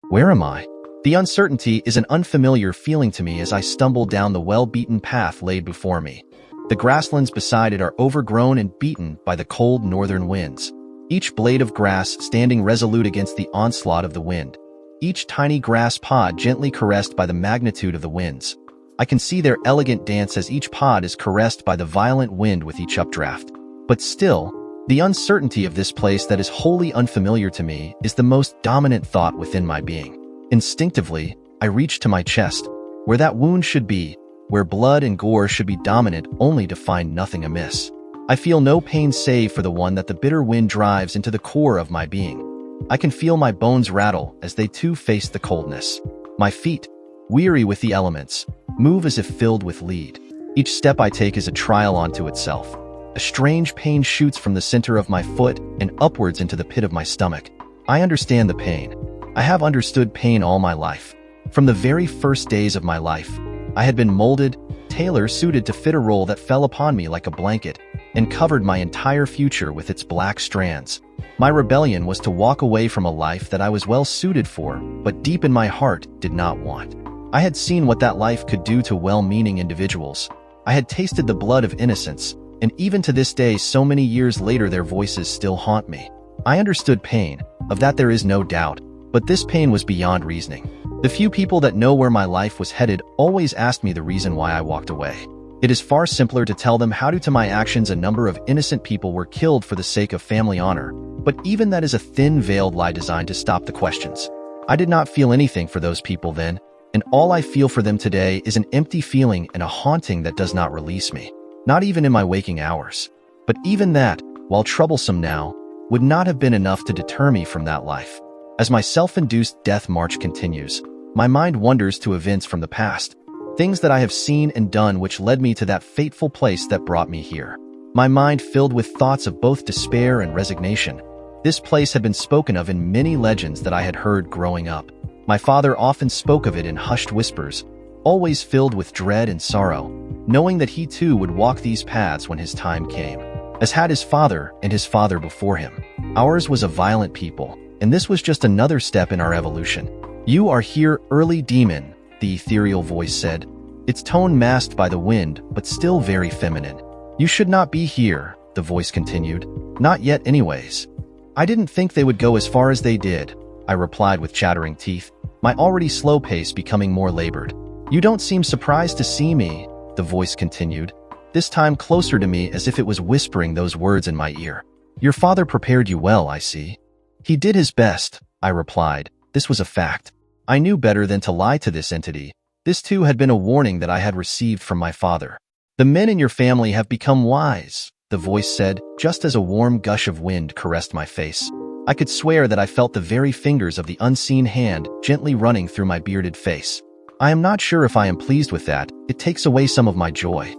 Where am I? The uncertainty is an unfamiliar feeling to me as I stumble down the well-beaten path laid before me. The grasslands beside it are overgrown and beaten by the cold northern winds, each blade of grass standing resolute against the onslaught of the wind, each tiny grass pod gently caressed by the magnitude of the winds. I can see their elegant dance as each pod is caressed by the violent wind with each updraft. But still, the uncertainty of this place that is wholly unfamiliar to me is the most dominant thought within my being. Instinctively, I reach to my chest, where that wound should be, where blood and gore should be dominant, only to find nothing amiss. I feel no pain save for the one that the bitter wind drives into the core of my being. I can feel my bones rattle as they too face the coldness. My feet, weary with the elements, move as if filled with lead. Each step I take is a trial unto itself. A strange pain shoots from the center of my foot and upwards into the pit of my stomach. I understand the pain. I have understood pain all my life. From the very first days of my life, I had been molded, tailor-suited to fit a role that fell upon me like a blanket and covered my entire future with its black strands. My rebellion was to walk away from a life that I was well suited for, but deep in my heart did not want. I had seen what that life could do to well-meaning individuals. I had tasted the blood of innocence, and even to this day, so many years later, their voices still haunt me. I understood pain, of that there is no doubt, but this pain was beyond reasoning. The few people that know where my life was headed always asked me the reason why I walked away. It is far simpler to tell them how to my actions a number of innocent people were killed for the sake of family honor, but even that is a thin veiled lie designed to stop the questions. I did not feel anything for those people then, and all I feel for them today is an empty feeling and a haunting that does not release me. Not even in my waking hours. But even that, while troublesome now, would not have been enough to deter me from that life. As my self-induced death march continues, my mind wanders to events from the past, things that I have seen and done which led me to that fateful place that brought me here. My mind filled with thoughts of both despair and resignation. This place had been spoken of in many legends that I had heard growing up. My father often spoke of it in hushed whispers, always filled with dread and sorrow, knowing that he too would walk these paths when his time came, as had his father and his father before him. Ours was a violent people, and this was just another step in our evolution. "You are here, early demon," the ethereal voice said, its tone masked by the wind, but still very feminine. "You should not be here," the voice continued. "Not yet anyways." "I didn't think they would go as far as they did," I replied with chattering teeth, my already slow pace becoming more labored. "You don't seem surprised to see me," the voice continued, this time closer to me as if it was whispering those words in my ear. "Your father prepared you well, I see." "He did his best," I replied. This was a fact. I knew better than to lie to this entity. This too had been a warning that I had received from my father. "The men in your family have become wise," the voice said, just as a warm gush of wind caressed my face. I could swear that I felt the very fingers of the unseen hand gently running through my bearded face. "I am not sure if I am pleased with that. It takes away some of my joy."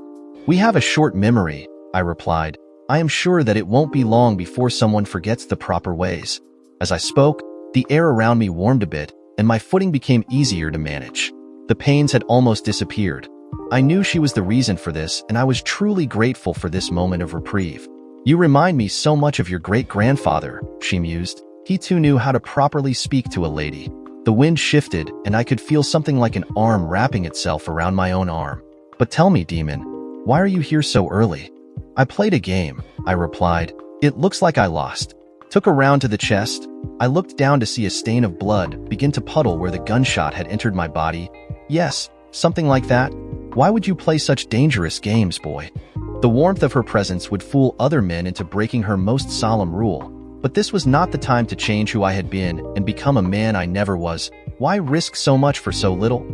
"We have a short memory," I replied. "I am sure that it won't be long before someone forgets the proper ways." As I spoke, the air around me warmed a bit, and my footing became easier to manage. The pains had almost disappeared. I knew she was the reason for this, and I was truly grateful for this moment of reprieve. "You remind me so much of your great-grandfather," she mused. "He too knew how to properly speak to a lady." The wind shifted, and I could feel something like an arm wrapping itself around my own arm. "But tell me, demon, why are you here so early?" "I played a game," I replied. "It looks like I lost." Took a round to the chest. I looked down to see a stain of blood begin to puddle where the gunshot had entered my body. "Yes, something like that. Why would you play such dangerous games, boy?" The warmth of her presence would fool other men into breaking her most solemn rule. But this was not the time to change who I had been and become a man I never was. Why risk so much for so little?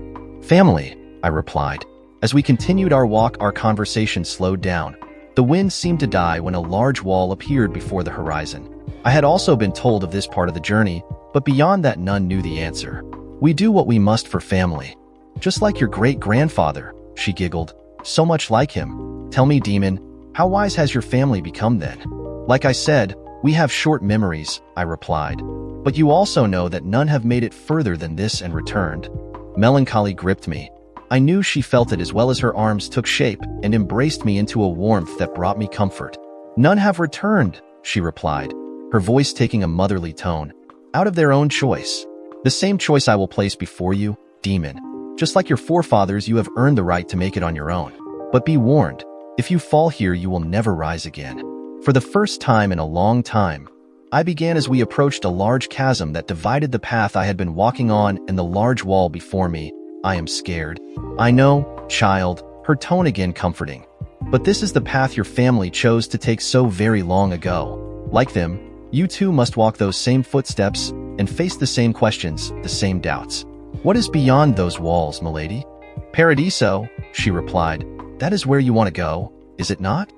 "Family," I replied. As we continued our walk, our conversation slowed down. The wind seemed to die when a large wall appeared before the horizon. I had also been told of this part of the journey, but beyond that none knew the answer. "We do what we must for family." "Just like your great-grandfather," she giggled. "So much like him. Tell me, demon, how wise has your family become then?" "Like I said, we have short memories," I replied. "But you also know that none have made it further than this and returned." Melancholy gripped me. I knew she felt it as well as her arms took shape and embraced me into a warmth that brought me comfort. "None have returned," she replied, her voice taking a motherly tone. "Out of their own choice." The same choice I will place before you, demon. Just like your forefathers, you have earned the right to make it on your own. But be warned, if you fall here, you will never rise again. For the first time in a long time, I began as we approached a large chasm that divided the path I had been walking on and the large wall before me. I am scared. I know, child, her tone again comforting. But this is the path your family chose to take so very long ago. Like them, you too must walk those same footsteps and face the same questions, the same doubts. What is beyond those walls, milady? Paradiso, she replied. That is where you want to go, is it not?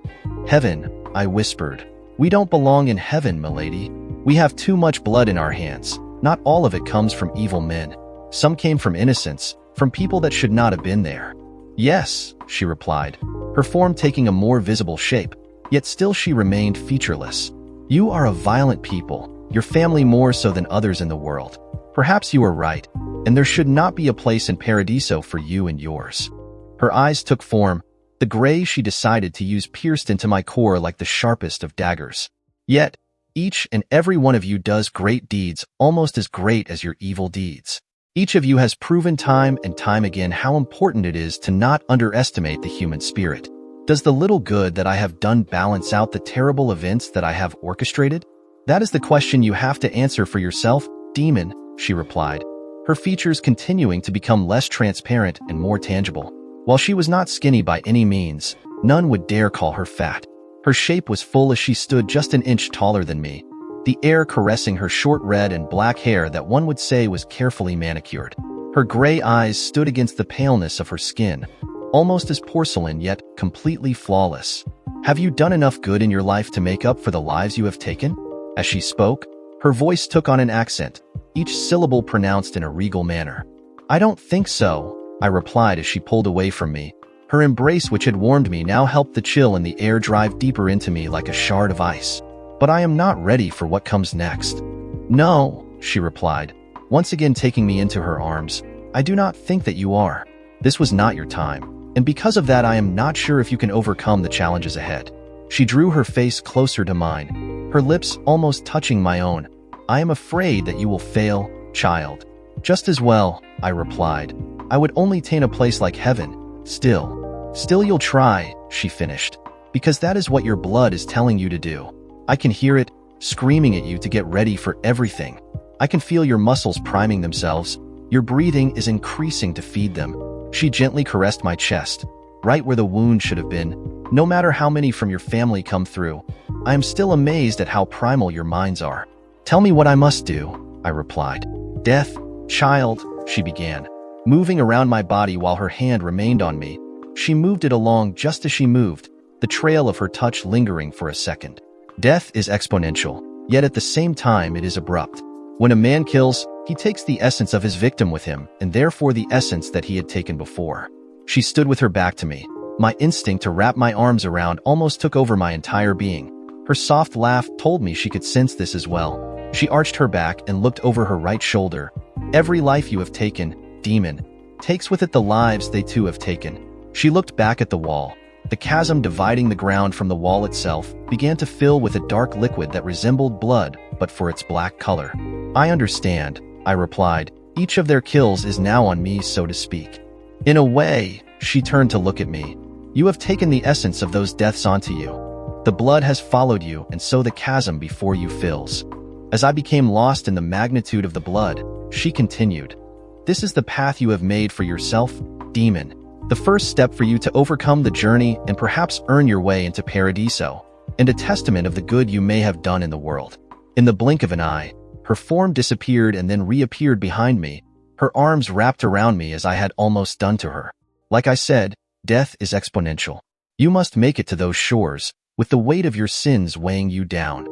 Heaven, I whispered. We don't belong in heaven, milady. We have too much blood in our hands. Not all of it comes from evil men. Some came from innocence, from people that should not have been there. Yes, she replied, her form taking a more visible shape, yet still she remained featureless. You are a violent people, your family more so than others in the world. Perhaps you are right, and there should not be a place in Paradiso for you and yours. Her eyes took form. The gray she decided to use pierced into my core like the sharpest of daggers. Yet, each and every one of you does great deeds, almost as great as your evil deeds. Each of you has proven time and time again how important it is to not underestimate the human spirit. Does the little good that I have done balance out the terrible events that I have orchestrated? That is the question you have to answer for yourself, demon, she replied, her features continuing to become less transparent and more tangible. While she was not skinny by any means, none would dare call her fat. Her shape was full as she stood just an inch taller than me, the air caressing her short red and black hair that one would say was carefully manicured. Her gray eyes stood against the paleness of her skin, almost as porcelain yet completely flawless. Have you done enough good in your life to make up for the lives you have taken? As she spoke, her voice took on an accent, each syllable pronounced in a regal manner. I don't think so, I replied as she pulled away from me. Her embrace, which had warmed me, now helped the chill in the air drive deeper into me like a shard of ice. But I am not ready for what comes next. No, she replied, once again taking me into her arms. I do not think that you are. This was not your time, and because of that I am not sure if you can overcome the challenges ahead. She drew her face closer to mine, her lips almost touching my own. I am afraid that you will fail, child. Just as well, I replied. I would only attain a place like heaven. Still you'll try, she finished, because that is what your blood is telling you to do. I can hear it, screaming at you to get ready for everything. I can feel your muscles priming themselves. Your breathing is increasing to feed them. She gently caressed my chest, right where the wound should have been. No matter how many from your family come through, I am still amazed at how primal your minds are. Tell me what I must do, I replied. Death, child, she began, moving around my body while her hand remained on me. She moved it along just as she moved, the trail of her touch lingering for a second. Death is exponential, yet at the same time it is abrupt. When a man kills, he takes the essence of his victim with him, and therefore the essence that he had taken before. She stood with her back to me. My instinct to wrap my arms around almost took over my entire being. Her soft laugh told me she could sense this as well. She arched her back and looked over her right shoulder. Every life you have taken, demon, takes with it the lives they too have taken. She looked back at the wall. The chasm dividing the ground from the wall itself began to fill with a dark liquid that resembled blood, but for its black color. I understand, I replied. Each of their kills is now on me, so to speak. In a way, she turned to look at me. You have taken the essence of those deaths onto you. The blood has followed you, and so the chasm before you fills. As I became lost in the magnitude of the blood, she continued. This is the path you have made for yourself, demon. The first step for you to overcome the journey and perhaps earn your way into Paradiso, and a testament of the good you may have done in the world. In the blink of an eye, her form disappeared and then reappeared behind me, her arms wrapped around me as I had almost done to her. Like I said, death is exponential. You must make it to those shores, with the weight of your sins weighing you down.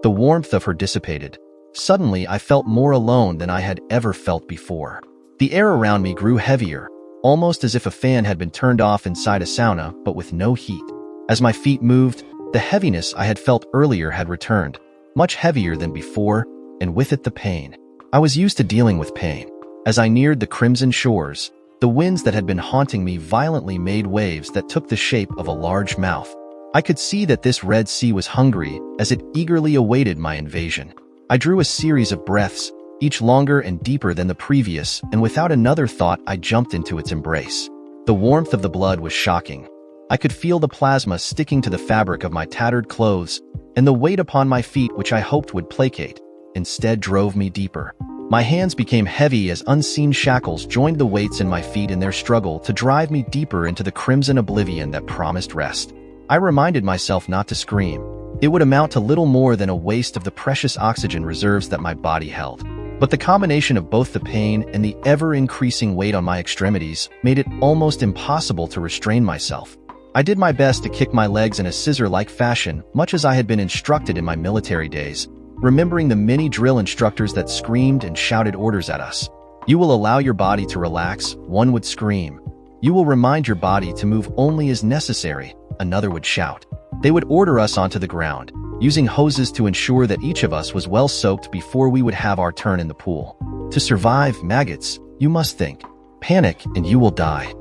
The warmth of her dissipated. Suddenly, I felt more alone than I had ever felt before. The air around me grew heavier, almost as if a fan had been turned off inside a sauna, but with no heat. As my feet moved, the heaviness I had felt earlier had returned, much heavier than before, and with it the pain. I was used to dealing with pain. As I neared the crimson shores, the winds that had been haunting me violently made waves that took the shape of a large mouth. I could see that this Red Sea was hungry as it eagerly awaited my invasion. I drew a series of breaths, each longer and deeper than the previous, and without another thought, I jumped into its embrace. The warmth of the blood was shocking. I could feel the plasma sticking to the fabric of my tattered clothes, and the weight upon my feet, which I hoped would placate, instead drove me deeper. My hands became heavy as unseen shackles joined the weights in my feet in their struggle to drive me deeper into the crimson oblivion that promised rest. I reminded myself not to scream. It would amount to little more than a waste of the precious oxygen reserves that my body held. But the combination of both the pain and the ever-increasing weight on my extremities made it almost impossible to restrain myself. I did my best to kick my legs in a scissor-like fashion, much as I had been instructed in my military days, remembering the many drill instructors that screamed and shouted orders at us. "You will allow your body to relax," one would scream. "You will remind your body to move only as necessary," another would shout. They would order us onto the ground, using hoses to ensure that each of us was well soaked before we would have our turn in the pool. To survive, maggots, you must think. Panic, and you will die.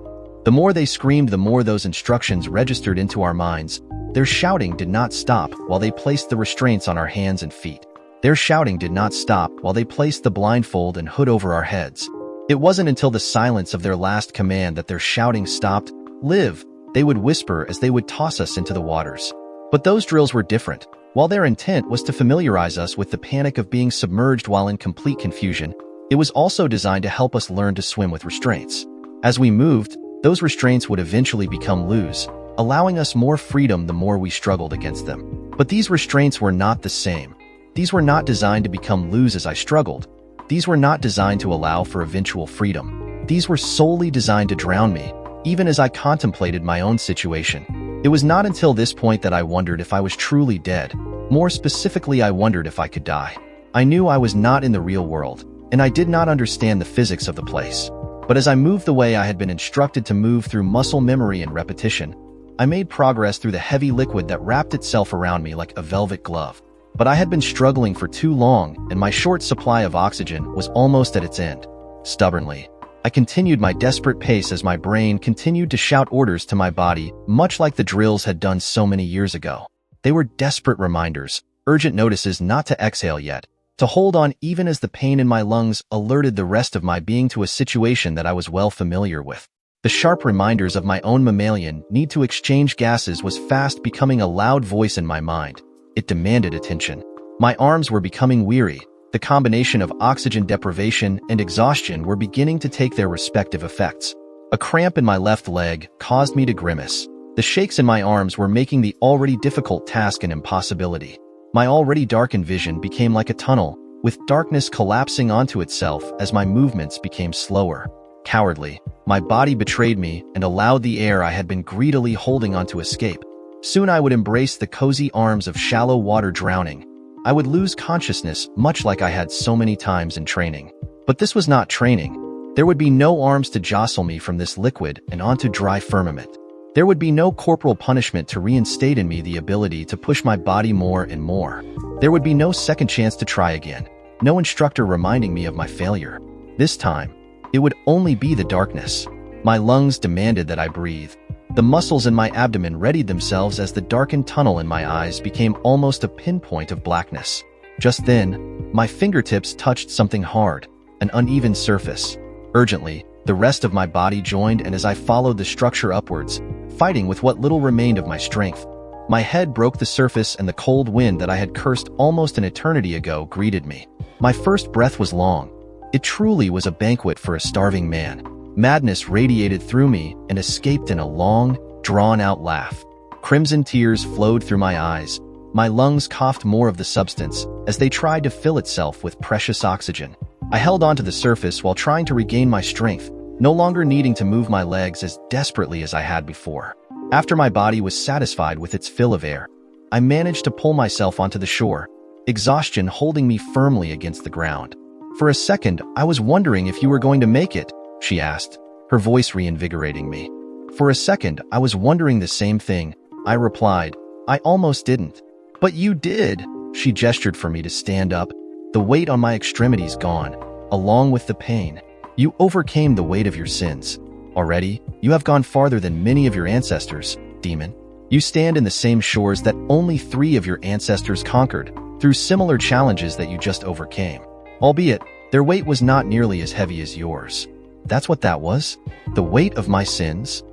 The more they screamed, the more those instructions registered into our minds. Their shouting did not stop while they placed the restraints on our hands and feet. Their shouting did not stop while they placed the blindfold and hood over our heads. It wasn't until the silence of their last command that their shouting stopped. "Live," they would whisper as they would toss us into the waters. But those drills were different. While their intent was to familiarize us with the panic of being submerged while in complete confusion, it was also designed to help us learn to swim with restraints. As we moved, those restraints would eventually become loose, allowing us more freedom the more we struggled against them. But these restraints were not the same. These were not designed to become loose as I struggled. These were not designed to allow for eventual freedom. These were solely designed to drown me, even as I contemplated my own situation. It was not until this point that I wondered if I was truly dead. More specifically, I wondered if I could die. I knew I was not in the real world, and I did not understand the physics of the place. But as I moved the way I had been instructed to move through muscle memory and repetition, I made progress through the heavy liquid that wrapped itself around me like a velvet glove. But I had been struggling for too long, and my short supply of oxygen was almost at its end. Stubbornly, I continued my desperate pace as my brain continued to shout orders to my body, much like the drills had done so many years ago. They were desperate reminders, urgent notices not to exhale yet, to hold on even as the pain in my lungs alerted the rest of my being to a situation that I was well familiar with. The sharp reminders of my own mammalian need to exchange gases was fast becoming a loud voice in my mind. It demanded attention. My arms were becoming weary. The combination of oxygen deprivation and exhaustion were beginning to take their respective effects. A cramp in my left leg caused me to grimace. The shakes in my arms were making the already difficult task an impossibility. My already darkened vision became like a tunnel, with darkness collapsing onto itself as my movements became slower. Cowardly, my body betrayed me and allowed the air I had been greedily holding on to escape. Soon I would embrace the cozy arms of shallow water drowning. I would lose consciousness much like I had so many times in training. But this was not training. There would be no arms to jostle me from this liquid and onto dry firmament. There would be no corporal punishment to reinstate in me the ability to push my body more and more. There would be no second chance to try again. No instructor reminding me of my failure. This time, it would only be the darkness. My lungs demanded that I breathe. The muscles in my abdomen readied themselves as the darkened tunnel in my eyes became almost a pinpoint of blackness. Just then, my fingertips touched something hard, an uneven surface. Urgently, the rest of my body joined, and as I followed the structure upwards, fighting with what little remained of my strength, my head broke the surface and the cold wind that I had cursed almost an eternity ago greeted me. My first breath was long. It truly was a banquet for a starving man. Madness radiated through me and escaped in a long, drawn-out laugh. Crimson tears flowed through my eyes. My lungs coughed more of the substance as they tried to fill itself with precious oxygen. I held onto the surface while trying to regain my strength, no longer needing to move my legs as desperately as I had before. After my body was satisfied with its fill of air, I managed to pull myself onto the shore, exhaustion holding me firmly against the ground. "For a second, I was wondering if you were going to make it," she asked, her voice reinvigorating me. "For a second, I was wondering the same thing," I replied. "I almost didn't." "But you did," she gestured for me to stand up, the weight on my extremities gone, along with the pain. "You overcame the weight of your sins. Already, you have gone farther than many of your ancestors, demon. You stand in the same shores that only 3 of your ancestors conquered, through similar challenges that you just overcame. Albeit, Their weight was not nearly as heavy as yours. That's what that was? The weight of my sins?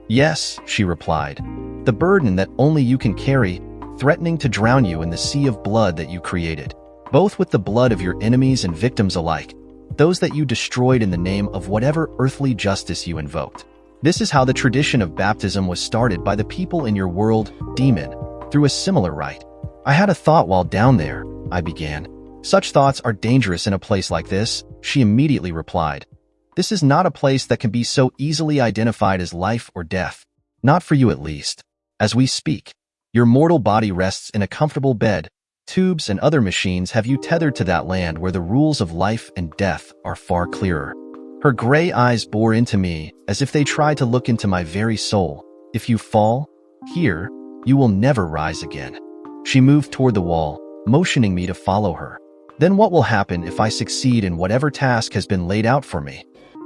Yes, she replied. The burden that only you can carry, threatening to drown you in the sea of blood that you created, both with the blood of your enemies and victims alike, those that you destroyed in the name of whatever earthly justice you invoked. This is how the tradition of baptism was started by the people in your world, demon, through a similar rite. I had a thought while down there, I began. Such thoughts are dangerous in a place like this, she immediately replied. This is not a place that can be so easily identified as life or death. Not for you at least. As we speak, your mortal body rests in a comfortable bed. Tubes and other machines have you tethered to that land where the rules of life and death are far clearer. Her gray eyes bore into me as if they tried to look into my very soul. If you fall, here, you will never rise again. She moved toward the wall, motioning me to follow her. Then what will happen if I succeed in whatever task has been laid out for me?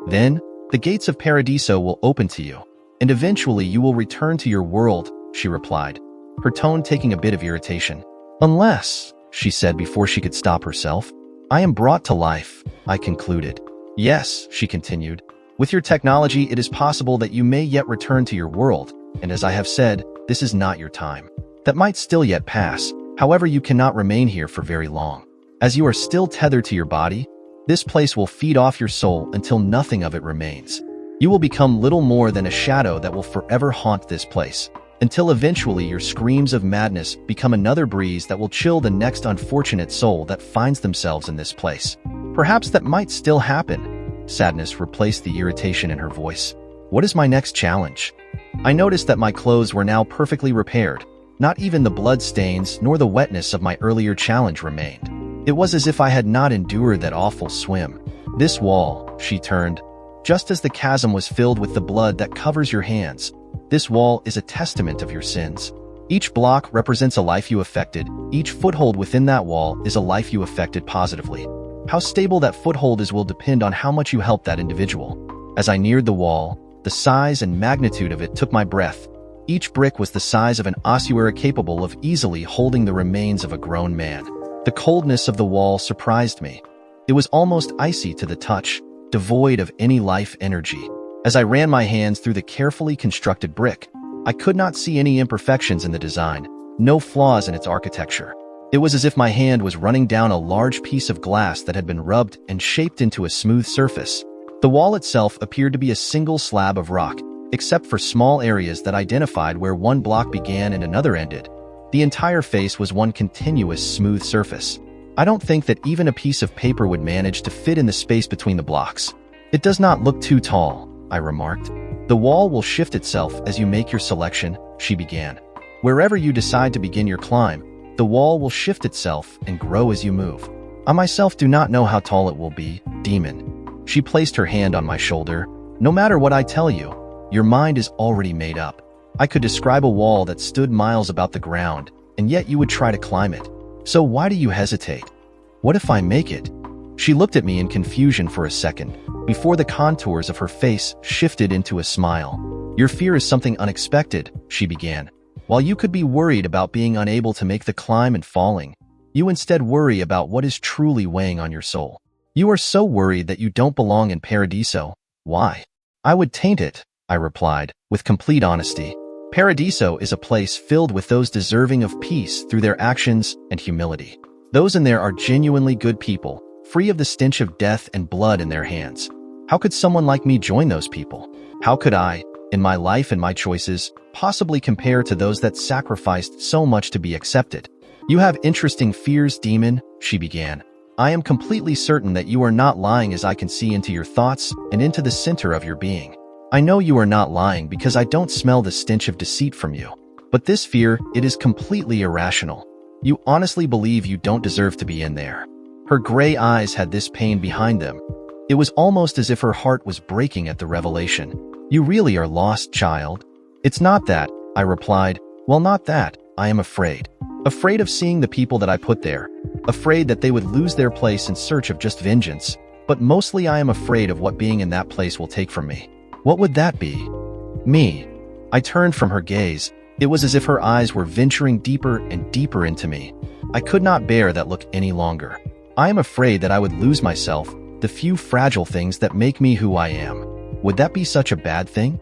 Then, the gates of Paradiso will open to you, and eventually you will return to your world, she replied, her tone taking a bit of irritation. Unless, she said before she could stop herself, I am brought to life, I concluded. Yes, she continued, with your technology it is possible that you may yet return to your world, and as I have said, this is not your time. That might still yet pass, however you cannot remain here for very long. As you are still tethered to your body, this place will feed off your soul until nothing of it remains. You will become little more than a shadow that will forever haunt this place, until eventually your screams of madness become another breeze that will chill the next unfortunate soul that finds themselves in this place. Perhaps that might still happen. Sadness replaced the irritation in her voice. What is my next challenge? I noticed that my clothes were now perfectly repaired. Not even the blood stains nor the wetness of my earlier challenge remained. It was as if I had not endured that awful swim. This wall, she turned, just as the chasm was filled with the blood that covers your hands. This wall is a testament of your sins. Each block represents a life you affected. Each foothold within that wall is a life you affected positively. How stable that foothold is will depend on how much you help that individual. As I neared the wall, the size and magnitude of it took my breath. Each brick was the size of an ossuary capable of easily holding the remains of a grown man. The coldness of the wall surprised me. It was almost icy to the touch, devoid of any life energy. As I ran my hands through the carefully constructed brick, I could not see any imperfections in the design, no flaws in its architecture. It was as if my hand was running down a large piece of glass that had been rubbed and shaped into a smooth surface. The wall itself appeared to be a single slab of rock, except for small areas that identified where one block began and another ended. The entire face was one continuous smooth surface. I don't think that even a piece of paper would manage to fit in the space between the blocks. It does not look too tall, I remarked. The wall will shift itself as you make your selection, she began. Wherever you decide to begin your climb, the wall will shift itself and grow as you move. I myself do not know how tall it will be, demon. She placed her hand on my shoulder. No matter what I tell you, your mind is already made up. I could describe a wall that stood miles about the ground, and yet you would try to climb it. So why do you hesitate? What if I make it? She looked at me in confusion for a second, before the contours of her face shifted into a smile. Your fear is something unexpected, she began. While you could be worried about being unable to make the climb and falling, you instead worry about what is truly weighing on your soul. You are so worried that you don't belong in Paradiso. Why? I would taint it, I replied, with complete honesty. Paradiso is a place filled with those deserving of peace through their actions and humility. Those in there are genuinely good people, free of the stench of death and blood in their hands. How could someone like me join those people? How could I, in my life and my choices, possibly compare to those that sacrificed so much to be accepted? You have interesting fears, demon, she began. I am completely certain that you are not lying as I can see into your thoughts and into the center of your being. I know you are not lying because I don't smell the stench of deceit from you. But this fear, it is completely irrational. You honestly believe you don't deserve to be in there. Her gray eyes had this pain behind them. It was almost as if her heart was breaking at the revelation. You really are lost, child. It's not that, I replied. Well, not that. I am afraid. Afraid of seeing the people that I put there. Afraid that they would lose their place in search of just vengeance. But mostly I am afraid of what being in that place will take from me. What would that be? Me. I turned from her gaze. It was as if her eyes were venturing deeper and deeper into me. I could not bear that look any longer. I am afraid that I would lose myself, the few fragile things that make me who I am. Would that be such a bad thing?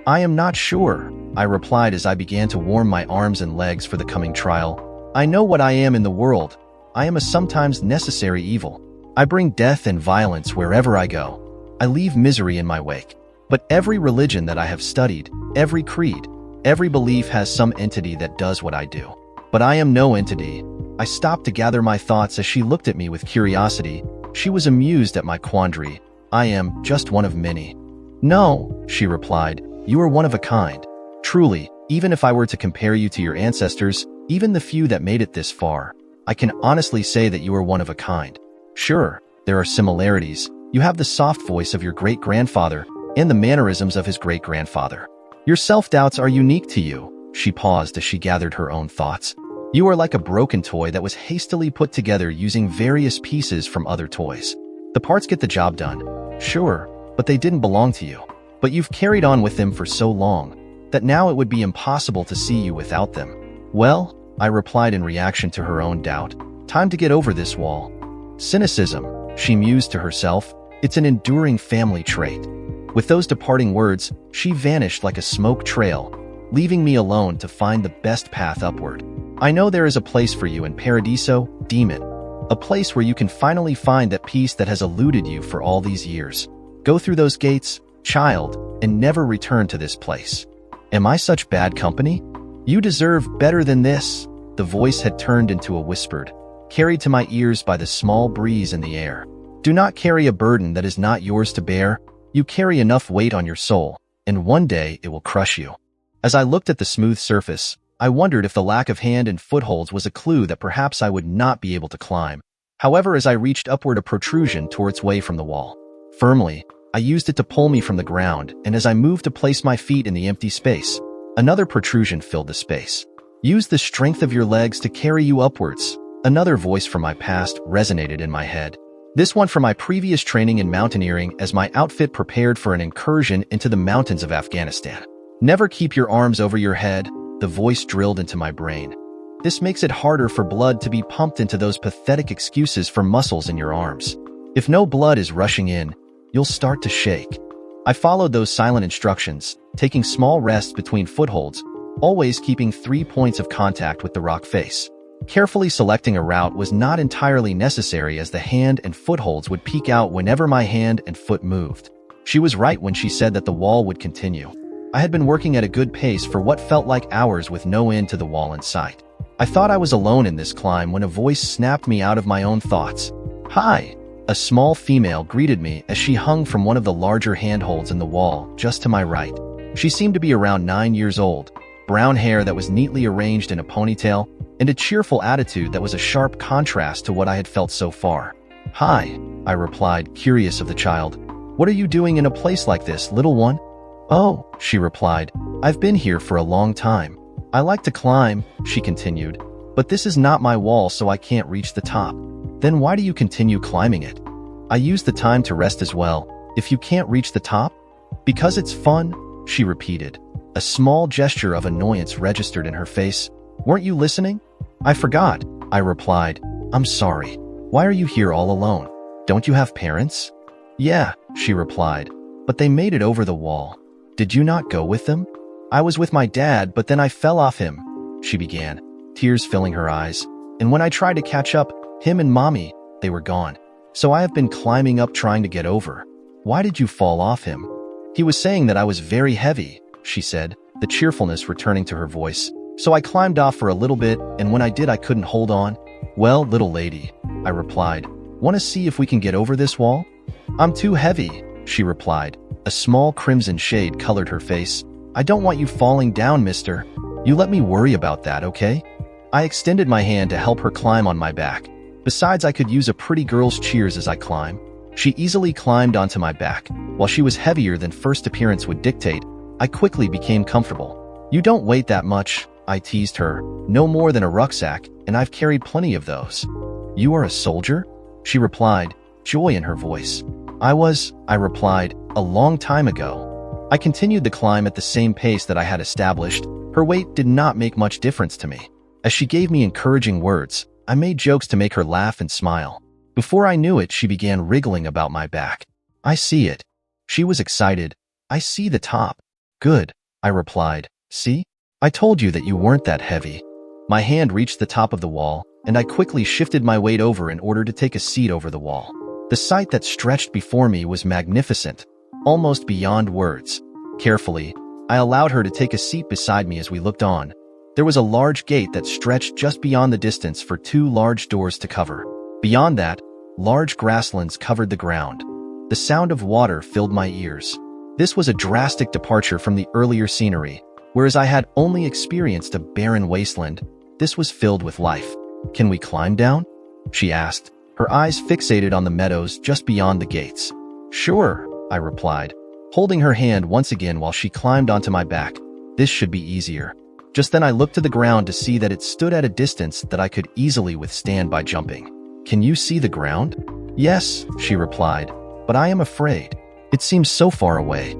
I am not sure, I replied as I began to warm my arms and legs for the coming trial. I know what I am in the world. I am a sometimes necessary evil. I bring death and violence wherever I go. I leave misery in my wake. But every religion that I have studied, every creed, every belief has some entity that does what I do. But I am no entity. I stopped to gather my thoughts as she looked at me with curiosity. She was amused at my quandary. I am just one of many. No, she replied, you are one of a kind. Truly, even if I were to compare you to your ancestors, even the few that made it this far, I can honestly say that you are one of a kind. Sure, there are similarities. You have the soft voice of your great-grandfather and the mannerisms of his great-grandfather. Your self-doubts are unique to you. She paused as she gathered her own thoughts. You are like a broken toy that was hastily put together using various pieces from other toys. The parts get the job done, sure, but they didn't belong to you. But you've carried on with them for so long that now it would be impossible to see you without them. Well, I replied in reaction to her own doubt. Time to get over this wall. Cynicism, she mused to herself. It's an enduring family trait. With those departing words, she vanished like a smoke trail, leaving me alone to find the best path upward. I know there is a place for you in Paradiso, demon. A place where you can finally find that peace that has eluded you for all these years. Go through those gates, child, and never return to this place. Am I such bad company? You deserve better than this. The voice had turned into a whispered, carried to my ears by the small breeze in the air. Do not carry a burden that is not yours to bear. You carry enough weight on your soul, and one day it will crush you. As I looked at the smooth surface, I wondered if the lack of hand and footholds was a clue that perhaps I would not be able to climb. However, as I reached upward, a protrusion tore its way from the wall. Firmly, I used it to pull me from the ground, and as I moved to place my feet in the empty space, another protrusion filled the space. Use the strength of your legs to carry you upwards. Another voice from my past resonated in my head. This one from my previous training in mountaineering as my outfit prepared for an incursion into the mountains of Afghanistan. Never keep your arms over your head, the voice drilled into my brain. This makes it harder for blood to be pumped into those pathetic excuses for muscles in your arms. If no blood is rushing in, you'll start to shake. I followed those silent instructions, taking small rests between footholds, always keeping 3 points of contact with the rock face. Carefully selecting a route was not entirely necessary as the hand and footholds would peek out whenever my hand and foot moved. She was right when she said that the wall would continue. I had been working at a good pace for what felt like hours with no end to the wall in sight. I thought I was alone in this climb when a voice snapped me out of my own thoughts. Hi! A small female greeted me as she hung from one of the larger handholds in the wall just to my right. She seemed to be around 9 years old, brown hair that was neatly arranged in a ponytail, and a cheerful attitude that was a sharp contrast to what I had felt so far. Hi, I replied, curious of the child. What are you doing in a place like this, little one? Oh, she replied, I've been here for a long time. I like to climb, she continued, but this is not my wall, so I can't reach the top. Then why do you continue climbing it? I use the time to rest as well. If you can't reach the top? Because it's fun, she repeated. A small gesture of annoyance registered in her face. Weren't you listening? I forgot, I replied. I'm sorry. Why are you here all alone? Don't you have parents? Yeah, she replied, but they made it over the wall. Did you not go with them? I was with my dad, but then I fell off him, she began, tears filling her eyes. And when I tried to catch up, him and mommy, they were gone. So I have been climbing up trying to get over. Why did you fall off him? He was saying that I was very heavy, she said, the cheerfulness returning to her voice. So I climbed off for a little bit, and when I did, I couldn't hold on. Well, little lady, I replied, want to see if we can get over this wall? I'm too heavy, she replied. A small crimson shade colored her face. I don't want you falling down, mister. You let me worry about that, okay? I extended my hand to help her climb on my back. Besides, I could use a pretty girl's cheers as I climb. She easily climbed onto my back. While she was heavier than first appearance would dictate, I quickly became comfortable. You don't weigh that much, I teased her. No more than a rucksack, and I've carried plenty of those. You are a soldier? She replied, joy in her voice. I replied, a long time ago. I continued the climb at the same pace that I had established. Her weight did not make much difference to me. As she gave me encouraging words, I made jokes to make her laugh and smile. Before I knew it, she began wriggling about my back. I see it. She was excited. I see the top. Good, I replied. See? I told you that you weren't that heavy. My hand reached the top of the wall, and I quickly shifted my weight over in order to take a seat over the wall. The sight that stretched before me was magnificent, almost beyond words. Carefully, I allowed her to take a seat beside me as we looked on. There was a large gate that stretched just beyond the distance for 2 large doors to cover. Beyond that, large grasslands covered the ground. The sound of water filled my ears. This was a drastic departure from the earlier scenery. Whereas I had only experienced a barren wasteland, this was filled with life. Can we climb down? She asked, her eyes fixated on the meadows just beyond the gates. Sure, I replied, holding her hand once again while she climbed onto my back. This should be easier. Just then I looked to the ground to see that it stood at a distance that I could easily withstand by jumping. Can you see the ground? Yes, she replied, but I am afraid. It seems so far away.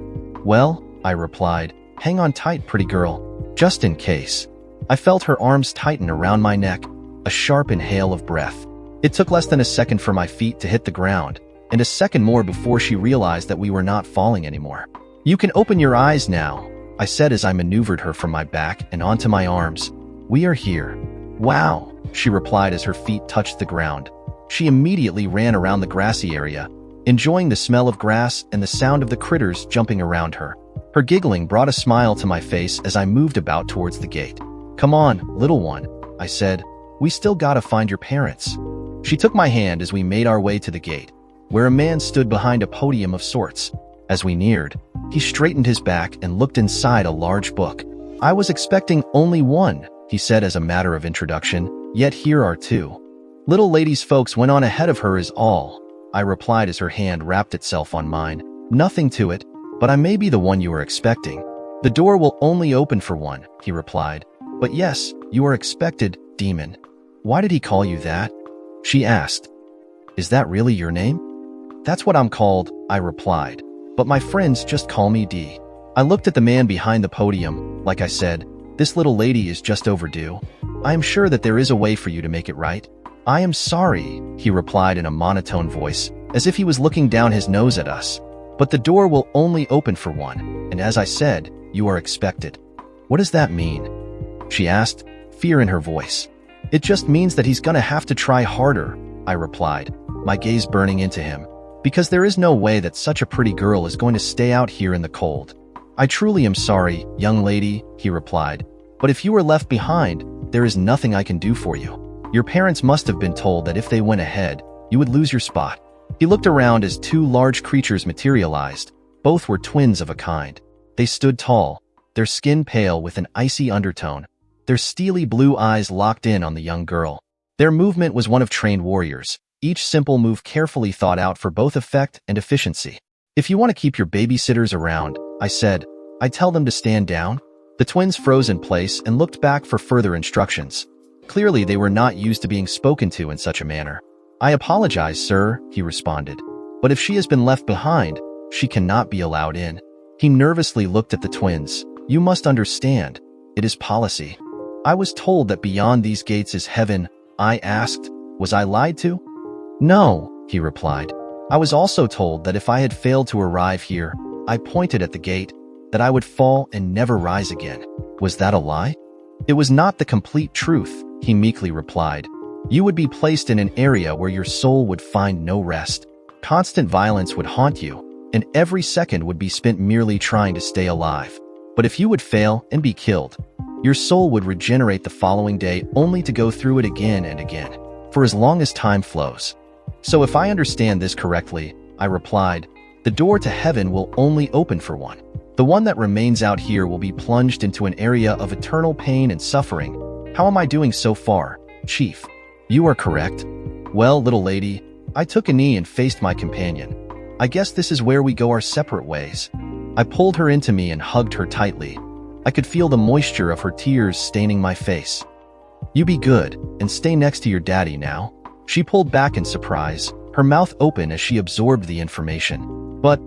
Well, I replied, hang on tight, pretty girl, just in case. I felt her arms tighten around my neck, a sharp inhale of breath. It took less than a second for my feet to hit the ground, and a second more before she realized that we were not falling anymore. You can open your eyes now, I said as I maneuvered her from my back and onto my arms. We are here. Wow, she replied as her feet touched the ground. She immediately ran around the grassy area, enjoying the smell of grass and the sound of the critters jumping around her. Her giggling brought a smile to my face as I moved about towards the gate. Come on, little one, I said. We still gotta find your parents. She took my hand as we made our way to the gate, where a man stood behind a podium of sorts. As we neared, he straightened his back and looked inside a large book. I was expecting only one, he said as a matter of introduction, yet here are 2. Little lady's folks went on ahead of her is all, I replied as her hand wrapped itself on mine. Nothing to it, but I may be the one you are expecting. The door will only open for one, he replied. But yes, you are expected, demon. Why did he call you that? She asked. Is that really your name? That's what I'm called, I replied. But my friends just call me D. I looked at the man behind the podium. Like I said, this little lady is just overdue. I am sure that there is a way for you to make it right. I am sorry, he replied in a monotone voice, as if he was looking down his nose at us. But the door will only open for one, and as I said, you are expected. What does that mean? She asked, fear in her voice. It just means that he's gonna have to try harder, I replied, my gaze burning into him. Because there is no way that such a pretty girl is going to stay out here in the cold. I truly am sorry, young lady, he replied. But if you are left behind, there is nothing I can do for you. Your parents must have been told that if they went ahead, you would lose your spot. He looked around as 2 large creatures materialized. Both were twins of a kind. They stood tall, their skin pale with an icy undertone, their steely blue eyes locked in on the young girl. Their movement was one of trained warriors, each simple move carefully thought out for both effect and efficiency. If you want to keep your babysitters around, I said, I tell them to stand down. The twins froze in place and looked back for further instructions. Clearly, they were not used to being spoken to in such a manner. I apologize, sir, he responded. But if she has been left behind, she cannot be allowed in. He nervously looked at the twins. You must understand. It is policy. I was told that beyond these gates is heaven. I asked, was I lied to? No, he replied. I was also told that if I had failed to arrive here, I pointed at the gate, that I would fall and never rise again. Was that a lie? It was not the complete truth, he meekly replied. You would be placed in an area where your soul would find no rest. Constant violence would haunt you, and every second would be spent merely trying to stay alive. But if you would fail and be killed, your soul would regenerate the following day only to go through it again and again, for as long as time flows. So if I understand this correctly, I replied, the door to heaven will only open for one. The one that remains out here will be plunged into an area of eternal pain and suffering. How am I doing so far, Chief? You are correct. Well, little lady, I took a knee and faced my companion. I guess this is where we go our separate ways. I pulled her into me and hugged her tightly. I could feel the moisture of her tears staining my face. You be good, and stay next to your daddy now. She pulled back in surprise, her mouth open as she absorbed the information. But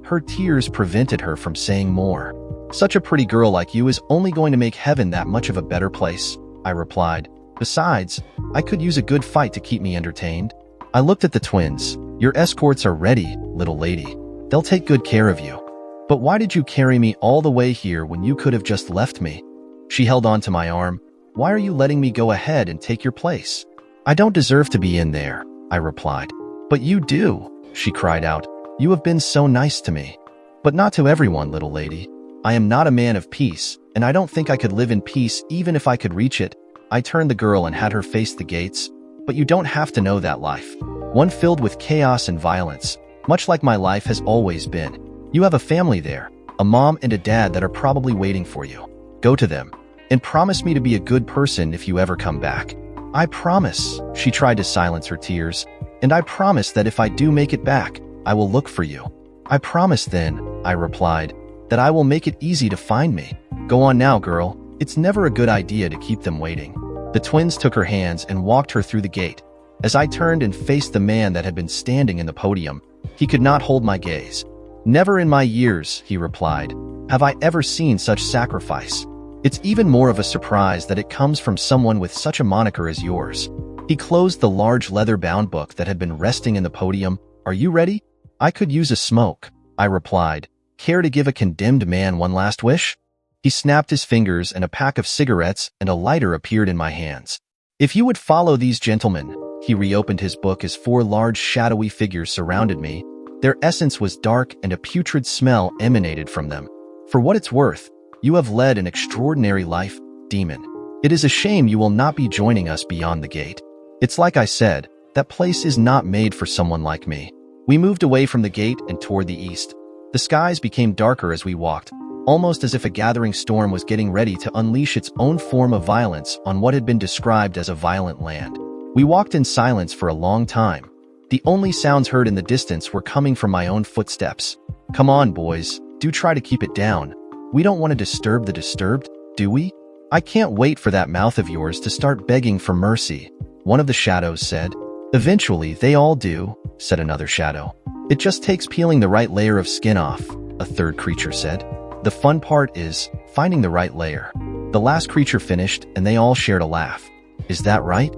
her tears prevented her from saying more. Such a pretty girl like you is only going to make heaven that much of a better place, I replied. Besides, I could use a good fight to keep me entertained. I looked at the twins. Your escorts are ready, little lady. They'll take good care of you. But why did you carry me all the way here when you could have just left me? She held on to my arm. Why are you letting me go ahead and take your place? I don't deserve to be in there, I replied. But you do, she cried out. You have been so nice to me. But not to everyone, little lady. I am not a man of peace, and I don't think I could live in peace even if I could reach it. I turned the girl and had her face the gates. But you don't have to know that life. One filled with chaos and violence, much like my life has always been. You have a family there, a mom and a dad that are probably waiting for you. Go to them, and promise me to be a good person if you ever come back. I promise, she tried to silence her tears, and I promise that if I do make it back, I will look for you. I promise then, I replied, that I will make it easy to find me. Go on now, girl. It's never a good idea to keep them waiting. The twins took her hands and walked her through the gate. As I turned and faced the man that had been standing in the podium, he could not hold my gaze. Never in my years, he replied, have I ever seen such sacrifice. It's even more of a surprise that it comes from someone with such a moniker as yours. He closed the large leather-bound book that had been resting in the podium. Are you ready? I could use a smoke, I replied. Care to give a condemned man one last wish? He snapped his fingers and a pack of cigarettes and a lighter appeared in my hands. If you would follow these gentlemen, he reopened his book as 4 large shadowy figures surrounded me. Their essence was dark and a putrid smell emanated from them. For what it's worth, you have led an extraordinary life, demon. It is a shame you will not be joining us beyond the gate. It's like I said, that place is not made for someone like me. We moved away from the gate and toward the east. The skies became darker as we walked, almost as if a gathering storm was getting ready to unleash its own form of violence on what had been described as a violent land. We walked in silence for a long time. The only sounds heard in the distance were coming from my own footsteps. Come on, boys, do try to keep it down. We don't want to disturb the disturbed, do we? I can't wait for that mouth of yours to start begging for mercy, one of the shadows said. Eventually, they all do, said another shadow. It just takes peeling the right layer of skin off, a third creature said. The fun part is finding the right layer. The last creature finished, and they all shared a laugh. Is that right?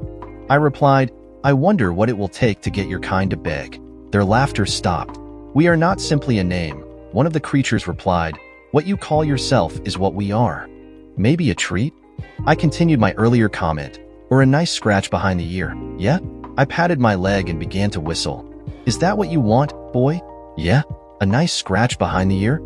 I replied, I wonder what it will take to get your kind to beg. Their laughter stopped. We are not simply a name, one of the creatures replied. What you call yourself is what we are. Maybe a treat? I continued my earlier comment, or a nice scratch behind the ear, yeah? I patted my leg and began to whistle. Is that what you want, boy? Yeah? A nice scratch behind the ear?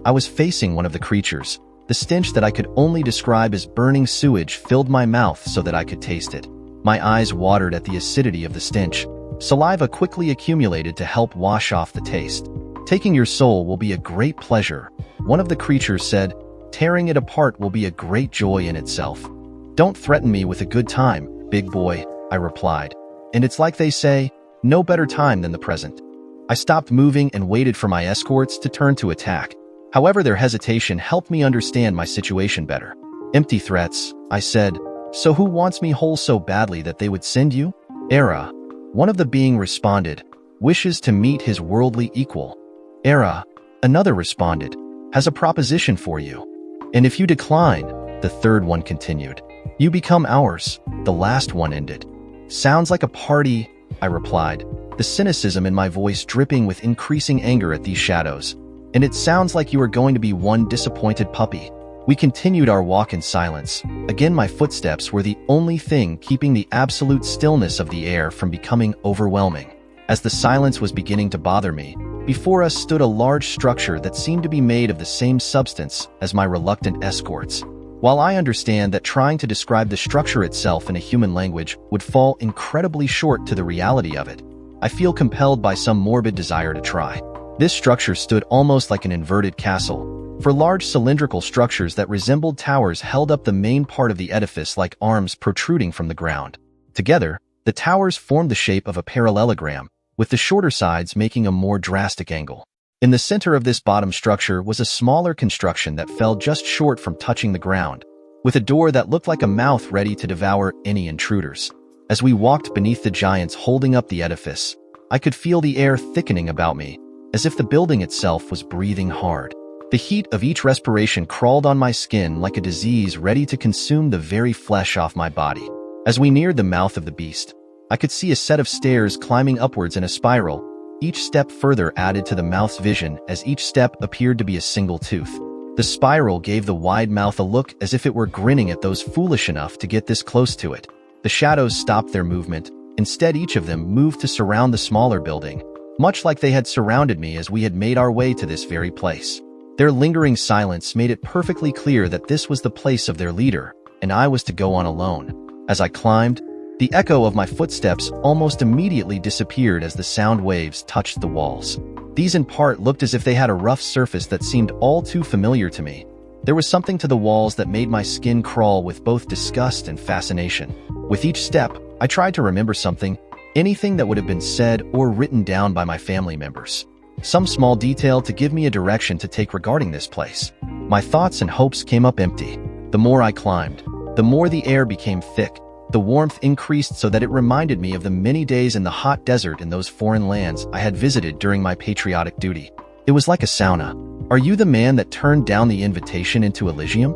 I was facing one of the creatures. The stench that I could only describe as burning sewage filled my mouth so that I could taste it. My eyes watered at the acidity of the stench. Saliva quickly accumulated to help wash off the taste. Taking your soul will be a great pleasure, one of the creatures said. Tearing it apart will be a great joy in itself. Don't threaten me with a good time, big boy, I replied. And it's like they say, no better time than the present. I stopped moving and waited for my escorts to turn to attack. However, their hesitation helped me understand my situation better. Empty threats, I said. So who wants me whole so badly that they would send you? AITA. One of the being responded. Wishes to meet his worldly equal. AITA. Another responded. Has a proposition for you. And if you decline, the third one continued. You become ours. The last one ended. Sounds like a party, I replied, the cynicism in my voice dripping with increasing anger at these shadows. And it sounds like you are going to be one disappointed puppy. We continued our walk in silence. Again, my footsteps were the only thing keeping the absolute stillness of the air from becoming overwhelming. As the silence was beginning to bother me, before us stood a large structure that seemed to be made of the same substance as my reluctant escorts. While I understand that trying to describe the structure itself in a human language would fall incredibly short to the reality of it, I feel compelled by some morbid desire to try. This structure stood almost like an inverted castle, for large cylindrical structures that resembled towers held up the main part of the edifice like arms protruding from the ground. Together, the towers formed the shape of a parallelogram, with the shorter sides making a more drastic angle. In the center of this bottom structure was a smaller construction that fell just short from touching the ground, with a door that looked like a mouth ready to devour any intruders. As we walked beneath the giants holding up the edifice, I could feel the air thickening about me, as if the building itself was breathing hard. The heat of each respiration crawled on my skin like a disease ready to consume the very flesh off my body. As we neared the mouth of the beast, I could see a set of stairs climbing upwards in a spiral. Each step further added to the mouth's vision as each step appeared to be a single tooth. The spiral gave the wide mouth a look as if it were grinning at those foolish enough to get this close to it. The shadows stopped their movement. Instead, each of them moved to surround the smaller building, much like they had surrounded me as we had made our way to this very place. Their lingering silence made it perfectly clear that this was the place of their leader, and I was to go on alone. As I climbed, the echo of my footsteps almost immediately disappeared as the sound waves touched the walls. These in part looked as if they had a rough surface that seemed all too familiar to me. There was something to the walls that made my skin crawl with both disgust and fascination. With each step, I tried to remember something, anything that would have been said or written down by my family members. Some small detail to give me a direction to take regarding this place. My thoughts and hopes came up empty. The more I climbed, the more the air became thick. The warmth increased so that it reminded me of the many days in the hot desert in those foreign lands I had visited during my patriotic duty. It was like a sauna. "Are you the man that turned down the invitation into Elysium?"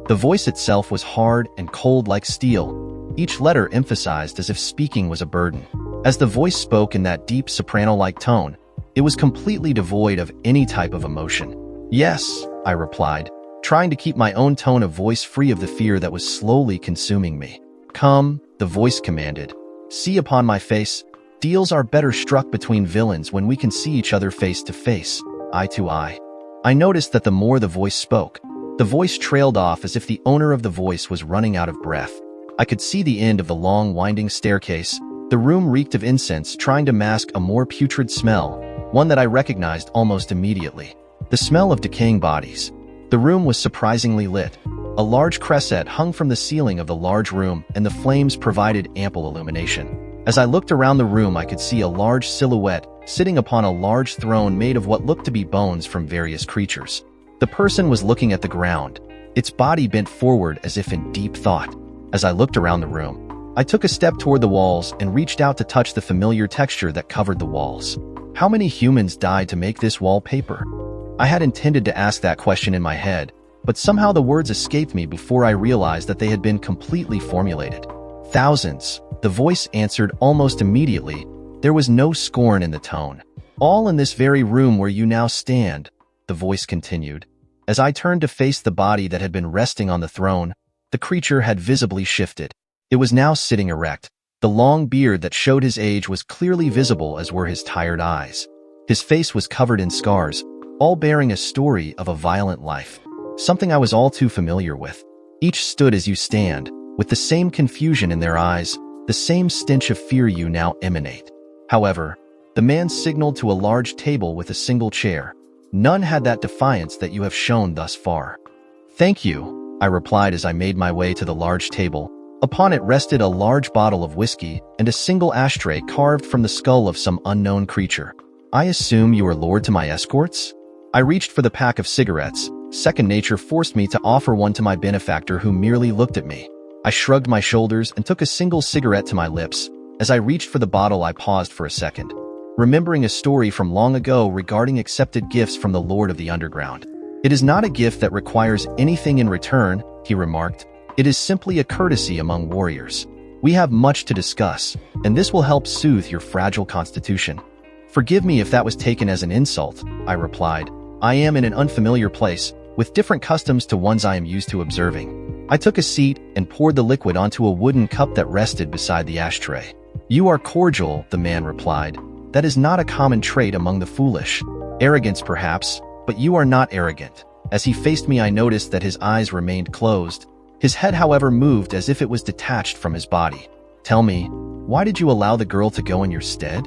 The voice itself was hard and cold like steel. Each letter emphasized as if speaking was a burden. As the voice spoke in that deep soprano-like tone, it was completely devoid of any type of emotion. "Yes," I replied, trying to keep my own tone of voice free of the fear that was slowly consuming me. "Come," the voice commanded. "See upon my face. Deals are better struck between villains when we can see each other face to face, eye to eye." I noticed that the more the voice spoke, the voice trailed off as if the owner of the voice was running out of breath. I could see the end of the long, winding staircase. The room reeked of incense, trying to mask a more putrid smell, one that I recognized almost immediately. The smell of decaying bodies. The room was surprisingly lit. A large cresset hung from the ceiling of the large room, and the flames provided ample illumination. As I looked around the room, I could see a large silhouette sitting upon a large throne made of what looked to be bones from various creatures. The person was looking at the ground, its body bent forward as if in deep thought. As I looked around the room, I took a step toward the walls and reached out to touch the familiar texture that covered the walls. How many humans died to make this wallpaper? I had intended to ask that question in my head, but somehow the words escaped me before I realized that they had been completely formulated. "Thousands," the voice answered almost immediately. There was no scorn in the tone. "All in this very room where you now stand," the voice continued. As I turned to face the body that had been resting on the throne, the creature had visibly shifted. It was now sitting erect. The long beard that showed his age was clearly visible, as were his tired eyes. His face was covered in scars, all bearing a story of a violent life. Something I was all too familiar with. Each stood as you stand, with the same confusion in their eyes, the same stench of fear you now emanate. However, the man signaled to a large table with a single chair. None had that defiance that you have shown thus far. "Thank you," I replied as I made my way to the large table. Upon it rested a large bottle of whiskey and a single ashtray carved from the skull of some unknown creature. "I assume you are lord to my escorts?" I reached for the pack of cigarettes. Second nature forced me to offer one to my benefactor, who merely looked at me. I shrugged my shoulders and took a single cigarette to my lips. As I reached for the bottle, I paused for a second, remembering a story from long ago regarding accepted gifts from the Lord of the Underground. "It is not a gift that requires anything in return," he remarked. "It is simply a courtesy among warriors. We have much to discuss, and this will help soothe your fragile constitution." "Forgive me if that was taken as an insult," I replied. "I am in an unfamiliar place, with different customs to ones I am used to observing." I took a seat and poured the liquid onto a wooden cup that rested beside the ashtray. "You are cordial," the man replied. "That is not a common trait among the foolish. Arrogance, perhaps, but you are not arrogant." As he faced me, I noticed that his eyes remained closed. His head, however, moved as if it was detached from his body. "Tell me, why did you allow the girl to go in your stead?"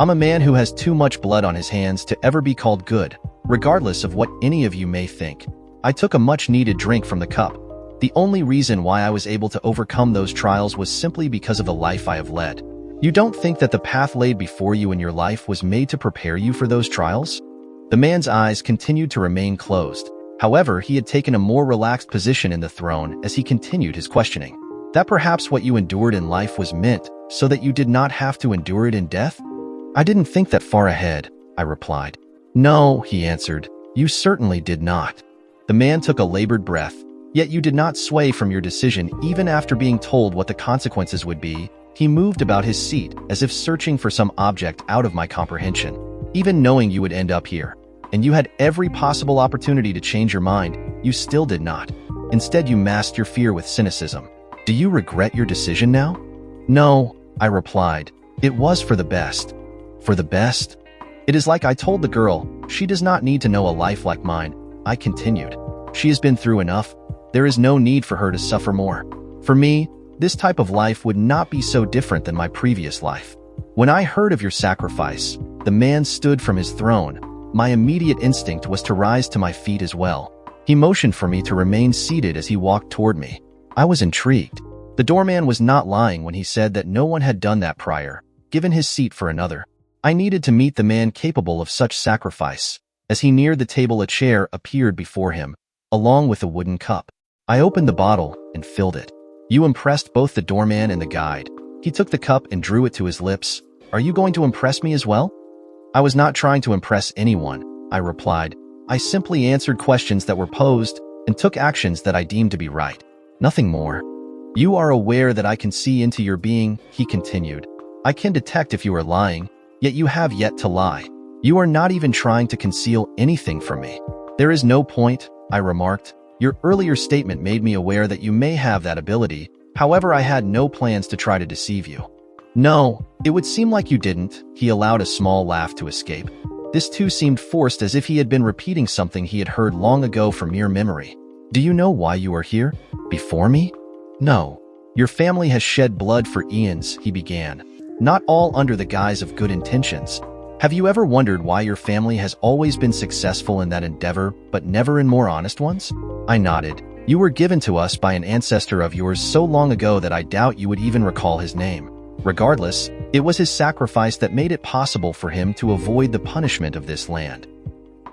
"I'm a man who has too much blood on his hands to ever be called good, regardless of what any of you may think." I took a much-needed drink from the cup. The only reason why I was able to overcome those trials was simply because of the life I have led. "You don't think that the path laid before you in your life was made to prepare you for those trials?" The man's eyes continued to remain closed. However, he had taken a more relaxed position in the throne as he continued his questioning. "That perhaps what you endured in life was meant so that you did not have to endure it in death?" "I didn't think that far ahead," I replied. "No," he answered, "you certainly did not." The man took a labored breath. "Yet you did not sway from your decision even after being told what the consequences would be," He moved about his seat as if searching for some object out of my comprehension. Even knowing you would end up here, and you had every possible opportunity to change your mind, you still did not. Instead, you masked your fear with cynicism. Do you regret your decision now? No, I replied. It was for the best. For the best? It is like I told the girl, she does not need to know a life like mine. I continued. She has been through enough. There is no need for her to suffer more. For me, this type of life would not be so different than my previous life. When I heard of your sacrifice, the man stood from his throne. My immediate instinct was to rise to my feet as well. He motioned for me to remain seated as he walked toward me. I was intrigued. The doorman was not lying when he said that no one had done that prior, given his seat for another. I needed to meet the man capable of such sacrifice. As he neared the table, a chair appeared before him, along with a wooden cup. I opened the bottle and filled it. You impressed both the doorman and the guide. He took the cup and drew it to his lips. Are you going to impress me as well? I was not trying to impress anyone, I replied. I simply answered questions that were posed and took actions that I deemed to be right. Nothing more. You are aware that I can see into your being, he continued. I can detect if you are lying, yet you have yet to lie. You are not even trying to conceal anything from me. There is no point, I remarked. Your earlier statement made me aware that you may have that ability. However, I had no plans to try to deceive you. No, it would seem like you didn't. He allowed a small laugh to escape. This too seemed forced, as if he had been repeating something he had heard long ago from mere memory. Do you know why you are here? Before me? No. Your family has shed blood for eons, he began. Not all under the guise of good intentions. Have you ever wondered why your family has always been successful in that endeavor, but never in more honest ones? I nodded. You were given to us by an ancestor of yours so long ago that I doubt you would even recall his name. Regardless, it was his sacrifice that made it possible for him to avoid the punishment of this land.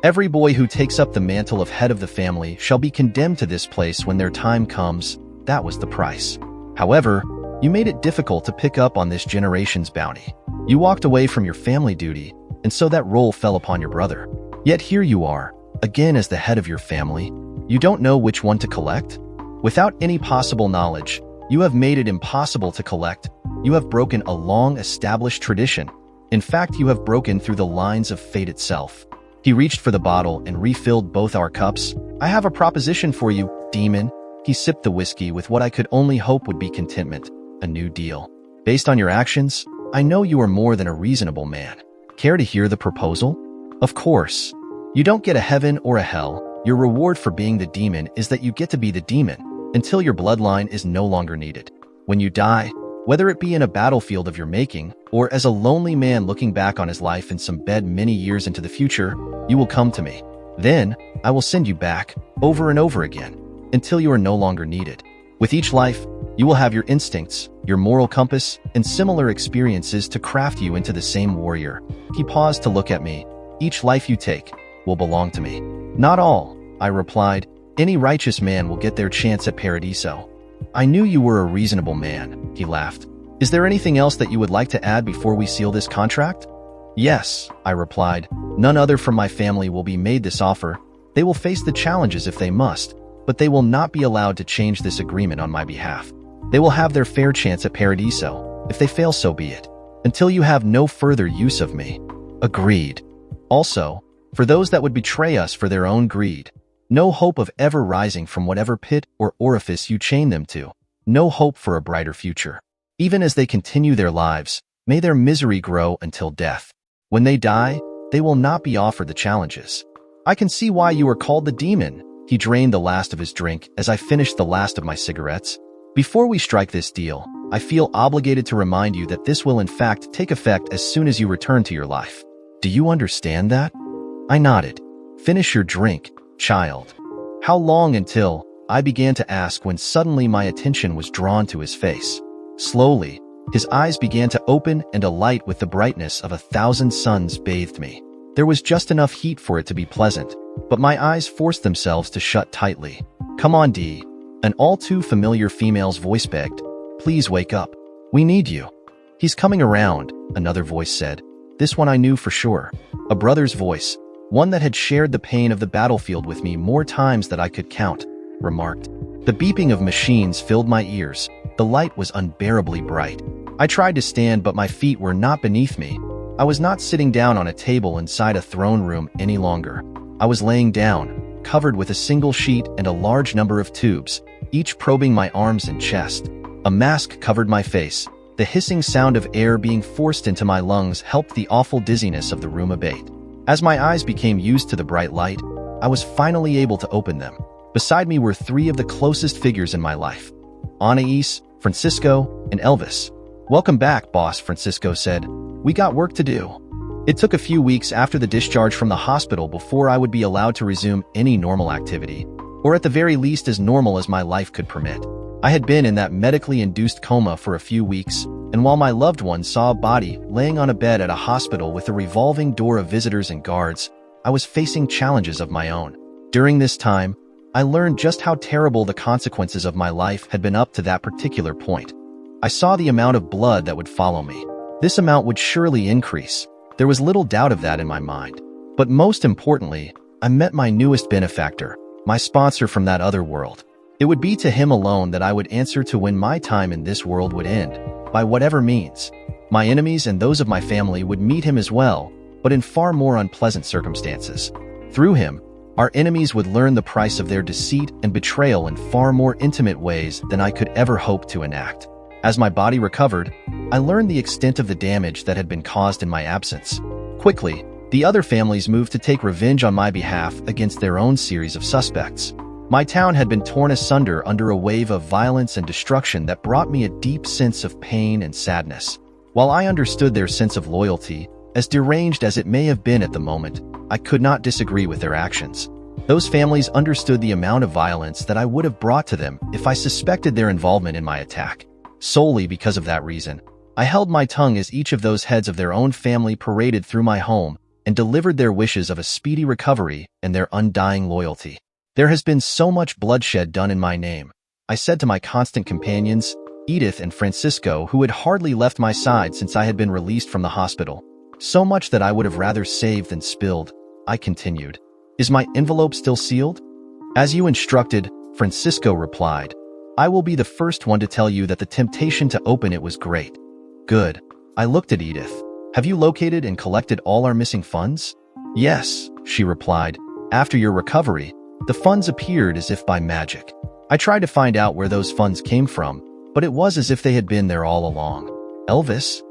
Every boy who takes up the mantle of head of the family shall be condemned to this place when their time comes. That was the price. However, you made it difficult to pick up on this generation's bounty. You walked away from your family duty, and so that role fell upon your brother. Yet here you are, again as the head of your family. You don't know which one to collect? Without any possible knowledge, you have made it impossible to collect. You have broken a long-established tradition. In fact, you have broken through the lines of fate itself. He reached for the bottle and refilled both our cups. I have a proposition for you, demon. He sipped the whiskey with what I could only hope would be contentment. A new deal. Based on your actions, I know you are more than a reasonable man. Care to hear the proposal? Of course. You don't get a heaven or a hell. Your reward for being the demon is that you get to be the demon until your bloodline is no longer needed. When you die, whether it be in a battlefield of your making or as a lonely man looking back on his life in some bed many years into the future, you will come to me. Then, I will send you back, over and over again, until you are no longer needed. With each life, you will have your instincts, your moral compass, and similar experiences to craft you into the same warrior. He paused to look at me. Each life you take will belong to me. Not all, I replied. Any righteous man will get their chance at Paradiso. I knew you were a reasonable man, he laughed. Is there anything else that you would like to add before we seal this contract? Yes, I replied. None other from my family will be made this offer. They will face the challenges if they must, but they will not be allowed to change this agreement on my behalf. They will have their fair chance at Paradiso. If they fail, so be it. Until you have no further use of me. Agreed. Also, for those that would betray us for their own greed, no hope of ever rising from whatever pit or orifice you chain them to. No hope for a brighter future. Even as they continue their lives, may their misery grow until death. When they die, they will not be offered the challenges. I can see why you are called the demon. He drained the last of his drink as I finished the last of my cigarettes. Before we strike this deal, I feel obligated to remind you that this will in fact take effect as soon as you return to your life. Do you understand that? I nodded. Finish your drink, child. How long until? I began to ask when suddenly my attention was drawn to his face. Slowly, his eyes began to open and a light with the brightness of 1,000 suns bathed me. There was just enough heat for it to be pleasant, but my eyes forced themselves to shut tightly. Come on, Dee. An all too familiar female's voice begged. Please wake up. We need you. He's coming around, another voice said. This one I knew for sure. A brother's voice, one that had shared the pain of the battlefield with me more times than I could count, remarked. The beeping of machines filled my ears. The light was unbearably bright. I tried to stand, but my feet were not beneath me. I was not sitting down on a table inside a throne room any longer. I was laying down, covered with a single sheet and a large number of tubes, each probing my arms and chest. A mask covered my face. The hissing sound of air being forced into my lungs helped the awful dizziness of the room abate. As my eyes became used to the bright light, I was finally able to open them. Beside me were three of the closest figures in my life: Anais, Francisco, and Elvis. "Welcome back, boss," Francisco said. "We got work to do." It took a few weeks after the discharge from the hospital before I would be allowed to resume any normal activity, or at the very least as normal as my life could permit. I had been in that medically induced coma for a few weeks, and while my loved one saw a body laying on a bed at a hospital with a revolving door of visitors and guards, I was facing challenges of my own. During this time, I learned just how terrible the consequences of my life had been up to that particular point. I saw the amount of blood that would follow me. This amount would surely increase. There was little doubt of that in my mind. But most importantly, I met my newest benefactor, my sponsor from that other world. It would be to him alone that I would answer to when my time in this world would end, by whatever means. My enemies and those of my family would meet him as well, but in far more unpleasant circumstances. Through him, our enemies would learn the price of their deceit and betrayal in far more intimate ways than I could ever hope to enact. As my body recovered, I learned the extent of the damage that had been caused in my absence. Quickly, the other families moved to take revenge on my behalf against their own series of suspects. My town had been torn asunder under a wave of violence and destruction that brought me a deep sense of pain and sadness. While I understood their sense of loyalty, as deranged as it may have been at the moment, I could not disagree with their actions. Those families understood the amount of violence that I would have brought to them if I suspected their involvement in my attack. Solely because of that reason, I held my tongue as each of those heads of their own family paraded through my home and delivered their wishes of a speedy recovery and their undying loyalty. "There has been so much bloodshed done in my name," I said to my constant companions, Edith and Francisco, who had hardly left my side since I had been released from the hospital. "So much that I would have rather saved than spilled," I continued. "Is my envelope still sealed?" "As you instructed," Francisco replied. "I will be the first one to tell you that the temptation to open it was great." "Good." I looked at Edith. "Have you located and collected all our missing funds?" "Yes," she replied. "After your recovery, the funds appeared as if by magic. I tried to find out where those funds came from, but it was as if they had been there all along." "Elvis?"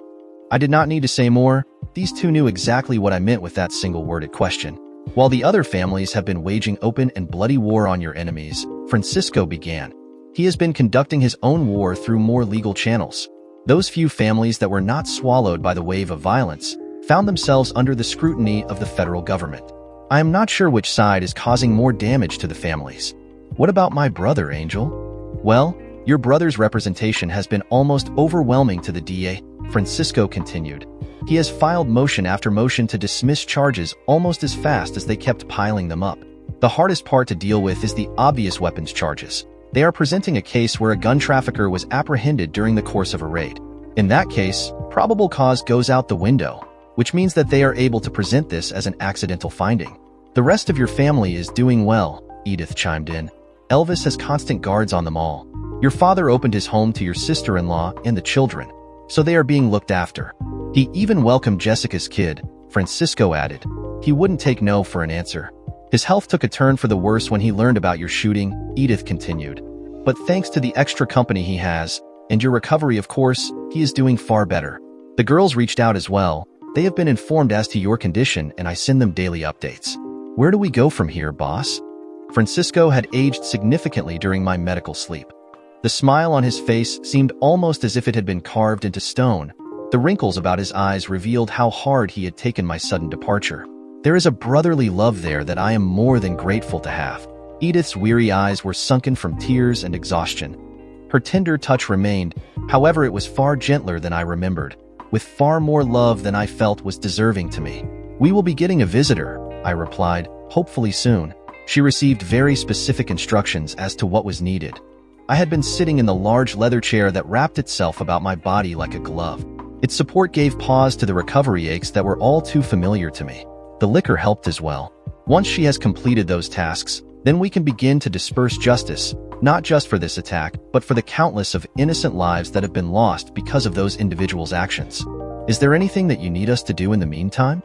I did not need to say more. These two knew exactly what I meant with that single-worded question. "While the other families have been waging open and bloody war on your enemies," Francisco began, "he has been conducting his own war through more legal channels. Those few families that were not swallowed by the wave of violence found themselves under the scrutiny of the federal government. I am not sure which side is causing more damage to the families." "What about my brother, Angel?" "Well, your brother's representation has been almost overwhelming to the DA," Francisco continued. "He has filed motion after motion to dismiss charges almost as fast as they kept piling them up. The hardest part to deal with is the obvious weapons charges. They are presenting a case where a gun trafficker was apprehended during the course of a raid. In that case, probable cause goes out the window, which means that they are able to present this as an accidental finding." "The rest of your family is doing well," Edith chimed in. "Elvis has constant guards on them all. Your father opened his home to your sister-in-law and the children, so they are being looked after. He even welcomed Jessica's kid," Francisco added. "He wouldn't take no for an answer." "His health took a turn for the worse when he learned about your shooting," Edith continued. "But thanks to the extra company he has, and your recovery of course, he is doing far better. The girls reached out as well. They have been informed as to your condition and I send them daily updates." "Where do we go from here, boss?" Francisco had aged significantly during my medical sleep. The smile on his face seemed almost as if it had been carved into stone. The wrinkles about his eyes revealed how hard he had taken my sudden departure. "There is a brotherly love there that I am more than grateful to have." Edith's weary eyes were sunken from tears and exhaustion. Her tender touch remained, however it was far gentler than I remembered, with far more love than I felt was deserving to me. "We will be getting a visitor," I replied, "hopefully soon." She received very specific instructions as to what was needed. I had been sitting in the large leather chair that wrapped itself about my body like a glove. Its support gave pause to the recovery aches that were all too familiar to me. The liquor helped as well. "Once she has completed those tasks, then we can begin to disperse justice," Not just for this attack, but for the countless of innocent lives that have been lost because of those individuals' actions. Is there anything that you need us to do in the meantime?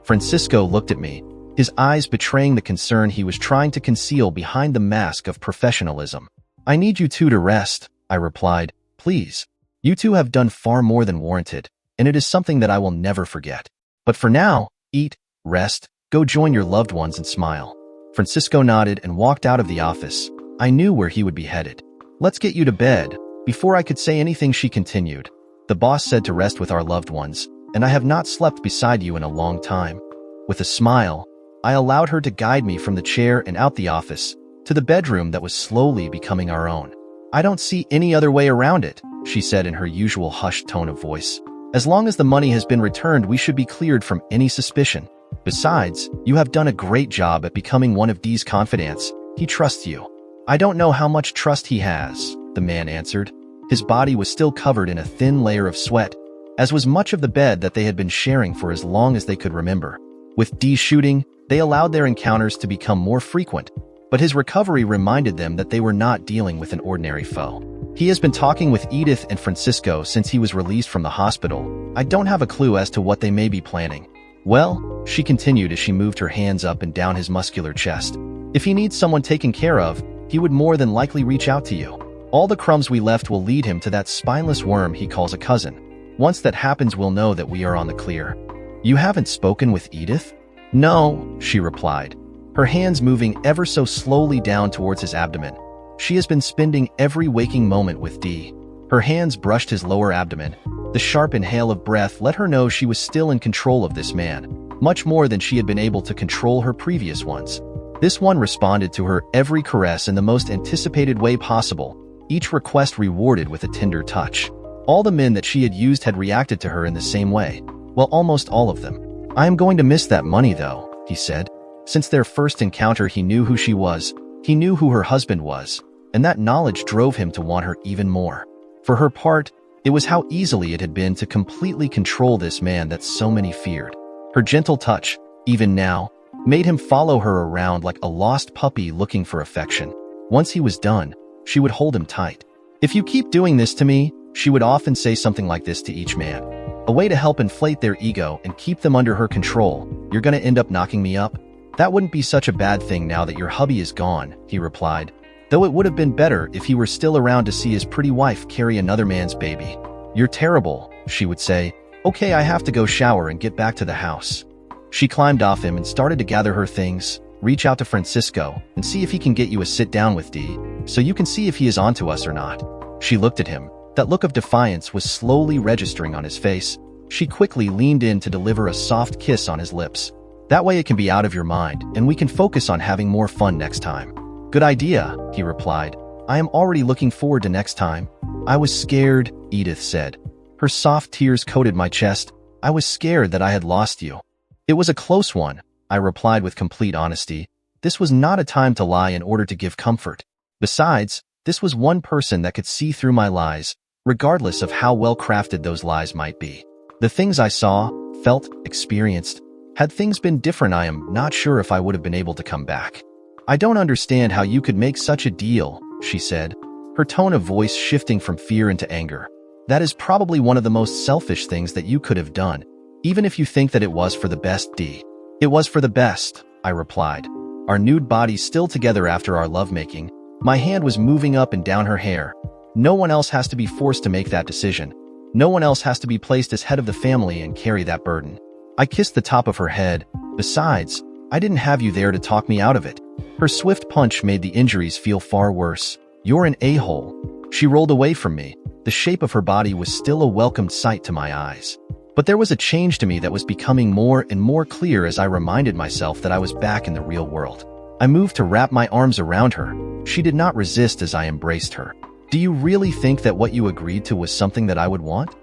Francisco looked at me, his eyes betraying the concern he was trying to conceal behind the mask of professionalism. I need you two to rest, I replied. Please. You two have done far more than warranted, and it is something that I will never forget. But for now, eat, rest, go join your loved ones and smile. Francisco nodded and walked out of the office. I knew where he would be headed. Let's get you to bed. Before I could say anything, she continued. The boss said to rest with our loved ones, and I have not slept beside you in a long time. With a smile, I allowed her to guide me from the chair and out the office, to the bedroom that was slowly becoming our own. I don't see any other way around it, she said in her usual hushed tone of voice. As long as the money has been returned, we should be cleared from any suspicion. Besides, you have done a great job at becoming one of Dee's confidants. He trusts you. I don't know how much trust he has, the man answered. His body was still covered in a thin layer of sweat, as was much of the bed that they had been sharing for as long as they could remember. With Dee's shooting, they allowed their encounters to become more frequent, but his recovery reminded them that they were not dealing with an ordinary foe. He has been talking with Edith and Francisco since he was released from the hospital. I don't have a clue as to what they may be planning. Well, she continued as she moved her hands up and down his muscular chest. If he needs someone taken care of, he would more than likely reach out to you. All the crumbs we left will lead him to that spineless worm he calls a cousin. Once that happens, we'll know that we are on the clear. You haven't spoken with Edith? No, she replied, her hands moving ever so slowly down towards his abdomen. She has been spending every waking moment with Dee. Her hands brushed his lower abdomen. The sharp inhale of breath let her know she was still in control of this man, much more than she had been able to control her previous ones. This one responded to her every caress in the most anticipated way possible, each request rewarded with a tender touch. All the men that she had used had reacted to her in the same way. Well, almost all of them. I am going to miss that money, though, he said. Since their first encounter, he knew who she was. He knew who her husband was, and that knowledge drove him to want her even more. For her part, it was how easily it had been to completely control this man that so many feared. Her gentle touch, even now, made him follow her around like a lost puppy looking for affection. Once he was done, she would hold him tight. If you keep doing this to me, she would often say something like this to each man. A way to help inflate their ego and keep them under her control. You're gonna end up knocking me up? That wouldn't be such a bad thing now that your hubby is gone, he replied. Though it would have been better if he were still around to see his pretty wife carry another man's baby. You're terrible, she would say. Okay, I have to go shower and get back to the house. She climbed off him and started to gather her things, reach out to Francisco, and see if he can get you a sit down with Dee, so you can see if he is onto us or not. She looked at him. That look of defiance was slowly registering on his face. She quickly leaned in to deliver a soft kiss on his lips. That way it can be out of your mind, and we can focus on having more fun next time. Good idea, he replied. I am already looking forward to next time. I was scared, Edith said. Her soft tears coated my chest. I was scared that I had lost you. It was a close one, I replied with complete honesty. This was not a time to lie in order to give comfort. Besides, this was one person that could see through my lies, regardless of how well crafted those lies might be. The things I saw, felt, experienced, had things been different, I am not sure if I would have been able to come back. I don't understand how you could make such a deal, she said, her tone of voice shifting from fear into anger. That is probably one of the most selfish things that you could have done, even if you think that it was for the best, Dee. It was for the best, I replied. Our nude bodies still together after our lovemaking. My hand was moving up and down her hair. No one else has to be forced to make that decision. No one else has to be placed as head of the family and carry that burden. I kissed the top of her head. Besides, I didn't have you there to talk me out of it. Her swift punch made the injuries feel far worse. You're an a-hole. She rolled away from me. The shape of her body was still a welcomed sight to my eyes. But there was a change to me that was becoming more and more clear as I reminded myself that I was back in the real world. I moved to wrap my arms around her. She did not resist as I embraced her. Do you really think that what you agreed to was something that I would want?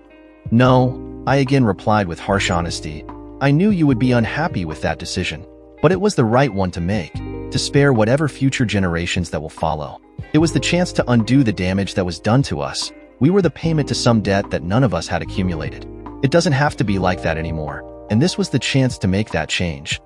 No, I again replied with harsh honesty. I knew you would be unhappy with that decision, but it was the right one to make, to spare whatever future generations that will follow. It was the chance to undo the damage that was done to us. We were the payment to some debt that none of us had accumulated. It doesn't have to be like that anymore, and this was the chance to make that change.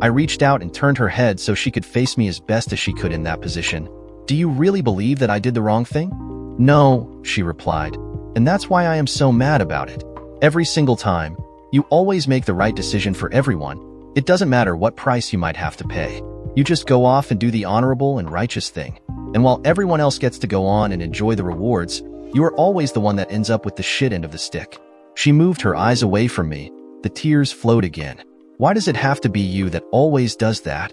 I reached out and turned her head so she could face me as best as she could in that position. Do you really believe that I did the wrong thing? No, she replied. And that's why I am so mad about it. Every single time, you always make the right decision for everyone. It doesn't matter what price you might have to pay. You just go off and do the honorable and righteous thing. And while everyone else gets to go on and enjoy the rewards, you are always the one that ends up with the shit end of the stick. She moved her eyes away from me. The tears flowed again. Why does it have to be you that always does that?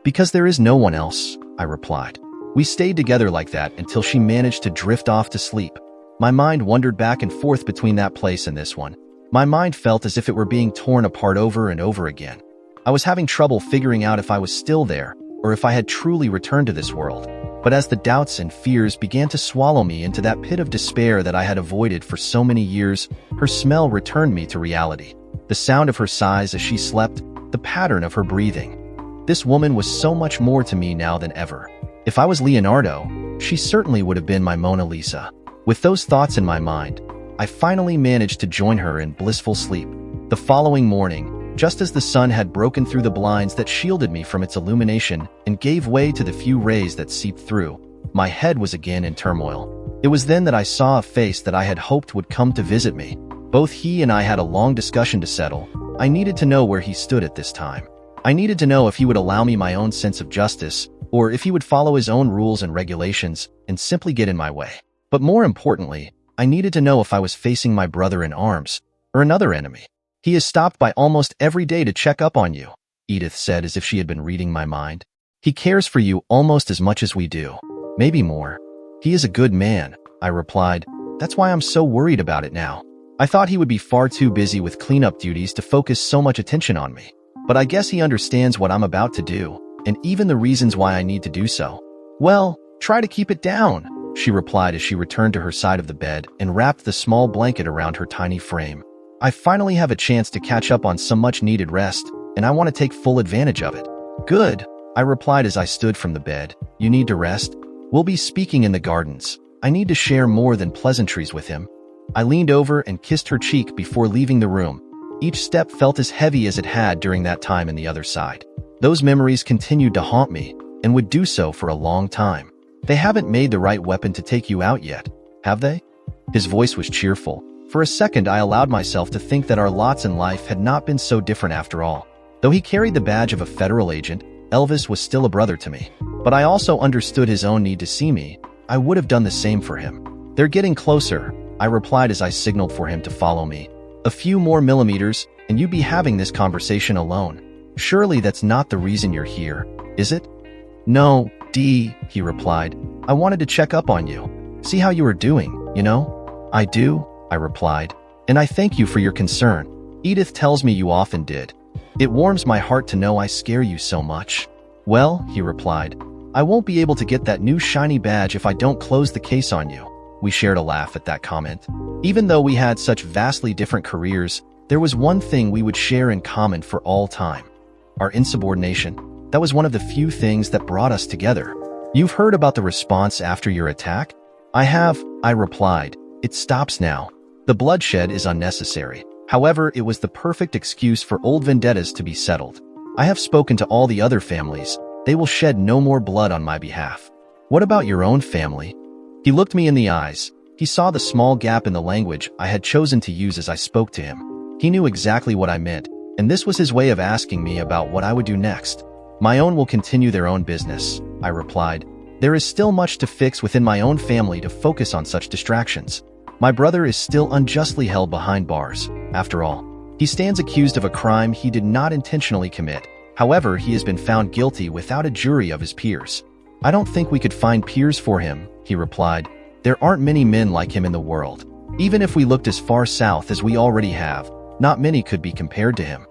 Because there is no one else, I replied. We stayed together like that until she managed to drift off to sleep. My mind wandered back and forth between that place and this one. My mind felt as if it were being torn apart over and over again. I was having trouble figuring out if I was still there or if I had truly returned to this world. But as the doubts and fears began to swallow me into that pit of despair that I had avoided for so many years, her smell returned me to reality. The sound of her sighs as she slept, the pattern of her breathing. This woman was so much more to me now than ever. If I was Leonardo, she certainly would have been my Mona Lisa. With those thoughts in my mind, I finally managed to join her in blissful sleep. The following morning, just as the sun had broken through the blinds that shielded me from its illumination and gave way to the few rays that seeped through, my head was again in turmoil. It was then that I saw a face that I had hoped would come to visit me. Both he and I had a long discussion to settle. I needed to know where he stood at this time. I needed to know if he would allow me my own sense of justice, or if he would follow his own rules and regulations and simply get in my way. But more importantly, I needed to know if I was facing my brother in arms or another enemy. He is stopped by almost every day to check up on you, Edith said as if she had been reading my mind. He cares for you almost as much as we do, maybe more. He is a good man, I replied. That's why I'm so worried about it now. I thought he would be far too busy with cleanup duties to focus so much attention on me. But I guess he understands what I'm about to do, and even the reasons why I need to do so. Well, try to keep it down, she replied as she returned to her side of the bed and wrapped the small blanket around her tiny frame. I finally have a chance to catch up on some much-needed rest, and I want to take full advantage of it. Good, I replied as I stood from the bed. You need to rest? We'll be speaking in the gardens. I need to share more than pleasantries with him. I leaned over and kissed her cheek before leaving the room. Each step felt as heavy as it had during that time in the other side. Those memories continued to haunt me, and would do so for a long time. They haven't made the right weapon to take you out yet, have they? His voice was cheerful. For a second, I allowed myself to think that our lots in life had not been so different after all. Though he carried the badge of a federal agent, Elvis was still a brother to me. But I also understood his own need to see me. I would have done the same for him. They're getting closer, I replied as I signaled for him to follow me. A few more millimeters, and you'd be having this conversation alone. Surely that's not the reason you're here, is it? No, Dee, he replied. I wanted to check up on you. See how you were doing, you know? I do, I replied. And I thank you for your concern. Edith tells me you often did. It warms my heart to know I scare you so much. Well, he replied, I won't be able to get that new shiny badge if I don't close the case on you. We shared a laugh at that comment. Even though we had such vastly different careers, there was one thing we would share in common for all time. Our insubordination. That was one of the few things that brought us together. You've heard about the response after your attack? I have, I replied. It stops now. The bloodshed is unnecessary. However, it was the perfect excuse for old vendettas to be settled. I have spoken to all the other families. They will shed no more blood on my behalf. What about your own family? He looked me in the eyes. He saw the small gap in the language I had chosen to use as I spoke to him. He knew exactly what I meant, and this was his way of asking me about what I would do next. My own will continue their own business, I replied. There is still much to fix within my own family to focus on such distractions. My brother is still unjustly held behind bars. After all, he stands accused of a crime he did not intentionally commit. However, he has been found guilty without a jury of his peers. I don't think we could find peers for him, he replied. There aren't many men like him in the world. Even if we looked as far south as we already have, not many could be compared to him.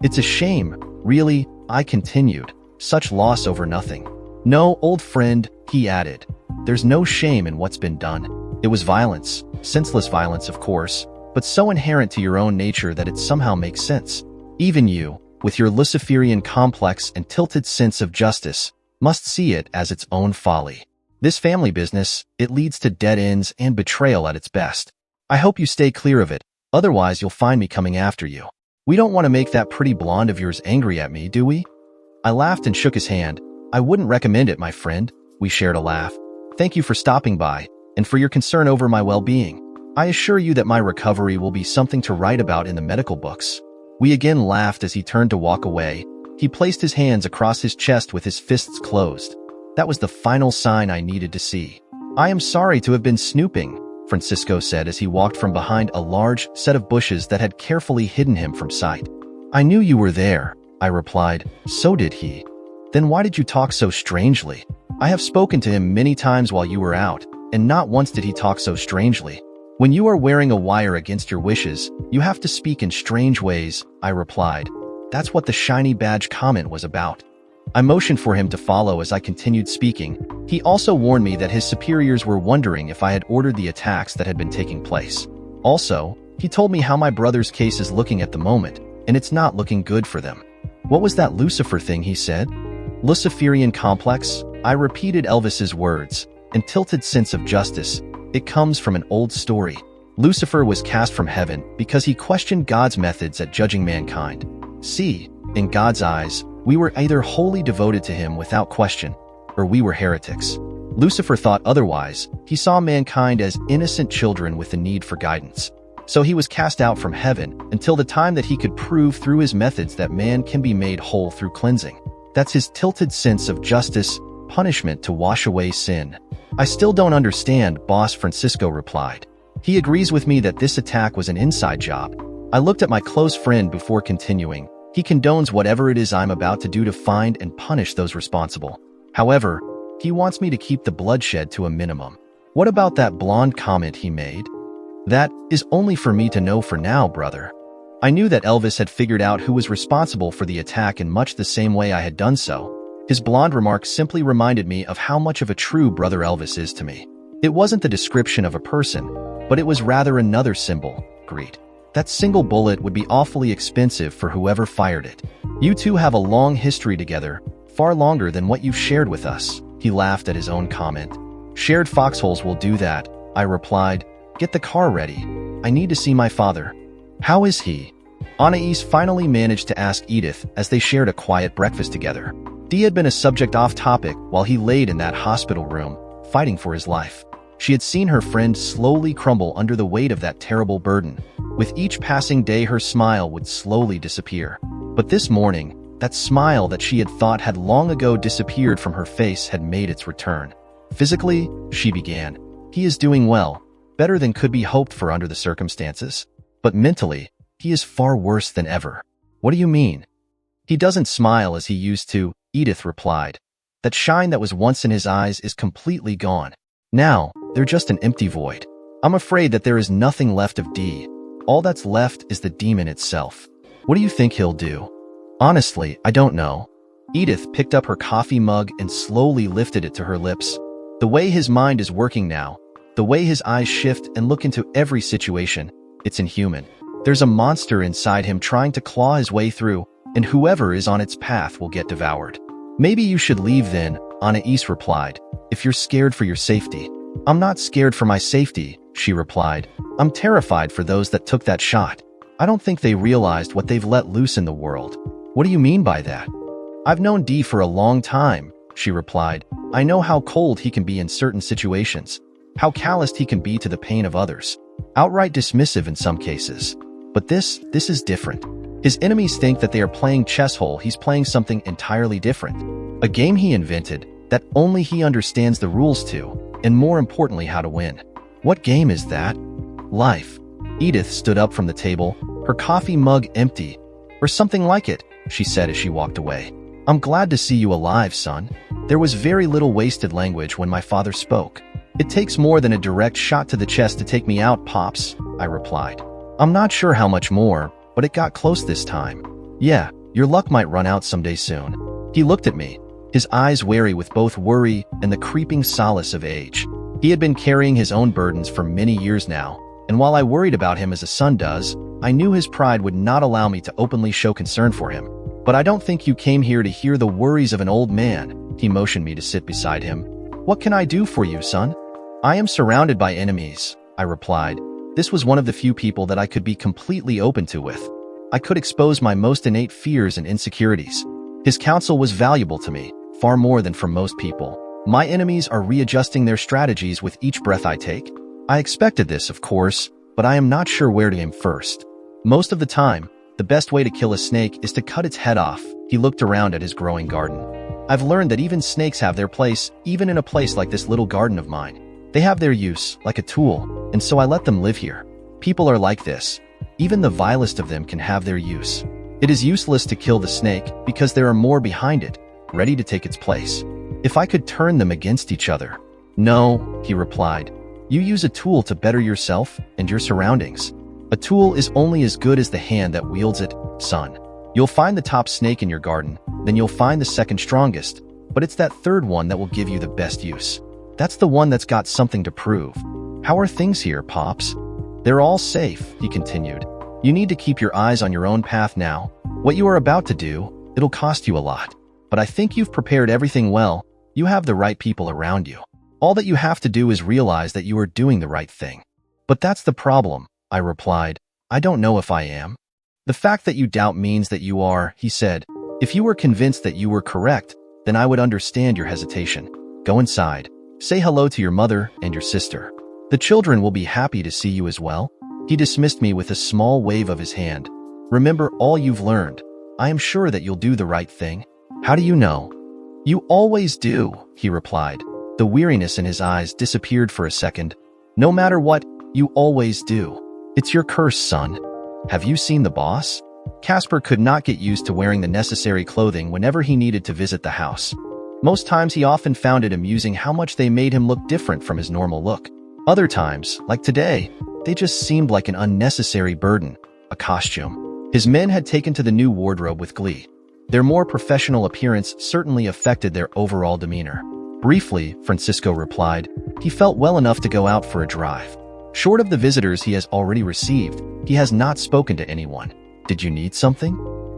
It's a shame, really, I continued. Such loss over nothing. No, old friend, he added. There's no shame in what's been done. It was violence, senseless violence of course, but so inherent to your own nature that it somehow makes sense. Even you, with your Luciferian complex and tilted sense of justice, must see it as its own folly. This family business, it leads to dead ends and betrayal at its best. I hope you stay clear of it, otherwise you'll find me coming after you. We don't want to make that pretty blonde of yours angry at me, do we? I laughed and shook his hand. I wouldn't recommend it, my friend. We shared a laugh. Thank you for stopping by, and for your concern over my well-being. I assure you that my recovery will be something to write about in the medical books. We again laughed as he turned to walk away. He placed his hands across his chest with his fists closed. That was the final sign I needed to see. I am sorry to have been snooping, Francisco said as he walked from behind a large set of bushes that had carefully hidden him from sight. I knew you were there, I replied. So did he. Then why did you talk so strangely? I have spoken to him many times while you were out, and not once did he talk so strangely. When you are wearing a wire against your wishes, you have to speak in strange ways, I replied. That's what the shiny badge comment was about. I motioned for him to follow as I continued speaking. He also warned me that his superiors were wondering if I had ordered the attacks that had been taking place. Also, he told me how my brother's case is looking at the moment, and it's not looking good for them. What was that Lucifer thing he said? Luciferian complex? I repeated Elvis's words. And tilted sense of justice. It comes from an old story. Lucifer was cast from heaven because he questioned God's methods at judging mankind. See, in God's eyes, we were either wholly devoted to him without question, or we were heretics. Lucifer thought otherwise. He saw mankind as innocent children with a need for guidance. So he was cast out from heaven until the time that he could prove through his methods that man can be made whole through cleansing. That's his tilted sense of justice, punishment to wash away sin. I still don't understand, Boss Francisco replied. He agrees with me that this attack was an inside job. I looked at my close friend before continuing. He condones whatever it is I'm about to do to find and punish those responsible. However, he wants me to keep the bloodshed to a minimum. What about that blonde comment he made? That is only for me to know for now, brother. I knew that Elvis had figured out who was responsible for the attack in much the same way I had done so. His blonde remark simply reminded me of how much of a true brother Elvis is to me. It wasn't the description of a person, but it was rather another symbol, greed. That single bullet would be awfully expensive for whoever fired it. You two have a long history together, far longer than what you've shared with us. He laughed at his own comment. Shared foxholes will do that, I replied. Get the car ready. I need to see my father. How is he? Anais finally managed to ask Edith as they shared a quiet breakfast together. Dee had been a subject off topic while he laid in that hospital room, fighting for his life. She had seen her friend slowly crumble under the weight of that terrible burden. With each passing day, her smile would slowly disappear. But this morning, that smile that she had thought had long ago disappeared from her face had made its return. Physically, she began. He is doing well, better than could be hoped for under the circumstances. But mentally, he is far worse than ever. What do you mean? He doesn't smile as he used to, Edith replied. That shine that was once in his eyes is completely gone. Now, they're just an empty void. I'm afraid that there is nothing left of Dee. All that's left is the demon itself. What do you think he'll do? Honestly, I don't know. Edith picked up her coffee mug and slowly lifted it to her lips. The way his mind is working now, the way his eyes shift and look into every situation, it's inhuman. There's a monster inside him trying to claw his way through, and whoever is on its path will get devoured. Maybe you should leave then, Anais replied, if you're scared for your safety. I'm not scared for my safety, she replied. I'm terrified for those that took that shot. I don't think they realized what they've let loose in the world. What do you mean by that? I've known Dee for a long time, she replied. I know how cold he can be in certain situations, how calloused he can be to the pain of others, outright dismissive in some cases. But this is different. His enemies think that they are playing chess hole. He's playing something entirely different. A game he invented that only he understands the rules to, and more importantly, how to win. What game is that? Life. Edith stood up from the table, her coffee mug empty. Or something like it, she said as she walked away. I'm glad to see you alive, son. There was very little wasted language when my father spoke. It takes more than a direct shot to the chest to take me out, Pops, I replied. I'm not sure how much more, but it got close this time. Yeah, your luck might run out someday soon. He looked at me, his eyes wary with both worry and the creeping solace of age. He had been carrying his own burdens for many years now, and while I worried about him as a son does, I knew his pride would not allow me to openly show concern for him. But I don't think you came here to hear the worries of an old man. He motioned me to sit beside him. What can I do for you, son? I am surrounded by enemies, I replied. This was one of the few people that I could be completely open to with. I could expose my most innate fears and insecurities. His counsel was valuable to me, far more than for most people. My enemies are readjusting their strategies with each breath I take. I expected this, of course, but I am not sure where to aim first. Most of the time, the best way to kill a snake is to cut its head off. He looked around at his growing garden. I've learned that even snakes have their place, even in a place like this little garden of mine. They have their use, like a tool, and so I let them live here. People are like this. Even the vilest of them can have their use. It is useless to kill the snake because there are more behind it, ready to take its place. If I could turn them against each other. No, he replied. You use a tool to better yourself and your surroundings. A tool is only as good as the hand that wields it, son. You'll find the top snake in your garden, then you'll find the second strongest, but it's that third one that will give you the best use. That's the one that's got something to prove. How are things here, Pops? They're all safe, he continued. You need to keep your eyes on your own path now. What you are about to do, it'll cost you a lot. But I think you've prepared everything well. You have the right people around you. All that you have to do is realize that you are doing the right thing. But that's the problem, I replied. I don't know if I am. The fact that you doubt means that you are, he said. If you were convinced that you were correct, then I would understand your hesitation. Go inside. Say hello to your mother and your sister. The children will be happy to see you as well. He dismissed me with a small wave of his hand. Remember all you've learned. I am sure that you'll do the right thing. How do you know? You always do, he replied. The weariness in his eyes disappeared for a second. No matter what, you always do. It's your curse, son. Have you seen the boss? Casper could not get used to wearing the necessary clothing whenever he needed to visit the house. Most times he often found it amusing how much they made him look different from his normal look. Other times, like today, they just seemed like an unnecessary burden, a costume. His men had taken to the new wardrobe with glee. Their more professional appearance certainly affected their overall demeanor. Briefly, Francisco replied, he felt well enough to go out for a drive. Short of the visitors he has already received, he has not spoken to anyone. Did you need something?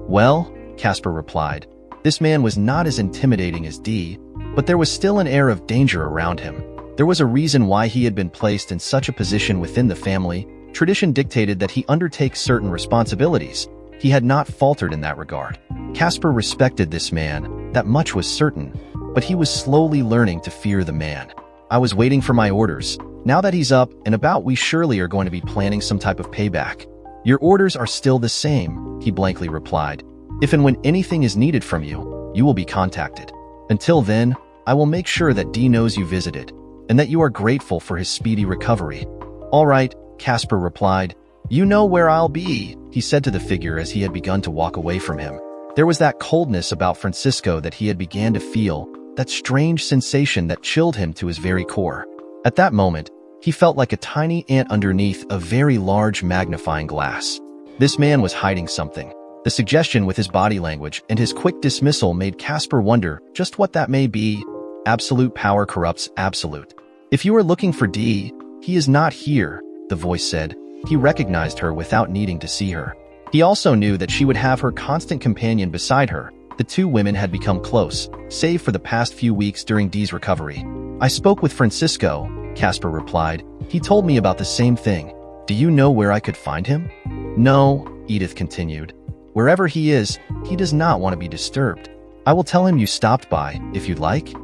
Well, Casper replied. This man was not as intimidating as Dee, but there was still an air of danger around him. There was a reason why he had been placed in such a position within the family. Tradition dictated that he undertake certain responsibilities. He had not faltered in that regard. Casper respected this man, that much was certain, but he was slowly learning to fear the man. I was waiting for my orders. Now that he's up and about, we surely are going to be planning some type of payback. Your orders are still the same, he blankly replied. If and when anything is needed from you, you will be contacted. Until then, I will make sure that Dee knows you visited, and that you are grateful for his speedy recovery. All right, Casper replied. You know where I'll be, he said to the figure as he had begun to walk away from him. There was that coldness about Francisco that he had began to feel, that strange sensation that chilled him to his very core. At that moment, he felt like a tiny ant underneath a very large magnifying glass. This man was hiding something. The suggestion with his body language and his quick dismissal made Casper wonder just what that may be. Absolute power corrupts absolute. If you are looking for Dee, he is not here, the voice said. He recognized her without needing to see her. He also knew that she would have her constant companion beside her. The two women had become close, save for the past few weeks during Dee's recovery. I spoke with Francisco, Casper replied. He told me about the same thing. Do you know where I could find him? No, Edith continued. Wherever he is, he does not want to be disturbed. I will tell him you stopped by, if you'd like.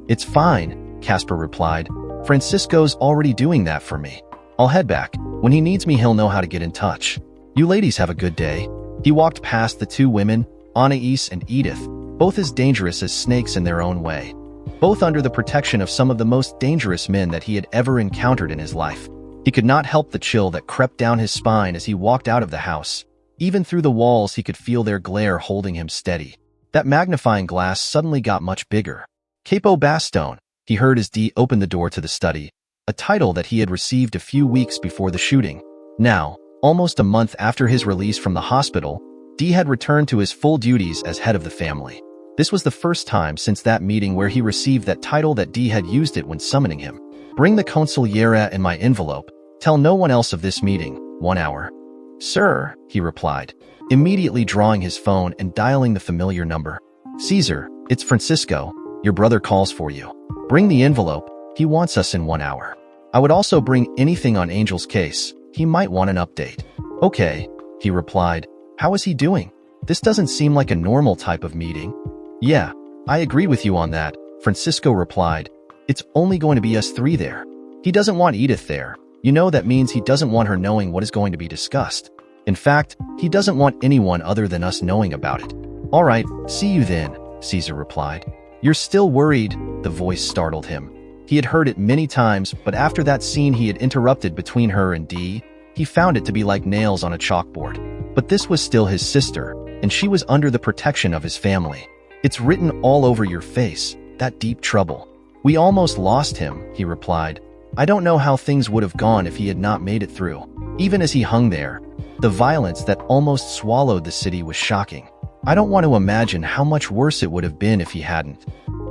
It's fine, Casper replied. Francisco's already doing that for me. I'll head back. When he needs me, he'll know how to get in touch. You ladies have a good day. He walked past the two women, Anais and Edith, both as dangerous as snakes in their own way. Both under the protection of some of the most dangerous men that he had ever encountered in his life. He could not help the chill that crept down his spine as he walked out of the house. Even through the walls, he could feel their glare holding him steady. That magnifying glass suddenly got much bigger. Capo Bastone, he heard as Dee opened the door to the study, a title that he had received a few weeks before the shooting. Now, almost a month after his release from the hospital, Dee had returned to his full duties as head of the family. This was the first time since that meeting where he received that title that Dee had used it when summoning him. Bring the consigliera and my envelope. Tell no one else of this meeting. 1 hour. Sir, he replied, immediately drawing his phone and dialing the familiar number. Caesar, it's Francisco. Your brother calls for you. Bring the envelope. He wants us in 1 hour. I would also bring anything on Angel's case. He might want an update. Okay, he replied. How is he doing? This doesn't seem like a normal type of meeting. Yeah, I agree with you on that. Francisco replied. It's only going to be us three there. He doesn't want Edith there. You know that means he doesn't want her knowing what is going to be discussed. In fact, he doesn't want anyone other than us knowing about it. All right, see you then, Caesar replied. You're still worried? The voice startled him. He had heard it many times, but after that scene he had interrupted between her and Dee, he found it to be like nails on a chalkboard. But this was still his sister, and she was under the protection of his family. It's written all over your face, that deep trouble. We almost lost him, he replied. I don't know how things would have gone if he had not made it through. Even as he hung there, the violence that almost swallowed the city was shocking. I don't want to imagine how much worse it would have been if he hadn't.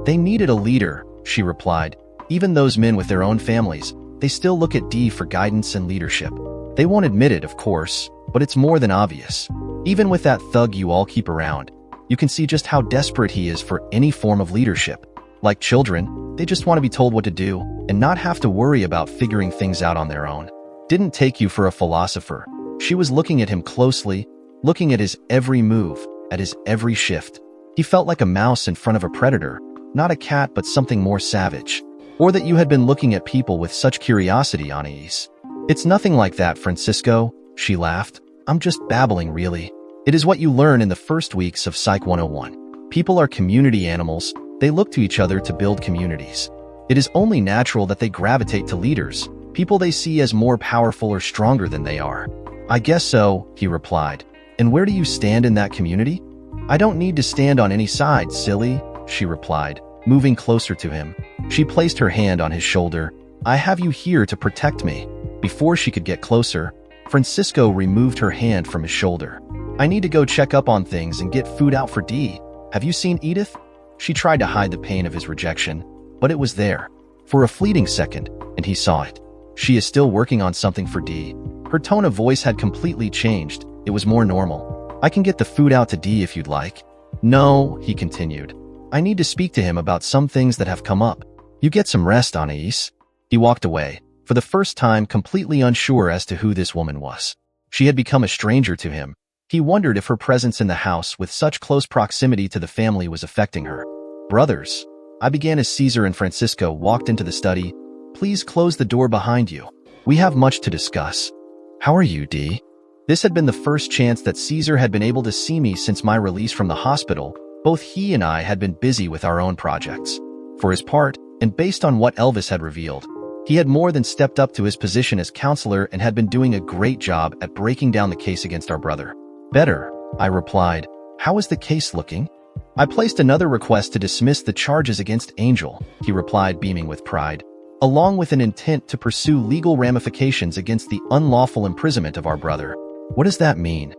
They needed a leader, she replied. Even those men with their own families, they still look at Dee for guidance and leadership. They won't admit it, of course, but it's more than obvious. Even with that thug you all keep around, you can see just how desperate he is for any form of leadership. Like children, they just want to be told what to do and not have to worry about figuring things out on their own. Didn't take you for a philosopher. She was looking at him closely, looking at his every move, at his every shift. He felt like a mouse in front of a predator, not a cat but something more savage. Or that you had been looking at people with such curiosity, Anais. It's nothing like that, Francisco, she laughed. I'm just babbling, really. It is what you learn in the first weeks of Psych 101. People are community animals. They look to each other to build communities. It is only natural that they gravitate to leaders, people they see as more powerful or stronger than they are. I guess so, he replied. And where do you stand in that community? I don't need to stand on any side, silly, she replied, moving closer to him. She placed her hand on his shoulder. I have you here to protect me. Before she could get closer, Francisco removed her hand from his shoulder. I need to go check up on things and get food out for Dee. Have you seen Edith? She tried to hide the pain of his rejection, but it was there. For a fleeting second, and he saw it. She is still working on something for Dee. Her tone of voice had completely changed. It was more normal. I can get the food out to Dee if you'd like. No, he continued. I need to speak to him about some things that have come up. You get some rest, Anais. He walked away, for the first time completely unsure as to who this woman was. She had become a stranger to him. He wondered if her presence in the house with such close proximity to the family was affecting her. Brothers, I began as Caesar and Francisco walked into the study. Please close the door behind you. We have much to discuss. How are you, Dee? This had been the first chance that Caesar had been able to see me since my release from the hospital. Both he and I had been busy with our own projects. For his part, and based on what Elvis had revealed, he had more than stepped up to his position as counselor and had been doing a great job at breaking down the case against our brother. Better, I replied. How is the case looking? I placed another request to dismiss the charges against Angel, he replied, beaming with pride, along with an intent to pursue legal ramifications against the unlawful imprisonment of our brother. What does that mean?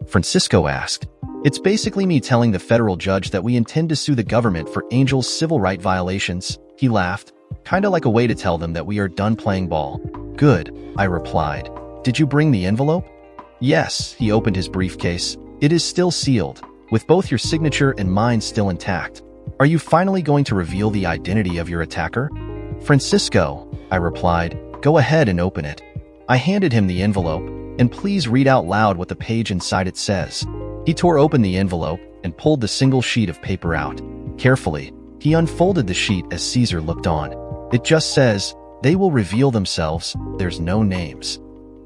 Francisco asked. It's basically me telling the federal judge that we intend to sue the government for Angel's civil right violations. He laughed, kinda like a way to tell them that we are done playing ball. Good, I replied. Did you bring the envelope? Yes, he opened his briefcase. It is still sealed, with both your signature and mine still intact. Are you finally going to reveal the identity of your attacker? Francisco, I replied, go ahead and open it. I handed him the envelope, and please read out loud what the page inside it says. He tore open the envelope and pulled the single sheet of paper out. Carefully, he unfolded the sheet as Caesar looked on. It just says, they will reveal themselves, there's no names.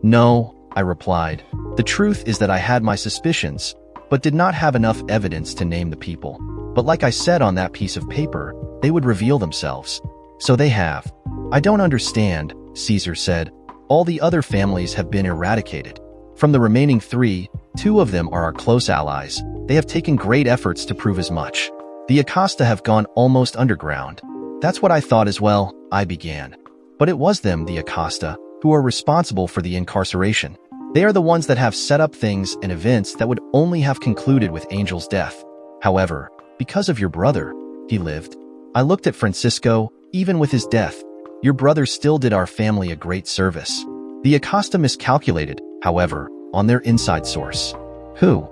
No, I replied. The truth is that I had my suspicions, but did not have enough evidence to name the people. But like I said on that piece of paper, they would reveal themselves. So they have. I don't understand, Caesar said. All the other families have been eradicated. From the remaining 3, 2 of them are our close allies. They have taken great efforts to prove as much. The AITA have gone almost underground. That's what I thought as well, I began. But it was them, the AITA, who are responsible for the incarceration. They are the ones that have set up things and events that would only have concluded with Angel's death. However, because of your brother, he lived. I looked at Francisco. Even with his death, your brother still did our family a great service. The AITA miscalculated, however, on their inside source. Who?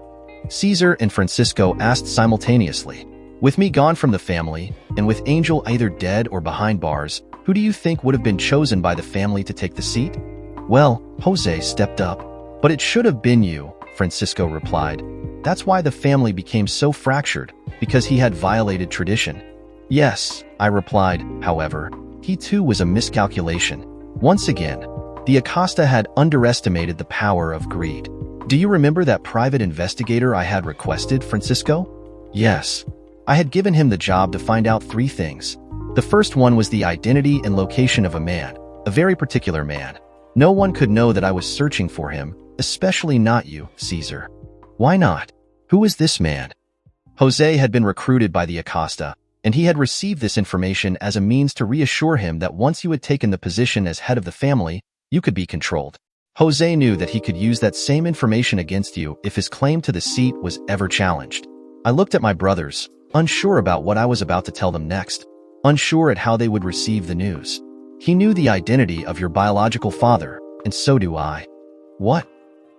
Caesar and Francisco asked simultaneously. With me gone from the family, and with Angel either dead or behind bars, who do you think would have been chosen by the family to take the seat? Well, Jose stepped up. But it should have been you, Francisco replied. That's why the family became so fractured, because he had violated tradition. Yes, I replied. However, he too was a miscalculation. Once again, the Acosta had underestimated the power of greed. Do you remember that private investigator I had requested, Francisco? Yes. I had given him the job to find out 3 things. The first one was the identity and location of a man, a very particular man. No one could know that I was searching for him, especially not you, Caesar. Why not? Who is this man? Jose had been recruited by the Acosta, and he had received this information as a means to reassure him that once you had taken the position as head of the family, you could be controlled. Jose knew that he could use that same information against you if his claim to the seat was ever challenged. I looked at my brothers, unsure about what I was about to tell them next, unsure at how they would receive the news. He knew the identity of your biological father, and so do I. What?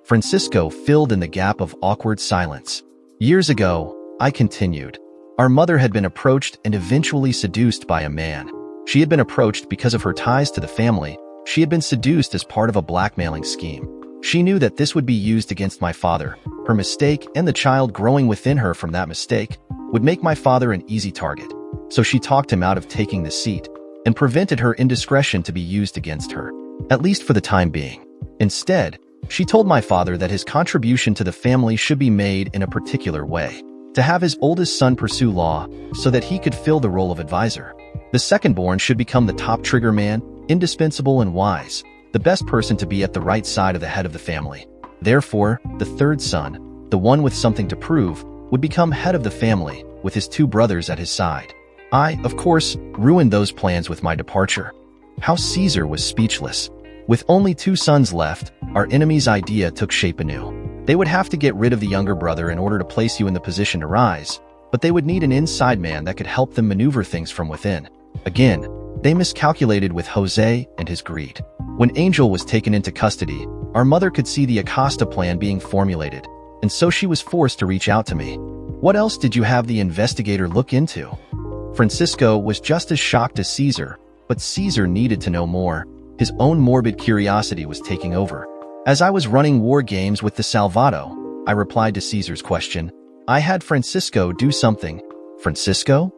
Francisco filled in the gap of awkward silence. Years ago, I continued. Our mother had been approached and eventually seduced by a man. She had been approached because of her ties to the family. She had been seduced as part of a blackmailing scheme. She knew that this would be used against my father. Her mistake and the child growing within her from that mistake would make my father an easy target. So she talked him out of taking the seat and prevented her indiscretion to be used against her, at least for the time being. Instead, she told my father that his contribution to the family should be made in a particular way, to have his oldest son pursue law so that he could fill the role of advisor. The second-born should become the top trigger man, indispensable and wise, the best person to be at the right side of the head of the family. Therefore, the third son, the one with something to prove, would become head of the family with his 2 brothers at his side. I, of course, ruined those plans with my departure. How Caesar was speechless. With only 2 sons left, our enemy's idea took shape anew. They would have to get rid of the younger brother in order to place you in the position to rise, but they would need an inside man that could help them maneuver things from within. Again, they miscalculated with Jose and his greed. When Angel was taken into custody, our mother could see the Acosta plan being formulated, and so she was forced to reach out to me. What else did you have the investigator look into? Francisco was just as shocked as Caesar, but Caesar needed to know more. His own morbid curiosity was taking over. As I was running war games with the Salvado, I replied to Caesar's question. I had Francisco do something. Francisco?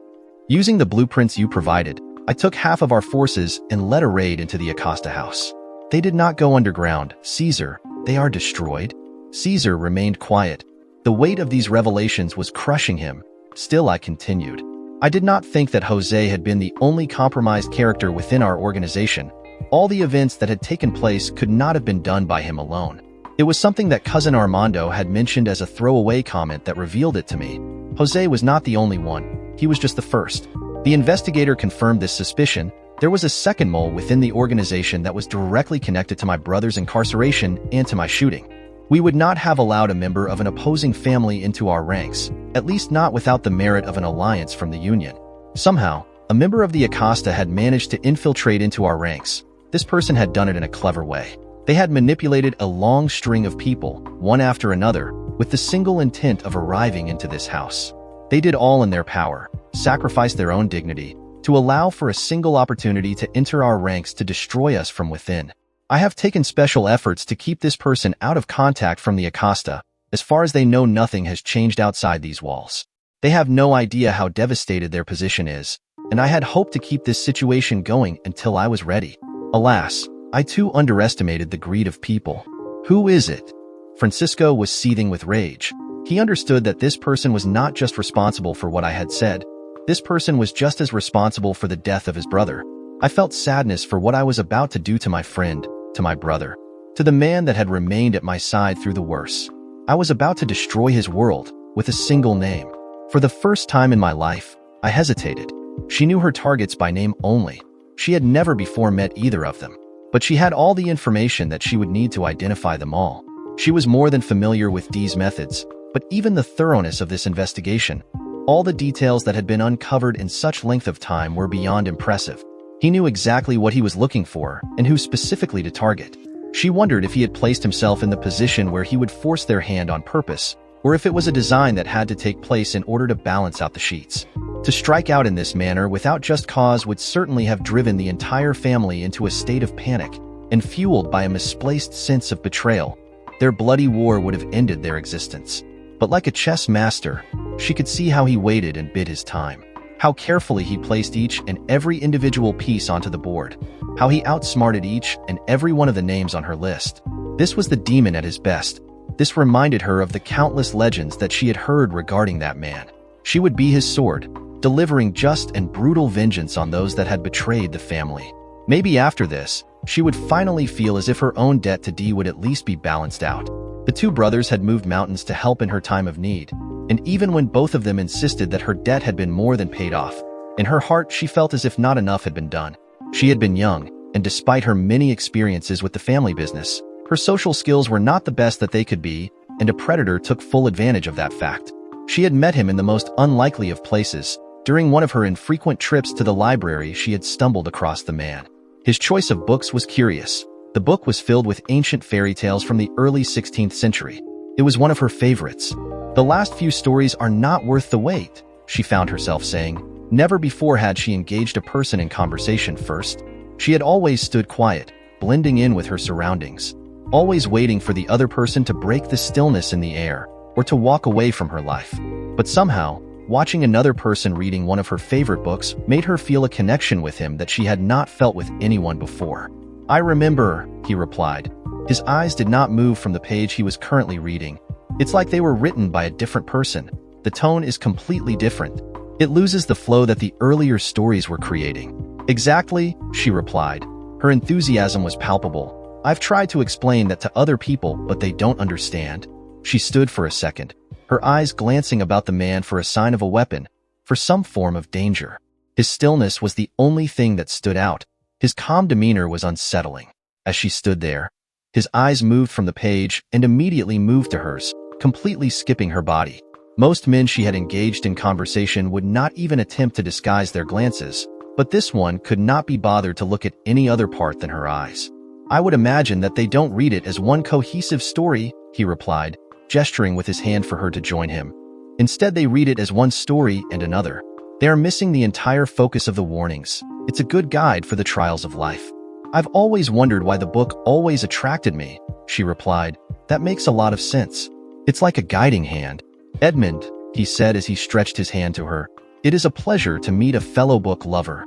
Using the blueprints you provided, I took half of our forces and led a raid into the Acosta house. They did not go underground, Caesar. They are destroyed. Caesar remained quiet. The weight of these revelations was crushing him. Still, I continued. I did not think that Jose had been the only compromised character within our organization. All the events that had taken place could not have been done by him alone. It was something that cousin Armando had mentioned as a throwaway comment that revealed it to me. Jose was not the only one. He was just the first. The investigator confirmed this suspicion. There was a second mole within the organization that was directly connected to my brother's incarceration and to my shooting. We would not have allowed a member of an opposing family into our ranks, at least not without the merit of an alliance from the Union. Somehow, a member of the Acosta had managed to infiltrate into our ranks. This person had done it in a clever way. They had manipulated a long string of people, one after another, with the single intent of arriving into this house. They did all in their power, sacrificed their own dignity, to allow for a single opportunity to enter our ranks to destroy us from within. I have taken special efforts to keep this person out of contact from the Acosta. As far as they know, nothing has changed outside these walls. They have no idea how devastated their position is, and I had hoped to keep this situation going until I was ready. Alas, I too underestimated the greed of people. Who is it? Francisco was seething with rage. He understood that this person was not just responsible for what I had said. This person was just as responsible for the death of his brother. I felt sadness for what I was about to do to my friend, to my brother, to the man that had remained at my side through the worst. I was about to destroy his world with a single name. For the first time in my life, I hesitated. She knew her targets by name only. She had never before met either of them, but she had all the information that she would need to identify them all. She was more than familiar with Dee's methods, but even the thoroughness of this investigation, all the details that had been uncovered in such length of time were beyond impressive. He knew exactly what he was looking for and who specifically to target. She wondered if he had placed himself in the position where he would force their hand on purpose, or if it was a design that had to take place in order to balance out the sheets. To strike out in this manner without just cause would certainly have driven the entire family into a state of panic, and fueled by a misplaced sense of betrayal. Their bloody war would have ended their existence. But like a chess master, she could see how he waited and bid his time. How carefully he placed each and every individual piece onto the board. How he outsmarted each and every one of the names on her list. This was the demon at his best. This reminded her of the countless legends that she had heard regarding that man. She would be his sword, delivering just and brutal vengeance on those that had betrayed the family. Maybe after this, she would finally feel as if her own debt to Dee would at least be balanced out. The two brothers had moved mountains to help in her time of need, and even when both of them insisted that her debt had been more than paid off, in her heart she felt as if not enough had been done. She had been young, and despite her many experiences with the family business, her social skills were not the best that they could be, and a predator took full advantage of that fact. She had met him in the most unlikely of places. During one of her infrequent trips to the library, she had stumbled across the man. His choice of books was curious. The book was filled with ancient fairy tales from the early 16th century. It was one of her favorites. The last few stories are not worth the wait, she found herself saying. Never before had she engaged a person in conversation first. She had always stood quiet, blending in with her surroundings, always waiting for the other person to break the stillness in the air or to walk away from her life. But somehow, watching another person reading one of her favorite books made her feel a connection with him that she had not felt with anyone before. "I remember," he replied. His eyes did not move from the page he was currently reading. "It's like they were written by a different person. The tone is completely different. It loses the flow that the earlier stories were creating." "Exactly," she replied. Her enthusiasm was palpable. "I've tried to explain that to other people, but they don't understand." She stood for a second, her eyes glancing about the man for a sign of a weapon, for some form of danger. His stillness was the only thing that stood out. His calm demeanor was unsettling. As she stood there, his eyes moved from the page and immediately moved to hers, completely skipping her body. Most men she had engaged in conversation would not even attempt to disguise their glances, but this one could not be bothered to look at any other part than her eyes. "I would imagine that they don't read it as one cohesive story," he replied, gesturing with his hand for her to join him. "Instead, they read it as one story and another. They are missing the entire focus of the warnings. It's a good guide for the trials of life." "I've always wondered why the book always attracted me," she replied. "That makes a lot of sense. It's like a guiding hand." "Edmund," he said as he stretched his hand to her, "it is a pleasure to meet a fellow book lover."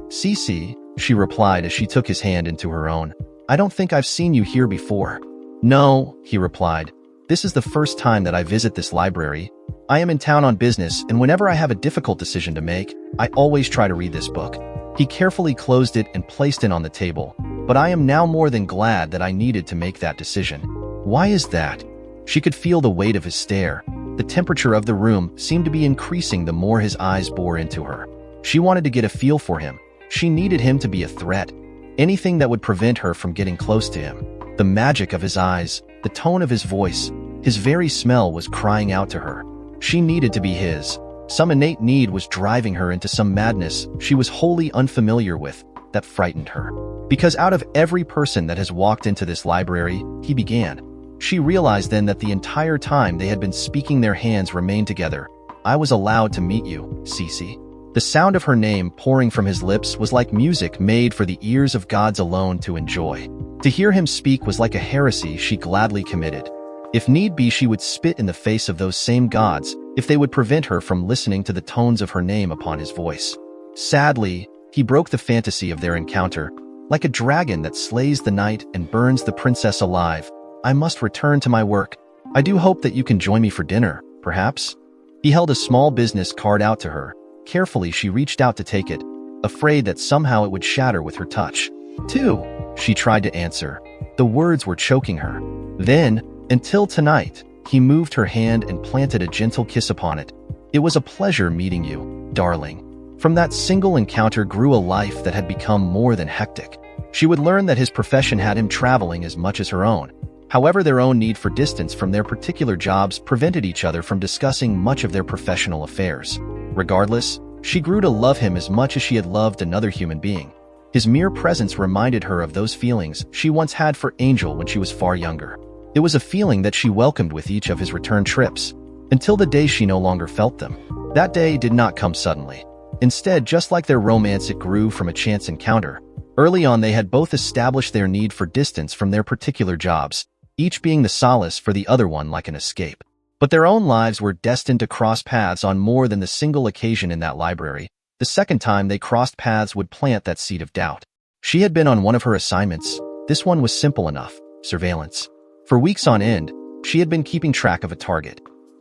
"Cece," she replied as she took his hand into her own. "I don't think I've seen you here before." "No," he replied. "This is the first time that I visit this library. I am in town on business, and whenever I have a difficult decision to make, I always try to read this book." He carefully closed it and placed it on the table. "But I am now more than glad that I needed to make that decision." "Why is that?" She could feel the weight of his stare. The temperature of the room seemed to be increasing the more his eyes bore into her. She wanted to get a feel for him. She needed him to be a threat. Anything that would prevent her from getting close to him. The magic of his eyes, the tone of his voice, his very smell was crying out to her. She needed to be his. Some innate need was driving her into some madness she was wholly unfamiliar with that frightened her. Because out of every person that has walked into this library, he began. She realized then that the entire time they had been speaking their hands remained together. "I was allowed to meet you, Cece." The sound of her name pouring from his lips was like music made for the ears of gods alone to enjoy. To hear him speak was like a heresy she gladly committed. If need be, she would spit in the face of those same gods if they would prevent her from listening to the tones of her name upon his voice. Sadly, he broke the fantasy of their encounter. Like a dragon that slays the knight and burns the princess alive, "I must return to my work. I do hope that you can join me for dinner, perhaps?" He held a small business card out to her. Carefully, she reached out to take it, afraid that somehow it would shatter with her touch. "Two," she tried to answer. The words were choking her. Then, "Until tonight," he moved her hand and planted a gentle kiss upon it. "It was a pleasure meeting you, darling." From that single encounter grew a life that had become more than hectic. She would learn that his profession had him traveling as much as her own. However, their own need for distance from their particular jobs prevented each other from discussing much of their professional affairs. Regardless, she grew to love him as much as she had loved another human being. His mere presence reminded her of those feelings she once had for Angel when she was far younger. It was a feeling that she welcomed with each of his return trips, until the day she no longer felt them. That day did not come suddenly. Instead, just like their romance, it grew from a chance encounter. Early on, they had both established their need for distance from their particular jobs, each being the solace for the other one like an escape. But their own lives were destined to cross paths on more than the single occasion in that library. The second time they crossed paths would plant that seed of doubt. She had been on one of her assignments. This one was simple enough: surveillance. For weeks on end, she had been keeping track of a target.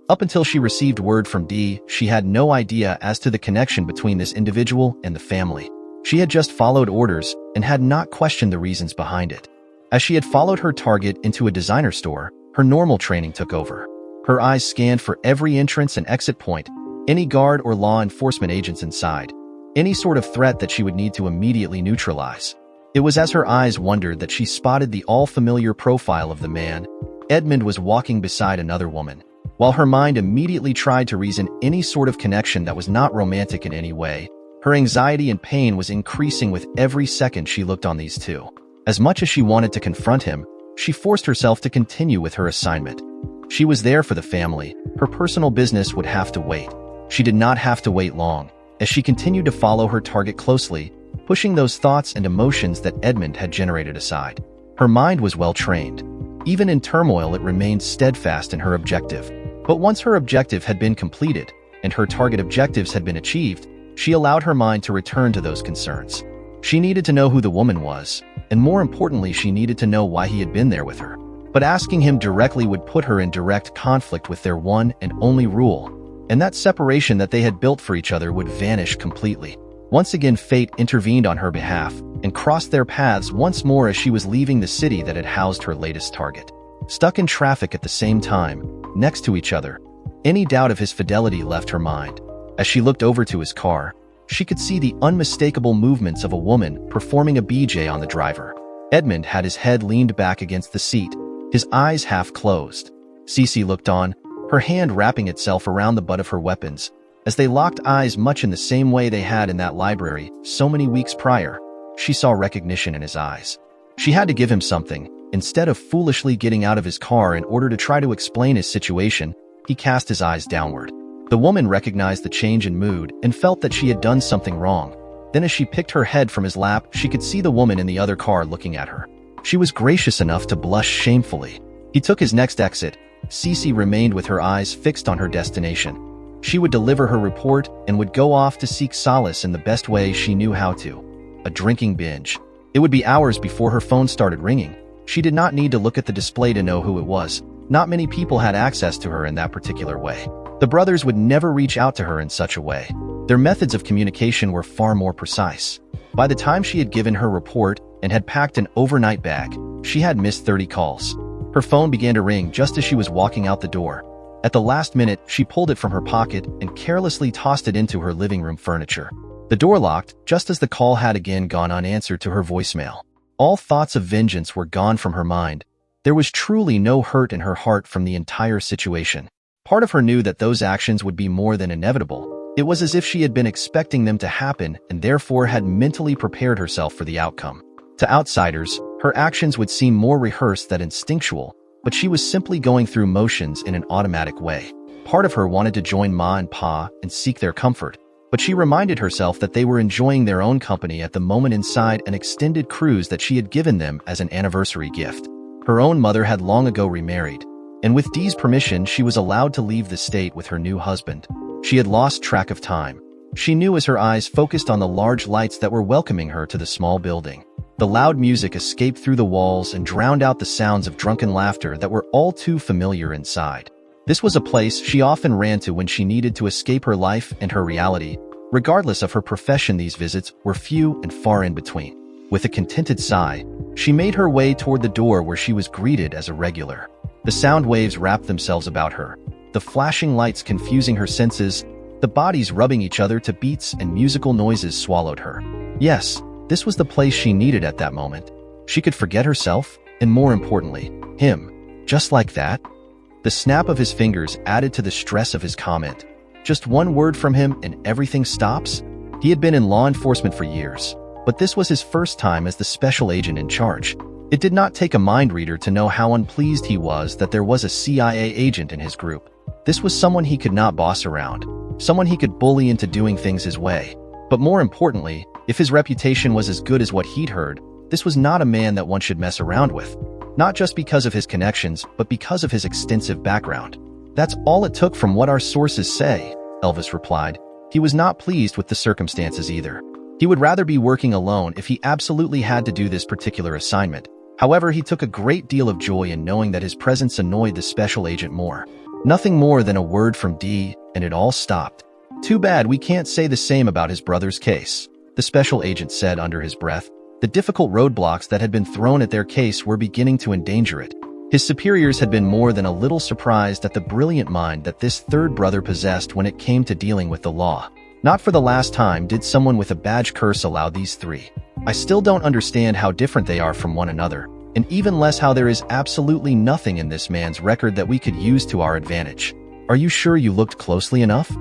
Up until she received word from D, she had no idea as to the connection between this individual and the family. She had just followed orders and had not questioned the reasons behind it. As she had followed her target into a designer store, her normal training took over. Her eyes scanned for every entrance and exit point, any guard or law enforcement agents inside, any sort of threat that she would need to immediately neutralize. It was as her eyes wandered that she spotted the all-familiar profile of the man. Edmund was walking beside another woman. While her mind immediately tried to reason any sort of connection that was not romantic in any way, her anxiety and pain was increasing with every second she looked on these two. As much as she wanted to confront him, she forced herself to continue with her assignment. She was there for the family. Her personal business would have to wait. She did not have to wait long, as she continued to follow her target closely, pushing those thoughts and emotions that Edmund had generated aside. Her mind was well trained. Even in turmoil, it remained steadfast in her objective. But once her objective had been completed, and her target objectives had been achieved, she allowed her mind to return to those concerns. She needed to know who the woman was, and more importantly, she needed to know why he had been there with her. But asking him directly would put her in direct conflict with their one and only rule, and that separation that they had built for each other would vanish completely. Once again, fate intervened on her behalf and crossed their paths once more as she was leaving the city that had housed her latest target. Stuck in traffic at the same time, next to each other, any doubt of his fidelity left her mind. As she looked over to his car, she could see the unmistakable movements of a woman performing a BJ on the driver. Edmund had his head leaned back against the seat, his eyes half closed. Cece looked on, her hand wrapping itself around the butt of her weapons, as they locked eyes much in the same way they had in that library so many weeks prior. She saw recognition in his eyes. She had to give him something. Instead of foolishly getting out of his car in order to try to explain his situation, he cast his eyes downward. The woman recognized the change in mood and felt that she had done something wrong. Then as she picked her head from his lap, she could see the woman in the other car looking at her. She was gracious enough to blush shamefully. He took his next exit. Cece remained with her eyes fixed on her destination. She would deliver her report and would go off to seek solace in the best way she knew how to: a drinking binge. It would be hours before her phone started ringing. She did not need to look at the display to know who it was. Not many people had access to her in that particular way. The brothers would never reach out to her in such a way. Their methods of communication were far more precise. By the time she had given her report and had packed an overnight bag, she had missed 30 calls. Her phone began to ring just as she was walking out the door. At the last minute, she pulled it from her pocket and carelessly tossed it into her living room furniture. The door locked just as the call had again gone unanswered to her voicemail. All thoughts of vengeance were gone from her mind. There was truly no hurt in her heart from the entire situation. Part of her knew that those actions would be more than inevitable. It was as if she had been expecting them to happen and therefore had mentally prepared herself for the outcome. To outsiders, her actions would seem more rehearsed than instinctual, but she was simply going through motions in an automatic way. Part of her wanted to join Ma and Pa and seek their comfort, but she reminded herself that they were enjoying their own company at the moment inside an extended cruise that she had given them as an anniversary gift. Her own mother had long ago remarried, and with Dee's permission, she was allowed to leave the state with her new husband. She had lost track of time. She knew as her eyes focused on the large lights that were welcoming her to the small building. The loud music escaped through the walls and drowned out the sounds of drunken laughter that were all too familiar inside. This was a place she often ran to when she needed to escape her life and her reality. Regardless of her profession, these visits were few and far in between. With a contented sigh, she made her way toward the door where she was greeted as a regular. The sound waves wrapped themselves about her, the flashing lights confusing her senses, the bodies rubbing each other to beats and musical noises swallowed her. Yes, this was the place she needed at that moment. She could forget herself, and more importantly, him. Just like that. The snap of his fingers added to the stress of his comment. Just one word from him and everything stops? He had been in law enforcement for years, but this was his first time as the special agent in charge. It did not take a mind reader to know how unpleased he was that there was a CIA agent in his group. This was someone he could not boss around, someone he could bully into doing things his way. But more importantly, if his reputation was as good as what he'd heard, this was not a man that one should mess around with. Not just because of his connections, but because of his extensive background. That's all it took from what our sources say, Elvis replied. He was not pleased with the circumstances either. He would rather be working alone if he absolutely had to do this particular assignment. However, he took a great deal of joy in knowing that his presence annoyed the special agent more. Nothing more than a word from D, and it all stopped. "Too bad we can't say the same about his brother's case," the special agent said under his breath. The difficult roadblocks that had been thrown at their case were beginning to endanger it. His superiors had been more than a little surprised at the brilliant mind that this third brother possessed when it came to dealing with the law. Not for the last time did someone with a badge curse allow these three. "I still don't understand how different they are from one another, and even less how there is absolutely nothing in this man's record that we could use to our advantage. Are you sure you looked closely enough?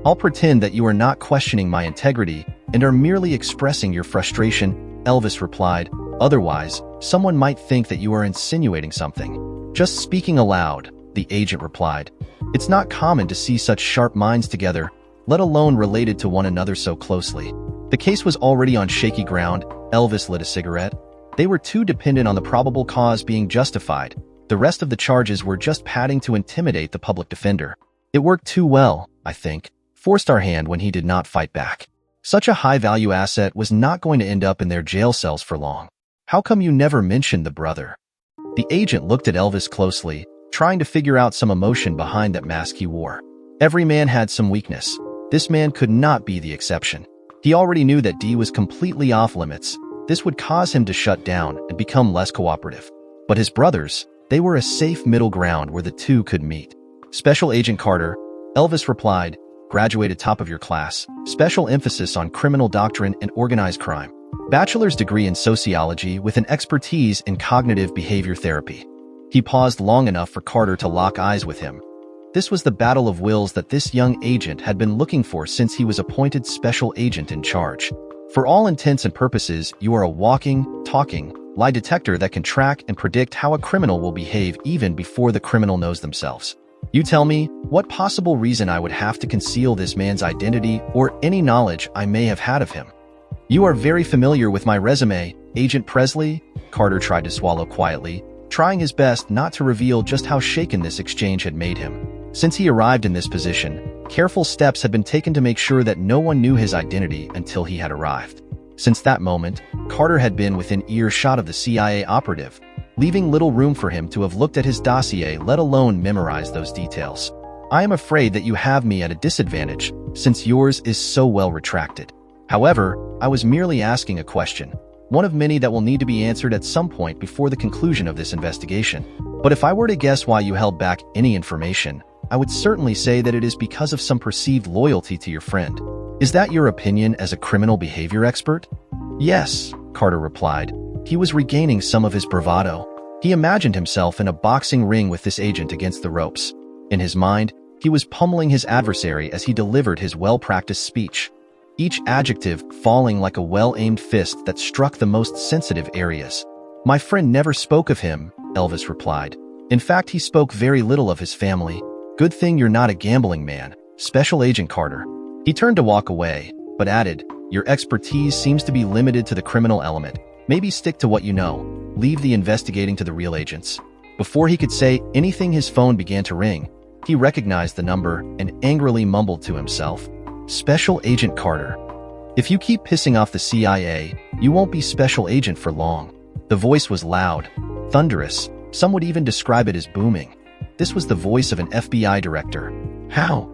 I'll pretend that you are not questioning my integrity and are merely expressing your frustration," Elvis replied. "Otherwise, someone might think that you are insinuating something." "Just speaking aloud," the agent replied. "It's not common to see such sharp minds together, let alone related to one another so closely." The case was already on shaky ground. Elvis lit a cigarette. They were too dependent on the probable cause being justified. The rest of the charges were just padding to intimidate the public defender. "It worked too well, I think," forced our hand when he did not fight back. "Such a high-value asset was not going to end up in their jail cells for long. How come you never mentioned the brother?" The agent looked at Elvis closely, trying to figure out some emotion behind that mask he wore. Every man had some weakness. This man could not be the exception. He already knew that D was completely off-limits. This would cause him to shut down and become less cooperative. But his brothers, they were a safe middle ground where the two could meet. "Special Agent Carter," Elvis replied, "graduated top of your class, special emphasis on criminal doctrine and organized crime. Bachelor's degree in sociology with an expertise in cognitive behavior therapy." He paused long enough for Carter to lock eyes with him. This was the battle of wills that this young agent had been looking for since he was appointed special agent in charge. "For all intents and purposes, you are a walking, talking lie detector that can track and predict how a criminal will behave even before the criminal knows themselves. You tell me, what possible reason I would have to conceal this man's identity or any knowledge I may have had of him?" "You are very familiar with my resume, Agent Presley," Carter tried to swallow quietly, trying his best not to reveal just how shaken this exchange had made him. Since he arrived in this position, careful steps had been taken to make sure that no one knew his identity until he had arrived. Since that moment, Carter had been within earshot of the CIA operative, leaving little room for him to have looked at his dossier, let alone memorize those details. "I am afraid that you have me at a disadvantage, since yours is so well retracted. However, I was merely asking a question, one of many that will need to be answered at some point before the conclusion of this investigation. But if I were to guess why you held back any information, I would certainly say that it is because of some perceived loyalty to your friend. Is that your opinion as a criminal behavior expert?" "Yes," Carter replied. He was regaining some of his bravado. He imagined himself in a boxing ring with this agent against the ropes. In his mind, he was pummeling his adversary as he delivered his well-practiced speech, each adjective falling like a well-aimed fist that struck the most sensitive areas. "My friend never spoke of him," Elvis replied. "In fact, he spoke very little of his family. Good thing you're not a gambling man, Special Agent Carter." He turned to walk away, but added, "Your expertise seems to be limited to the criminal element. Maybe stick to what you know. Leave the investigating to the real agents." Before he could say anything, his phone began to ring. He recognized the number and angrily mumbled to himself, "Special Agent Carter. If you keep pissing off the CIA, you won't be special agent for long." The voice was loud, thunderous. Some would even describe it as booming. This was the voice of an FBI director. "How?"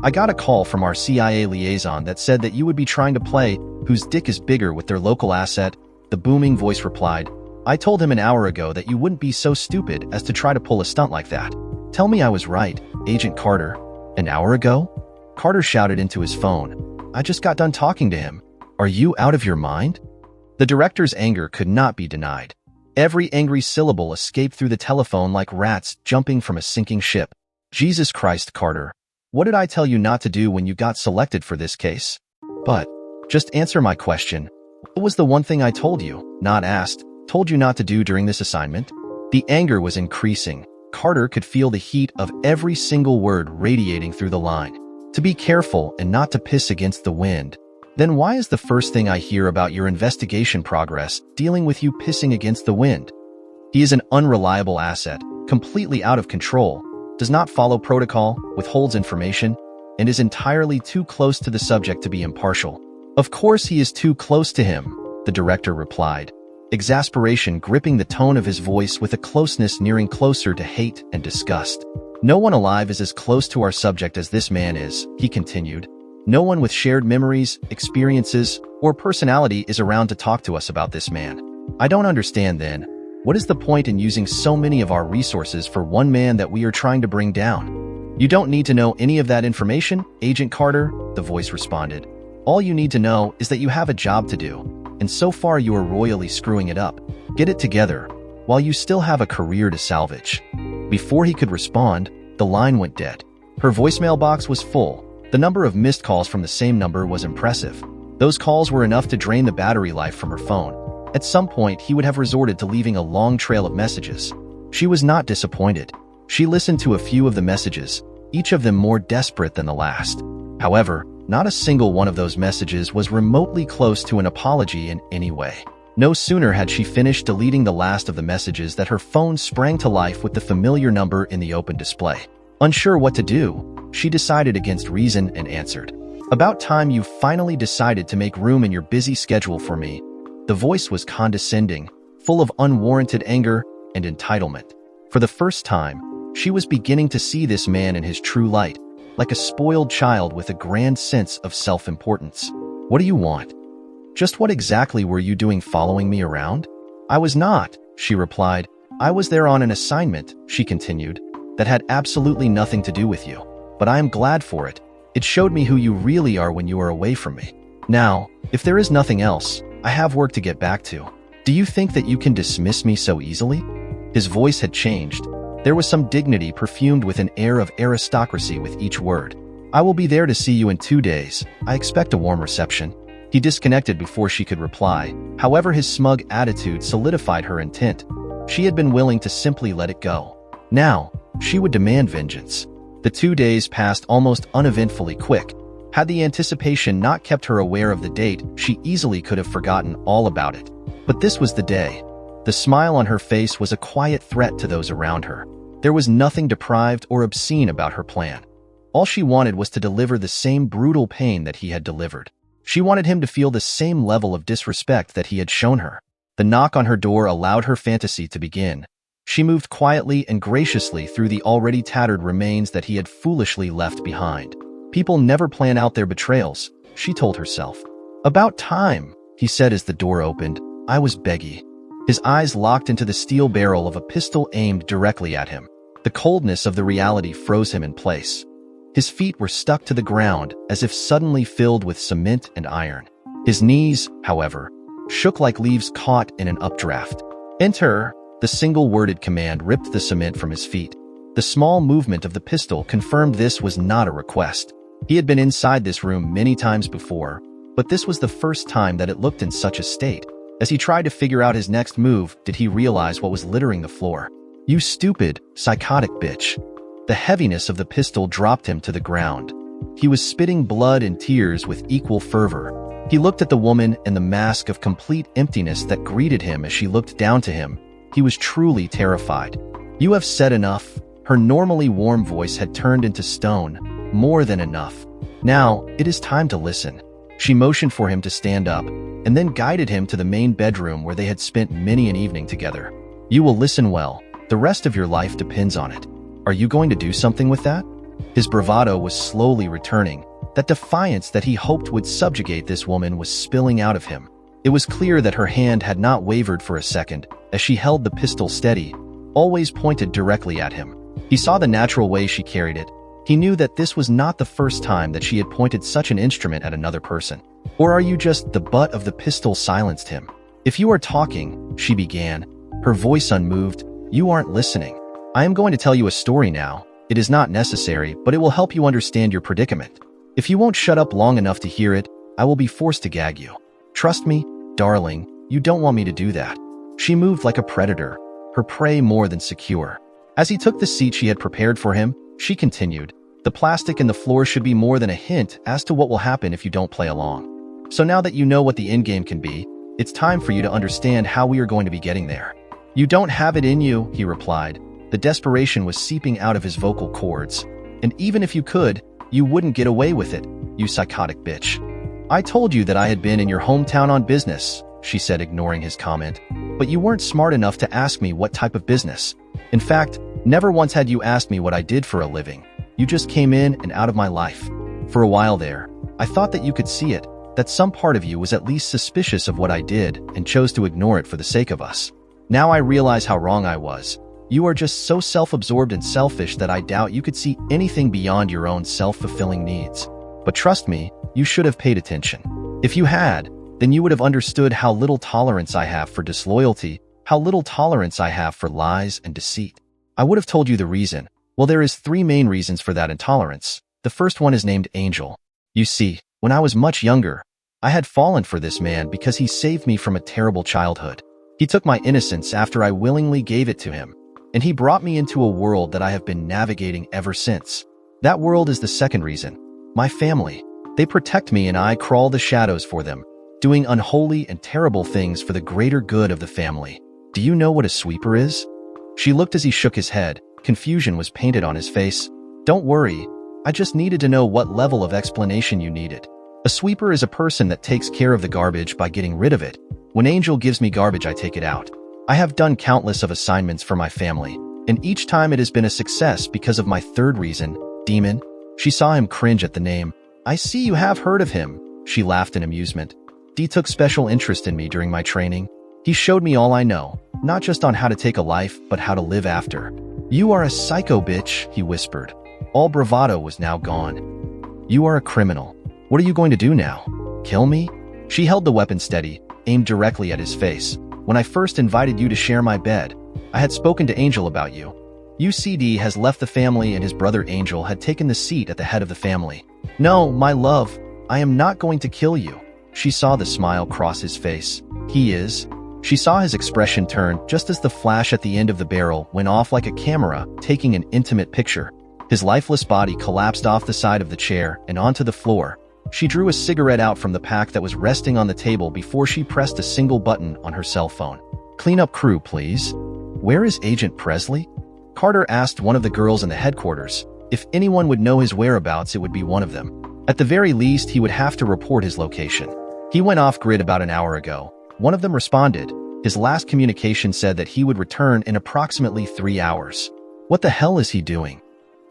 "I got a call from our CIA liaison that said that you would be trying to play whose dick is bigger with their local asset," the booming voice replied. "I told him an hour ago that you wouldn't be so stupid as to try to pull a stunt like that." "Tell me I was right, Agent Carter." "An hour ago?" Carter shouted into his phone. "I just got done talking to him. Are you out of your mind?" The director's anger could not be denied. Every angry syllable escaped through the telephone like rats jumping from a sinking ship. "Jesus Christ, Carter. What did I tell you not to do when you got selected for this case?" "But, just answer my question. What was the one thing I told you, not asked, told you not to do during this assignment?" The anger was increasing. Carter could feel the heat of every single word radiating through the line. "To be careful and not to piss against the wind." Then why is the first thing I hear about your investigation progress dealing with you pissing against the wind? He is an unreliable asset, completely out of control, does not follow protocol, withholds information. and is entirely too close to the subject to be impartial. Of course he is too close to him, the director replied, exasperation gripping the tone of his voice with a closeness nearing closer to hate and disgust. No one alive is as close to our subject as this man is, he continued. No one with shared memories, experiences, or personality is around to talk to us about this man. I don't understand then. What is the point in using so many of our resources for one man that we are trying to bring down? You don't need to know any of that information, Agent Carter, the voice responded. All you need to know is that you have a job to do, and so far you are royally screwing it up. Get it together, while you still have a career to salvage. Before he could respond, the line went dead. Her voicemail box was full. The number of missed calls from the same number was impressive. Those calls were enough to drain the battery life from her phone. At some point, he would have resorted to leaving a long trail of messages. She was not disappointed. She listened to a few of the messages, each of them more desperate than the last. However, not a single one of those messages was remotely close to an apology in any way. No sooner had she finished deleting the last of the messages that her phone sprang to life with the familiar number in the open display. Unsure what to do, she decided against reason and answered. About time you finally decided to make room in your busy schedule for me. The voice was condescending, full of unwarranted anger and entitlement. For the first time, she was beginning to see this man in his true light, like a spoiled child with a grand sense of self-importance. What do you want? Just what exactly were you doing following me around? I was not, she replied. I was there on an assignment, she continued, that had absolutely nothing to do with you. But I am glad for it. It showed me who you really are when you are away from me. Now, if there is nothing else, I have work to get back to. Do you think that you can dismiss me so easily? His voice had changed. There was some dignity perfumed with an air of aristocracy with each word. I will be there to see you in 2 days. I expect a warm reception. He disconnected before she could reply. However, his smug attitude solidified her intent. She had been willing to simply let it go. Now, she would demand vengeance. The 2 days passed almost uneventfully quick. Had the anticipation not kept her aware of the date, she easily could have forgotten all about it. But this was the day. The smile on her face was a quiet threat to those around her. There was nothing deprived or obscene about her plan. All she wanted was to deliver the same brutal pain that he had delivered. She wanted him to feel the same level of disrespect that he had shown her. The knock on her door allowed her fantasy to begin. She moved quietly and graciously through the already tattered remains that he had foolishly left behind. People never plan out their betrayals, she told herself. About time, he said as the door opened. I was begging. His eyes locked into the steel barrel of a pistol aimed directly at him. The coldness of the reality froze him in place. His feet were stuck to the ground as if suddenly filled with cement and iron. His knees, however, shook like leaves caught in an updraft. Enter! The single-worded command ripped the cement from his feet. The small movement of the pistol confirmed this was not a request. He had been inside this room many times before, but this was the first time that it looked in such a state. As he tried to figure out his next move, did he realize what was littering the floor. You stupid, psychotic bitch. The heaviness of the pistol dropped him to the ground. He was spitting blood and tears with equal fervor. He looked at the woman and the mask of complete emptiness that greeted him as she looked down to him. He was truly terrified. You have said enough. Her normally warm voice had turned into stone. More than enough. Now, it is time to listen. She motioned for him to stand up, and then guided him to the main bedroom where they had spent many an evening together. You will listen well. The rest of your life depends on it. Are you going to do something with that? His bravado was slowly returning. That defiance that he hoped would subjugate this woman was spilling out of him. It was clear that her hand had not wavered for a second, as she held the pistol steady, always pointed directly at him. He saw the natural way she carried it. He knew that this was not the first time that she had pointed such an instrument at another person. Or are you just the butt of the pistol? Silenced him. If you are talking, she began, her voice unmoved, you aren't listening. I am going to tell you a story now. It is not necessary, but it will help you understand your predicament. If you won't shut up long enough to hear it, I will be forced to gag you. Trust me, darling, you don't want me to do that. She moved like a predator, her prey more than secure. As he took the seat she had prepared for him, she continued, the plastic in the floor should be more than a hint as to what will happen if you don't play along. So now that you know what the endgame can be, it's time for you to understand how we are going to be getting there. You don't have it in you, he replied. The desperation was seeping out of his vocal cords. And even if you could, You wouldn't get away with it, you psychotic bitch. I told you that I had been in your hometown on business, she said, ignoring his comment. But you weren't smart enough to ask me what type of business. In fact, never once had you asked me what I did for a living. You just came in and out of my life. For a while there, I thought that you could see it, that some part of you was at least suspicious of what I did and chose to ignore it for the sake of us. Now I realize how wrong I was. You are just so self-absorbed and selfish that I doubt you could see anything beyond your own self-fulfilling needs. But trust me, you should have paid attention. If you had, then you would have understood how little tolerance I have for disloyalty, how little tolerance I have for lies and deceit. I would have told you the reason. Well, there is 3 main reasons for that intolerance. The first one is named Angel. You see, when I was much younger, I had fallen for this man because he saved me from a terrible childhood. He took my innocence after I willingly gave it to him, and he brought me into a world that I have been navigating ever since. That world is the second reason. My family. They protect me and I crawl the shadows for them, doing unholy and terrible things for the greater good of the family. Do you know what a sweeper is? She looked as he shook his head. Confusion was painted on his face. Don't worry. I just needed to know what level of explanation you needed. A sweeper is a person that takes care of the garbage by getting rid of it. When Angel gives me garbage, I take it out. I have done countless of assignments for my family, and each time it has been a success because of my third reason, Demon. She saw him cringe at the name. I see you have heard of him. She laughed in amusement. D took special interest in me during my training. He showed me all I know, not just on how to take a life, but how to live after. You are a psycho bitch, he whispered. All bravado was now gone. You are a criminal. What are you going to do now? Kill me? She held the weapon steady, aimed directly at his face. When I first invited you to share my bed, I had spoken to Angel about you. UCD has left the family and his brother Angel had taken the seat at the head of the family. No, my love, I am not going to kill you. She saw the smile cross his face. He is. She saw his expression turn just as the flash at the end of the barrel went off like a camera taking an intimate picture. His lifeless body collapsed off the side of the chair and onto the floor. She drew a cigarette out from the pack that was resting on the table before she pressed a single button on her cell phone. Cleanup crew, please. Where is Agent Presley? Carter asked one of the girls in the headquarters. If anyone would know his whereabouts, it would be one of them. At the very least, he would have to report his location. He went off-grid about an hour ago. One of them responded. His last communication said that he would return in approximately 3 hours. What the hell is he doing?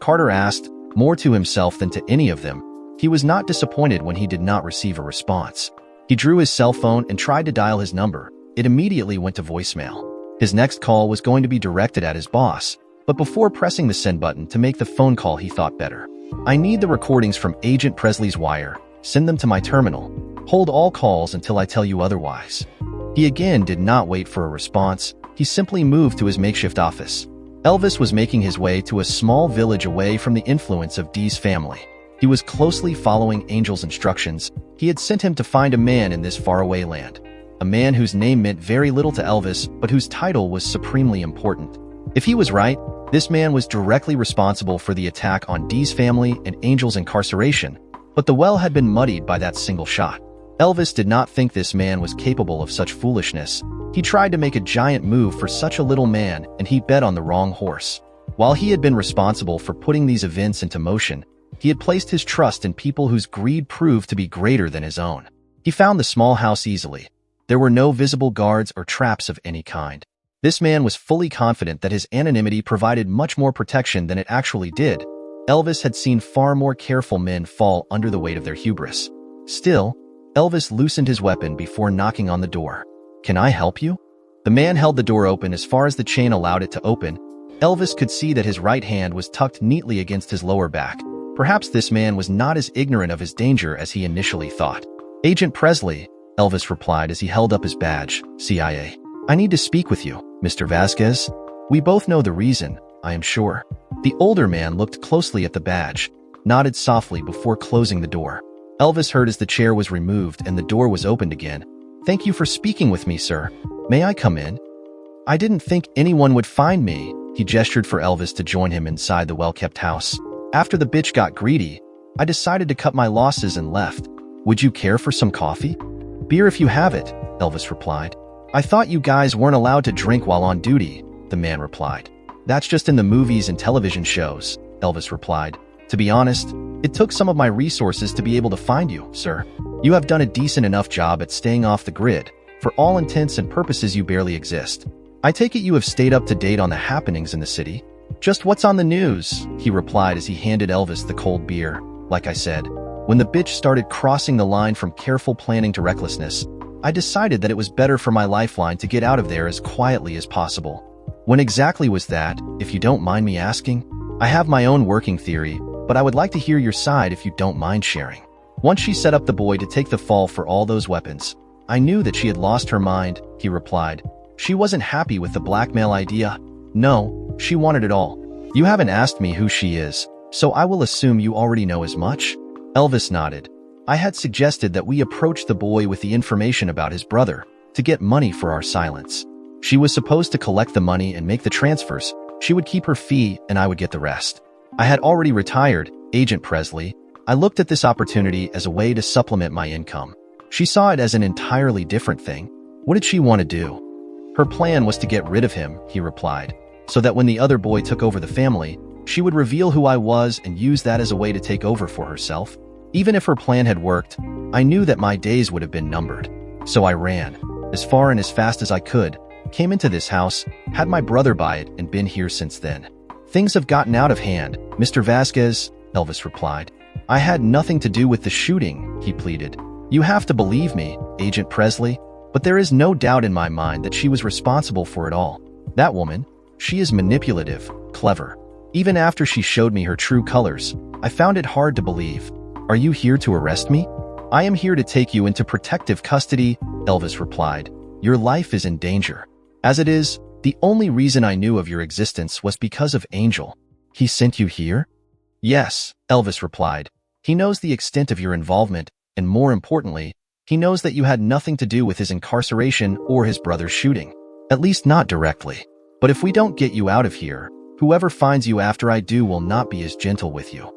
Carter asked, more to himself than to any of them. He was not disappointed when he did not receive a response. He drew his cell phone and tried to dial his number. It immediately went to voicemail. His next call was going to be directed at his boss, but before pressing the send button to make the phone call, he thought better. I need the recordings from Agent Presley's wire. Send them to my terminal. Hold all calls until I tell you otherwise. He again did not wait for a response. He simply moved to his makeshift office. Elvis was making his way to a small village away from the influence of Dee's family. He was closely following Angel's instructions. He had sent him to find a man in this faraway land. A man whose name meant very little to Elvis, but whose title was supremely important. If he was right, this man was directly responsible for the attack on Dee's family and Angel's incarceration, but the well had been muddied by that single shot. Elvis did not think this man was capable of such foolishness. He tried to make a giant move for such a little man, and he bet on the wrong horse. While he had been responsible for putting these events into motion, he had placed his trust in people whose greed proved to be greater than his own. He found the small house easily. There were no visible guards or traps of any kind. This man was fully confident that his anonymity provided much more protection than it actually did. Elvis had seen far more careful men fall under the weight of their hubris. Still, Elvis loosened his weapon before knocking on the door. Can I help you? The man held the door open as far as the chain allowed it to open. Elvis could see that his right hand was tucked neatly against his lower back. Perhaps this man was not as ignorant of his danger as he initially thought. Agent Presley, Elvis replied as he held up his badge, CIA. I need to speak with you, Mr. Vasquez. We both know the reason, I am sure. The older man looked closely at the badge, nodded softly before closing the door. Elvis heard as the chair was removed and the door was opened again. Thank you for speaking with me, sir. May I come in? I didn't think anyone would find me. He gestured for Elvis to join him inside the well-kept house. After the bitch got greedy, I decided to cut my losses and left. Would you care for some coffee? Beer if you have it, Elvis replied. I thought you guys weren't allowed to drink while on duty, the man replied. That's just in the movies and television shows, Elvis replied. To be honest, It took some of my resources to be able to find you, sir. You have done a decent enough job at staying off the grid. For all intents and purposes, you barely exist. I take it you have stayed up to date on the happenings in the city? Just what's on the news, he replied as he handed Elvis the cold beer. Like I said, when the bitch started crossing the line from careful planning to recklessness, I decided that it was better for my lifeline to get out of there as quietly as possible. When exactly was that, if you don't mind me asking? I have my own working theory, but I would like to hear your side if you don't mind sharing. Once she set up the boy to take the fall for all those weapons, I knew that she had lost her mind, he replied. She wasn't happy with the blackmail idea. No, she wanted it all. You haven't asked me who she is, so I will assume you already know as much? Elvis nodded. I had suggested that we approach the boy with the information about his brother to get money for our silence. She was supposed to collect the money and make the transfers. She would keep her fee and I would get the rest. I had already retired, Agent Presley. I looked at this opportunity as a way to supplement my income. She saw it as an entirely different thing. What did she want to do? Her plan was to get rid of him, he replied, so that when the other boy took over the family, she would reveal who I was and use that as a way to take over for herself. Even if her plan had worked, I knew that my days would have been numbered. So I ran, as far and as fast as I could, came into this house, had my brother buy it, and been here since then. Things have gotten out of hand, Mr. Vasquez, Elvis replied. I had nothing to do with the shooting, he pleaded. You have to believe me, Agent Presley, but there is no doubt in my mind that she was responsible for it all. That woman, she is manipulative, clever. Even after she showed me her true colors, I found it hard to believe. Are you here to arrest me? I am here to take you into protective custody, Elvis replied. Your life is in danger. As it is, the only reason I knew of your existence was because of Angel. He sent you here? Yes, Elvis replied. He knows the extent of your involvement, and more importantly, he knows that you had nothing to do with his incarceration or his brother's shooting. At least not directly. But if we don't get you out of here, whoever finds you after I do will not be as gentle with you.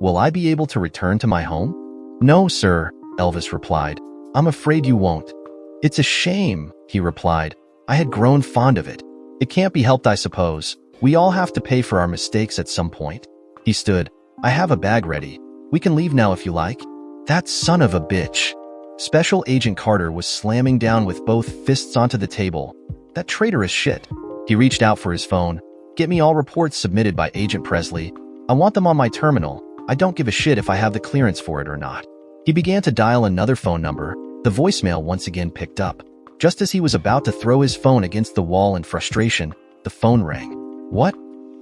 Will I be able to return to my home? No, sir, Elvis replied. I'm afraid you won't. It's a shame, he replied. I had grown fond of it. It can't be helped, I suppose. We all have to pay for our mistakes at some point. He stood. I have a bag ready. We can leave now if you like. That son of a bitch. Special Agent Carter was slamming down with both fists onto the table. That traitorous shit. He reached out for his phone. Get me all reports submitted by Agent Presley. I want them on my terminal. I don't give a shit if I have the clearance for it or not. He began to dial another phone number. The voicemail once again picked up. Just as he was about to throw his phone against the wall in frustration, the phone rang. What?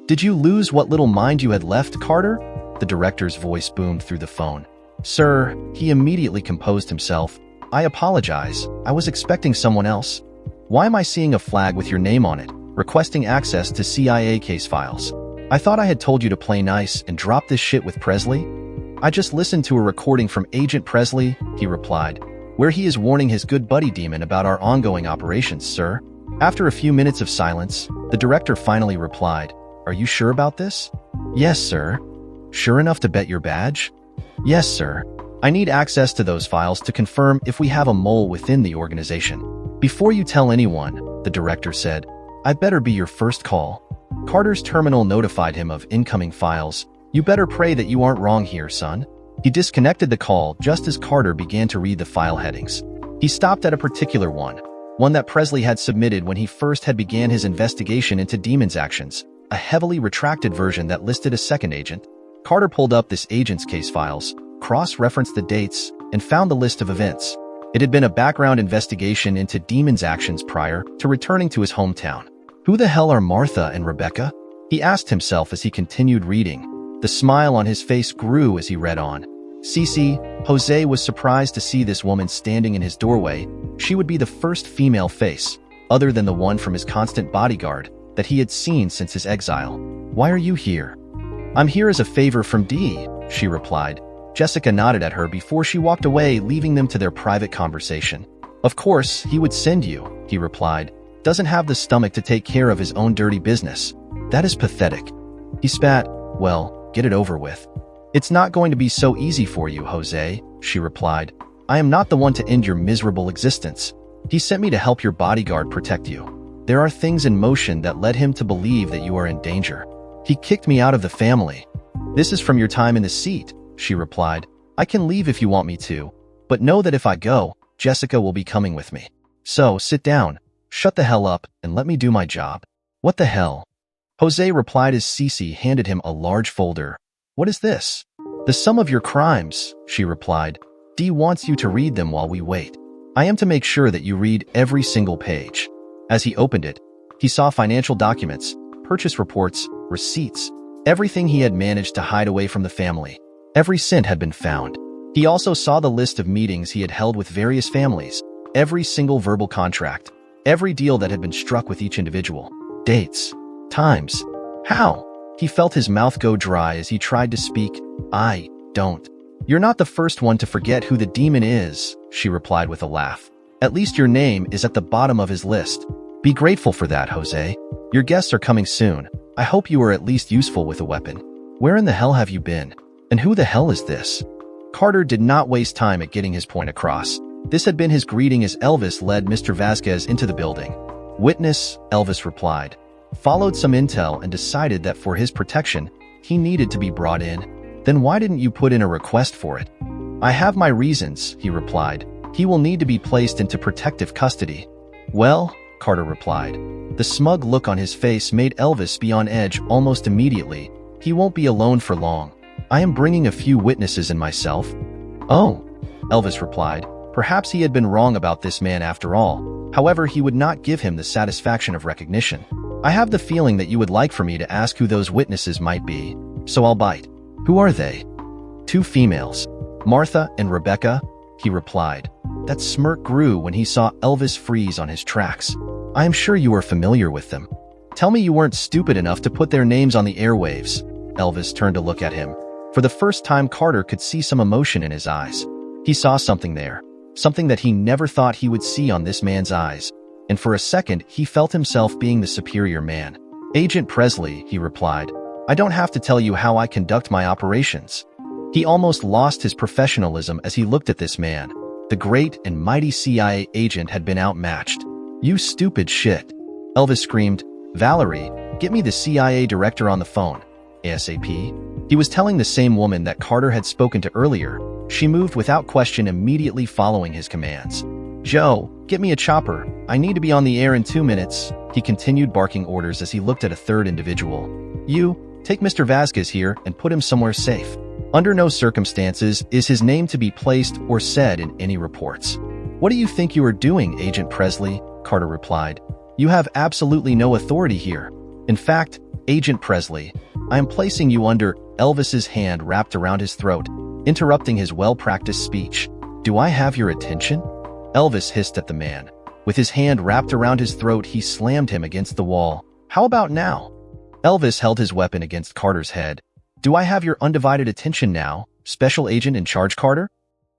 Did you lose what little mind you had left, Carter? The director's voice boomed through the phone. Sir, he immediately composed himself. I apologize. I was expecting someone else. Why am I seeing a flag with your name on it, requesting access to CIA case files? I thought I had told you to play nice and drop this shit with Presley. I just listened to a recording from Agent Presley, he replied, where he is warning his good buddy Demon about our ongoing operations, sir. After a few minutes of silence, the director finally replied, Are you sure about this? Yes, sir. Sure enough to bet your badge? Yes, sir. I need access to those files to confirm if we have a mole within the organization. Before you tell anyone, the director said, I better be your first call. Carter's terminal notified him of incoming files. You better pray that you aren't wrong here, son. He disconnected the call just as Carter began to read the file headings. He stopped at a particular one that Presley had submitted when he first had began his investigation into Demon's actions, a heavily retracted version that listed a second agent. Carter pulled up this agent's case files, cross-referenced the dates, and found the list of events. It had been a background investigation into Demon's actions prior to returning to his hometown. Who the hell are Martha and Rebecca? He asked himself as he continued reading. The smile on his face grew as he read on. Jose was surprised to see this woman standing in his doorway. She would be the first female face, other than the one from his constant bodyguard, that he had seen since his exile. Why are you here? I'm here as a favor from Dee, she replied. Jessica nodded at her before she walked away, leaving them to their private conversation. Of course, he would send you, he replied. Doesn't have the stomach to take care of his own dirty business. That is pathetic. He spat. Well, get it over with. It's not going to be so easy for you, Jose, she replied. I am not the one to end your miserable existence. He sent me to help your bodyguard protect you. There are things in motion that led him to believe that you are in danger. He kicked me out of the family. This is from your time in the seat, she replied. I can leave if you want me to, but know that if I go, Jessica will be coming with me. So, sit down, shut the hell up, and let me do my job. What the hell? Jose replied as Cece handed him a large folder. What is this? The sum of your crimes, she replied. Dee wants you to read them while we wait. I am to make sure that you read every single page. As he opened it, he saw financial documents, purchase reports, receipts, everything he had managed to hide away from the family. Every cent had been found. He also saw the list of meetings he had held with various families, every single verbal contract, every deal that had been struck with each individual. Dates. Times. How? He felt his mouth go dry as he tried to speak. I don't. You're not the first one to forget who the demon is, she replied with a laugh. At least your name is at the bottom of his list. Be grateful for that, Jose. Your guests are coming soon. I hope you are at least useful with a weapon. Where in the hell have you been? And who the hell is this? Carter did not waste time at getting his point across. This had been his greeting as Elvis led Mr. Vasquez into the building. Witness, Elvis replied. Followed some intel and decided that for his protection, he needed to be brought in. Then why didn't you put in a request for it? I have my reasons, he replied. He will need to be placed into protective custody. Well, Carter replied. The smug look on his face made Elvis be on edge almost immediately. He won't be alone for long. I am bringing a few witnesses and myself. Oh, Elvis replied. Perhaps he had been wrong about this man after all. However, he would not give him the satisfaction of recognition. I have the feeling that you would like for me to ask who those witnesses might be, so I'll bite. Who are they? Two females, Martha and Rebecca, he replied. That smirk grew when he saw Elvis freeze on his tracks. I am sure you are familiar with them. Tell me you weren't stupid enough to put their names on the airwaves. Elvis turned to look at him. For the first time, Carter could see some emotion in his eyes. He saw something there, something that he never thought he would see on this man's eyes. And for a second, he felt himself being the superior man. Agent Presley, he replied. I don't have to tell you how I conduct my operations. He almost lost his professionalism as he looked at this man. The great and mighty CIA agent had been outmatched. You stupid shit. Elvis screamed, Valerie, get me the CIA director on the phone. ASAP. He was telling the same woman that Carter had spoken to earlier. She moved without question, immediately following his commands. Joe, get me a chopper. I need to be on the air in 2 minutes. He continued barking orders as he looked at a third individual. You, take Mr. Vasquez here and put him somewhere safe. Under no circumstances is his name to be placed or said in any reports. What do you think you are doing, Agent Presley? Carter replied. You have absolutely no authority here. In fact, Agent Presley, I am placing you under. Elvis's hand wrapped around his throat, interrupting his well-practiced speech. Do I have your attention? Elvis hissed at the man. With his hand wrapped around his throat, he slammed him against the wall. How about now? Elvis held his weapon against Carter's head. Do I have your undivided attention now, Special Agent in charge, Carter?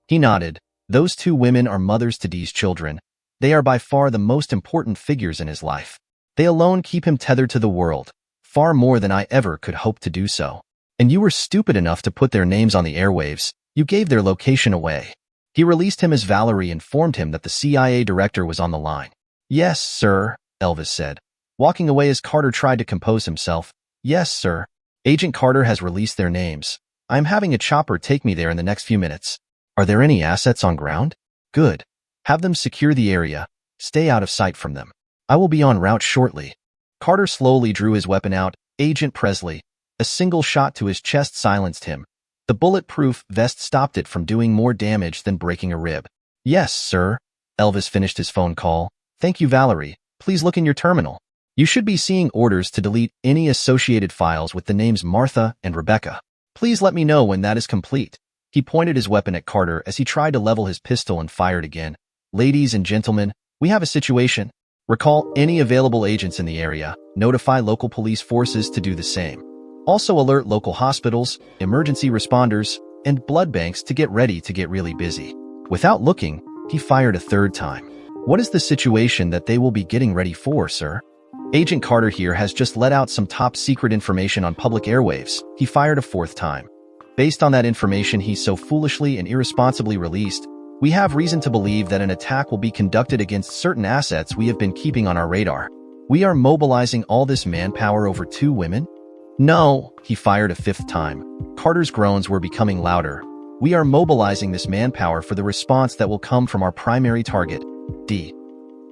He nodded. Those two women are mothers to Dee's children. They are by far the most important figures in his life. They alone keep him tethered to the world, far more than I ever could hope to do so. And you were stupid enough to put their names on the airwaves. You gave their location away. He released him as Valerie informed him that the CIA director was on the line. Yes, sir, Elvis said, walking away as Carter tried to compose himself. Yes, sir. Agent Carter has released their names. I am having a chopper take me there in the next few minutes. Are there any assets on ground? Good. Have them secure the area. Stay out of sight from them. I will be en route shortly. Carter slowly drew his weapon out. Agent Presley. A single shot to his chest silenced him. The bulletproof vest stopped it from doing more damage than breaking a rib. Yes, sir. Elvis finished his phone call. Thank you, Valerie. Please look in your terminal. You should be seeing orders to delete any associated files with the names Martha and Rebecca. Please let me know when that is complete. He pointed his weapon at Carter as he tried to level his pistol and fired again. Ladies and gentlemen, we have a situation. Recall any available agents in the area. Notify local police forces to do the same. Also alert local hospitals, emergency responders, and blood banks to get ready to get really busy. Without looking, he fired a third time. What is the situation that they will be getting ready for, sir? Agent Carter here has just let out some top-secret information on public airwaves. He fired a fourth time. Based on that information he so foolishly and irresponsibly released, we have reason to believe that an attack will be conducted against certain assets we have been keeping on our radar. We are mobilizing all this manpower over 2 women? No, he fired a fifth time. Carter's groans were becoming louder. We are mobilizing this manpower for the response that will come from our primary target, D.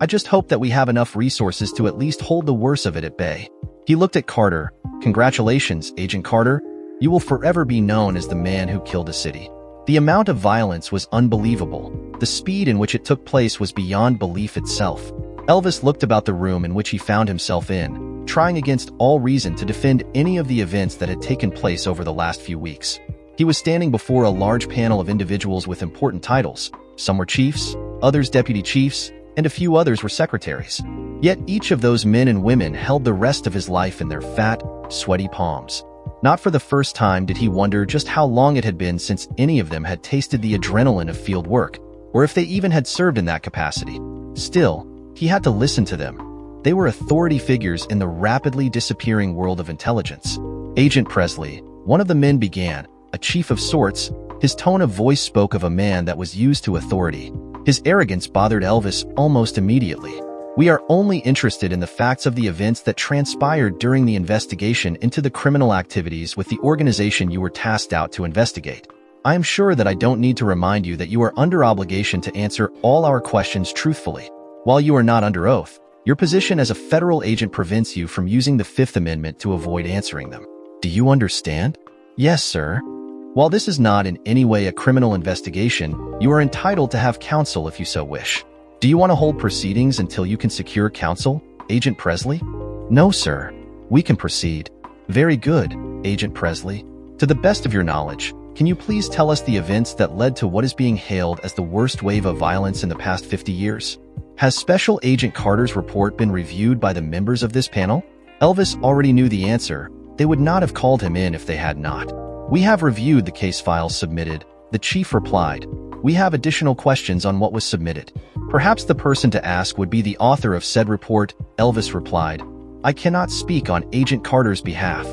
I just hope that we have enough resources to at least hold the worst of it at bay. He looked at Carter. Congratulations, Agent Carter. You will forever be known as the man who killed a city. The amount of violence was unbelievable. The speed in which it took place was beyond belief itself. Elvis looked about the room in which he found himself in, trying against all reason to defend any of the events that had taken place over the last few weeks. He was standing before a large panel of individuals with important titles. Some were chiefs, others deputy chiefs, and a few others were secretaries. Yet each of those men and women held the rest of his life in their fat, sweaty palms. Not for the first time did he wonder just how long it had been since any of them had tasted the adrenaline of field work, or if they even had served in that capacity. Still, he had to listen to them. They were authority figures in the rapidly disappearing world of intelligence. Agent Presley, one of the men, began, a chief of sorts. His tone of voice spoke of a man that was used to authority. His arrogance bothered Elvis almost immediately. We are only interested in the facts of the events that transpired during the investigation into the criminal activities with the organization you were tasked out to investigate. I am sure that I don't need to remind you that you are under obligation to answer all our questions truthfully. While you are not under oath, your position as a federal agent prevents you from using the Fifth Amendment to avoid answering them. Do you understand? Yes, sir. While this is not in any way a criminal investigation, you are entitled to have counsel if you so wish. Do you want to hold proceedings until you can secure counsel, Agent Presley? No, sir. We can proceed. Very good, Agent Presley. To the best of your knowledge, can you please tell us the events that led to what is being hailed as the worst wave of violence in the past 50 years? Has Special Agent Carter's report been reviewed by the members of this panel? Elvis already knew the answer. They would not have called him in if they had not. We have reviewed the case files submitted, the chief replied. We have additional questions on what was submitted. Perhaps the person to ask would be the author of said report, Elvis replied. I cannot speak on Agent Carter's behalf.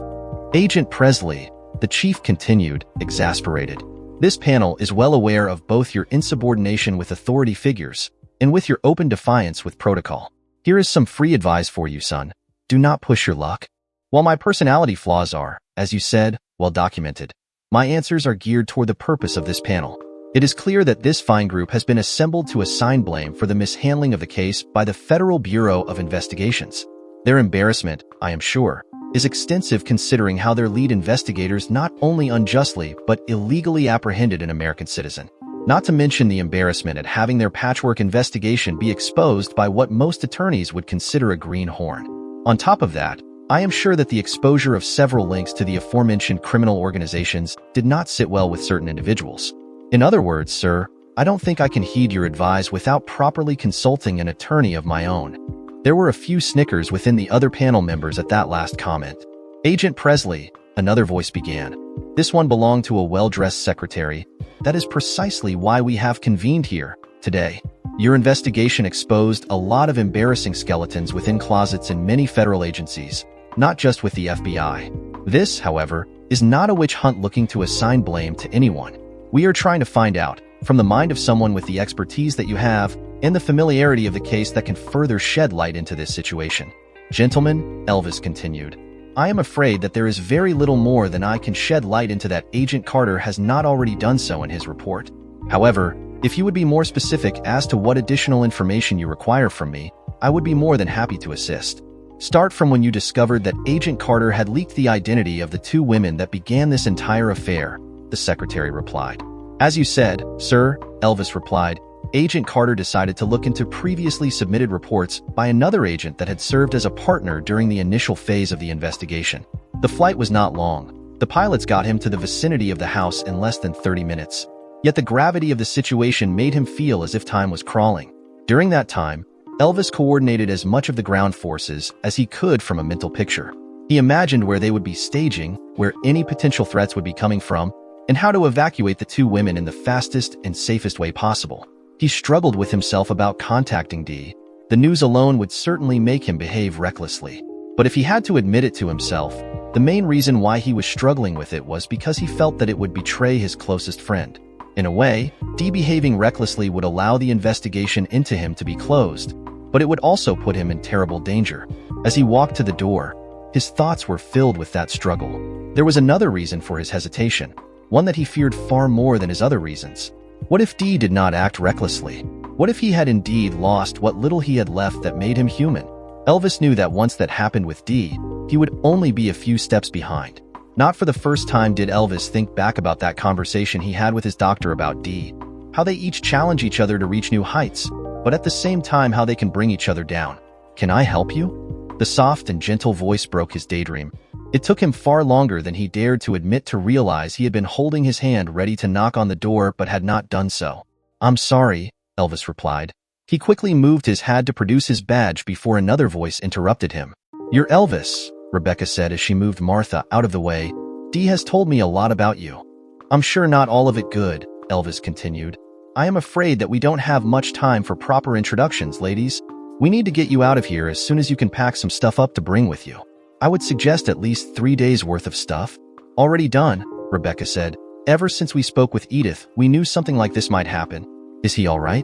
Agent Presley, the chief continued, exasperated. This panel is well aware of both your insubordination with authority figures and with your open defiance with protocol. Here is some free advice for you, son. Do not push your luck. While my personality flaws are, as you said, well documented, my answers are geared toward the purpose of this panel. It is clear that this fine group has been assembled to assign blame for the mishandling of the case by the Federal Bureau of Investigations. Their embarrassment, I am sure, is extensive considering how their lead investigators not only unjustly but illegally apprehended an American citizen. Not to mention the embarrassment at having their patchwork investigation be exposed by what most attorneys would consider a greenhorn. On top of that, I am sure that the exposure of several links to the aforementioned criminal organizations did not sit well with certain individuals. In other words, sir, I don't think I can heed your advice without properly consulting an attorney of my own. There were a few snickers within the other panel members at that last comment. Agent Presley, another voice began. This one belonged to a well-dressed secretary. That is precisely why we have convened here today. Your investigation exposed a lot of embarrassing skeletons within closets in many federal agencies, not just with the FBI. This, however, is not a witch hunt looking to assign blame to anyone. We are trying to find out, from the mind of someone with the expertise that you have and the familiarity of the case that can further shed light into this situation. Gentlemen, Elvis continued, I am afraid that there is very little more than I can shed light into that Agent Carter has not already done so in his report. However, if you would be more specific as to what additional information you require from me, I would be more than happy to assist. Start from when you discovered that Agent Carter had leaked the identity of the two women that began this entire affair, the secretary replied. As you said, sir, Elvis replied, Agent Carter decided to look into previously submitted reports by another agent that had served as a partner during the initial phase of the investigation. The flight was not long. The pilots got him to the vicinity of the house in less than 30 minutes. Yet the gravity of the situation made him feel as if time was crawling. During that time, Elvis coordinated as much of the ground forces as he could from a mental picture. He imagined where they would be staging, where any potential threats would be coming from, and how to evacuate the two women in the fastest and safest way possible. He struggled with himself about contacting Dee. The news alone would certainly make him behave recklessly. But if he had to admit it to himself, the main reason why he was struggling with it was because he felt that it would betray his closest friend. In a way, Dee behaving recklessly would allow the investigation into him to be closed, but it would also put him in terrible danger. As he walked to the door, His thoughts were filled with that struggle. There was another reason for his hesitation, one that he feared far more than his other reasons. What if Dee did not act recklessly? What if he had indeed lost what little he had left that made him human? Elvis knew that once that happened with Dee, he would only be a few steps behind. Not for the first time did Elvis think back about that conversation he had with his doctor about Dee, how they each challenge each other to reach new heights, but at the same time how they can bring each other down. "Can I help you?" The soft and gentle voice broke his daydream. It took him far longer than he dared to admit to realize he had been holding his hand ready to knock on the door but had not done so. "I'm sorry," Elvis replied. He quickly moved his hand to produce his badge before another voice interrupted him. "You're Elvis," Rebecca said as she moved Martha out of the way. "Dee has told me a lot about you." "I'm sure not all of it good," Elvis continued. "I am afraid that we don't have much time for proper introductions, ladies. We need to get you out of here as soon as you can pack some stuff up to bring with you. I would suggest at least 3 days worth of stuff." "Already done," Rebecca said. "Ever since we spoke with Edith, we knew something like this might happen. Is he all right?"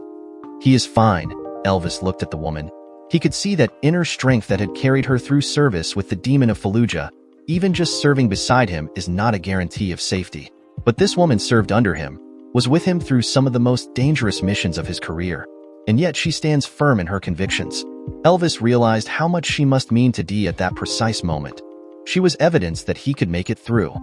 "He is fine," Elvis looked at the woman. He could see that inner strength that had carried her through service with the demon of Fallujah. Even just serving beside him is not a guarantee of safety. But this woman served under him, was with him through some of the most dangerous missions of his career. And yet she stands firm in her convictions. Elvis realized how much she must mean to Dee at that precise moment. She was evidence that he could make it through.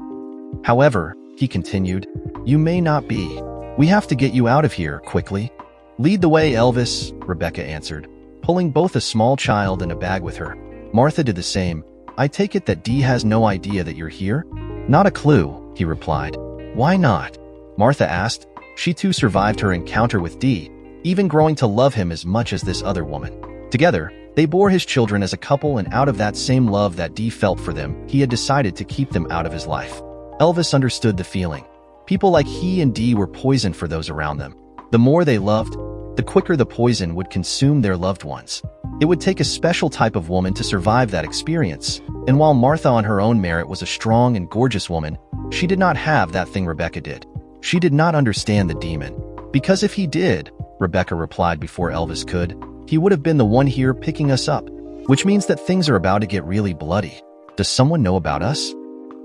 "However," he continued, "you may not be. We have to get you out of here, quickly." "Lead the way, Elvis," Rebecca answered, pulling both a small child and a bag with her. Martha did the same. "I take it that Dee has no idea that you're here?" "Not a clue," he replied. "Why not?" Martha asked. She too survived her encounter with Dee, even growing to love him as much as this other woman. Together, they bore his children as a couple, and out of that same love that Dee felt for them, he had decided to keep them out of his life. Elvis understood the feeling. People like he and Dee were poison for those around them. The more they loved, the quicker the poison would consume their loved ones. It would take a special type of woman to survive that experience, and while Martha on her own merit was a strong and gorgeous woman, she did not have that thing Rebecca did. She did not understand the demon. "Because if he did," Rebecca replied before Elvis could, "he would have been the one here picking us up, which means that things are about to get really bloody. Does someone know about us?"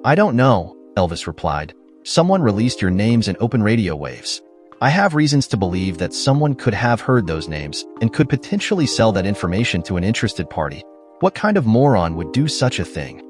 "I don't know," Elvis replied. "Someone released your names in open radio waves. I have reasons to believe that someone could have heard those names and could potentially sell that information to an interested party. What kind of moron would do such a thing?"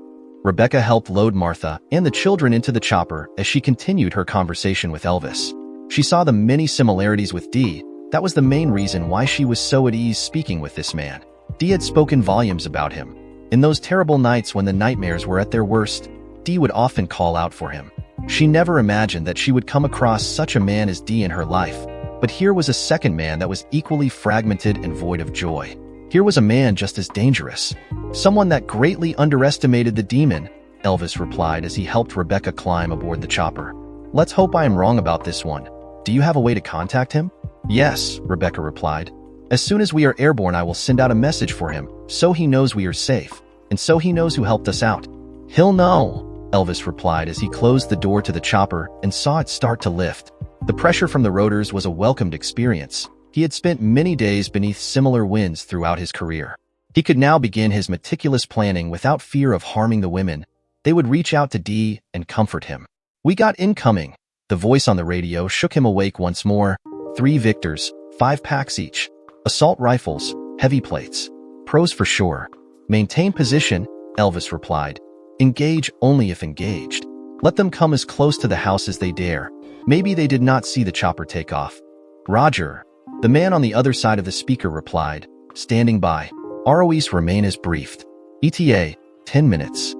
Rebecca helped load Martha and the children into the chopper as she continued her conversation with Elvis. She saw the many similarities with Dee. That was the main reason why she was so at ease speaking with this man. Dee had spoken volumes about him. In those terrible nights when the nightmares were at their worst, Dee would often call out for him. She never imagined that she would come across such a man as Dee in her life. But here was a second man that was equally fragmented and void of joy. Here was a man just as dangerous. "Someone that greatly underestimated the demon," Elvis replied as he helped Rebecca climb aboard the chopper. "Let's hope I am wrong about this one. Do you have a way to contact him?" "Yes," Rebecca replied. "As soon as we are airborne, I will send out a message for him, so he knows we are safe, and so he knows who helped us out." "He'll know," Elvis replied as he closed the door to the chopper and saw it start to lift. The pressure from the rotors was a welcomed experience. He had spent many days beneath similar winds throughout his career. He could now begin his meticulous planning without fear of harming the women. They would reach out to Dee and comfort him. "We got incoming." The voice on the radio shook him awake once more. 3 Victors, 5 packs each. Assault rifles, heavy plates. Pros for sure. "Maintain position," Elvis replied. "Engage only if engaged. Let them come as close to the house as they dare. Maybe they did not see the chopper take off." "Roger." The man on the other side of the speaker replied, "Standing by. ROEs remain as briefed. ETA, 10 minutes.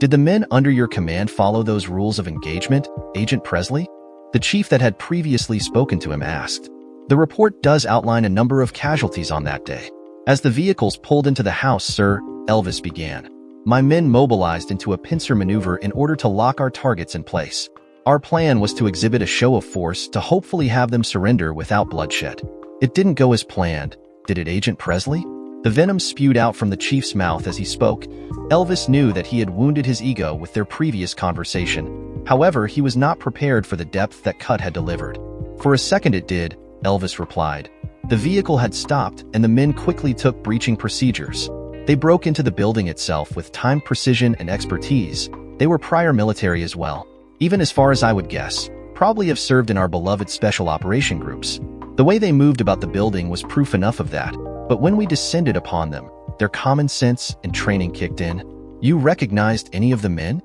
Did the men under your command follow those rules of engagement, Agent Presley?" The chief that had previously spoken to him asked. "The report does outline a number of casualties on that day. As the vehicles pulled into the house, sir," Elvis began, "my men mobilized into a pincer maneuver in order to lock our targets in place. Our plan was to exhibit a show of force to hopefully have them surrender without bloodshed. It didn't go as planned, did it, Agent Presley?" The venom spewed out from the chief's mouth as he spoke. Elvis knew that he had wounded his ego with their previous conversation. However, he was not prepared for the depth that cut had delivered. "For a second it did," Elvis replied. "The vehicle had stopped, and the men quickly took breaching procedures. They broke into the building itself with time, precision, and expertise. They were prior military as well. Even as far as I would guess, probably have served in our beloved special operation groups. The way they moved about the building was proof enough of that. But when we descended upon them, their common sense and training kicked in. You recognized any of the men?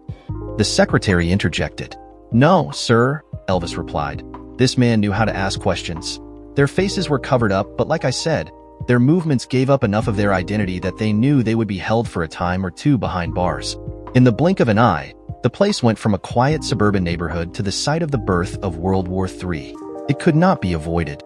The secretary interjected. No, sir, Elvis replied. This man knew how to ask questions. Their faces were covered up, but like I said, their movements gave up enough of their identity that they knew they would be held for a time or two behind bars. In the blink of an eye, the place went from a quiet suburban neighborhood to the site of the birth of World War III. It could not be avoided.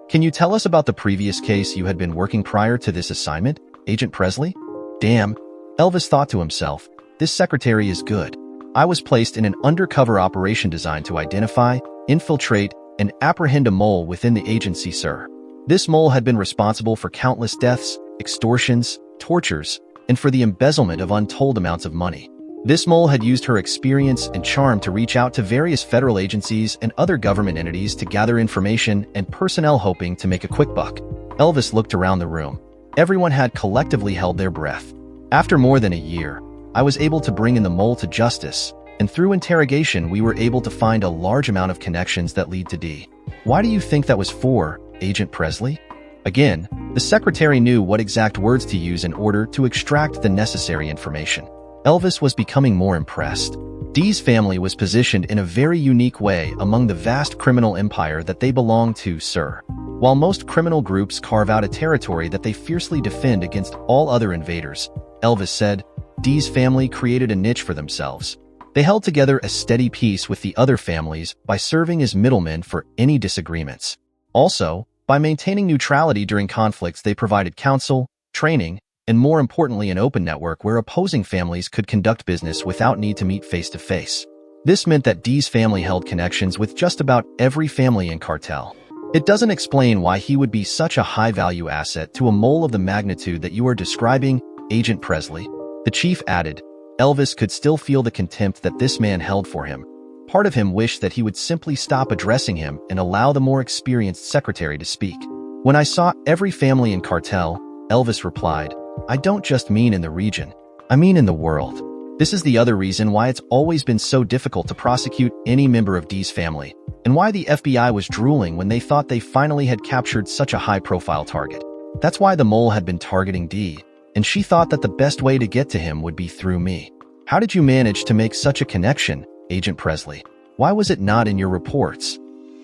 Can you tell us about the previous case you had been working prior to this assignment, Agent Presley? Damn, Elvis thought to himself, this secretary is good. I was placed in an undercover operation designed to identify, infiltrate, and apprehend a mole within the agency, sir. This mole had been responsible for countless deaths, extortions, tortures, and for the embezzlement of untold amounts of money. This mole had used her experience and charm to reach out to various federal agencies and other government entities to gather information and personnel hoping to make a quick buck. Elvis looked around the room. Everyone had collectively held their breath. After more than a year, I was able to bring in the mole to justice, and through interrogation we were able to find a large amount of connections that lead to D. Why do you think that was for, Agent Presley? Again, the secretary knew what exact words to use in order to extract the necessary information. Elvis was becoming more impressed. Dee's family was positioned in a very unique way among the vast criminal empire that they belonged to, sir. While most criminal groups carve out a territory that they fiercely defend against all other invaders, Elvis said, Dee's family created a niche for themselves. They held together a steady peace with the other families by serving as middlemen for any disagreements. Also, by maintaining neutrality during conflicts, they provided counsel, training, and more importantly, an open network where opposing families could conduct business without need to meet face-to-face. This meant that Dee's family held connections with just about every family in cartel. It doesn't explain why he would be such a high-value asset to a mole of the magnitude that you are describing, Agent Presley. The chief added. Elvis could still feel the contempt that this man held for him. Part of him wished that he would simply stop addressing him and allow the more experienced secretary to speak. When I saw every family in cartel, Elvis replied, I don't just mean in the region. I mean in the world. This is the other reason why it's always been so difficult to prosecute any member of Dee's family, and why the FBI was drooling when they thought they finally had captured such a high-profile target. That's why the mole had been targeting Dee, and she thought that the best way to get to him would be through me. How did you manage to make such a connection, Agent Presley? Why was it not in your reports?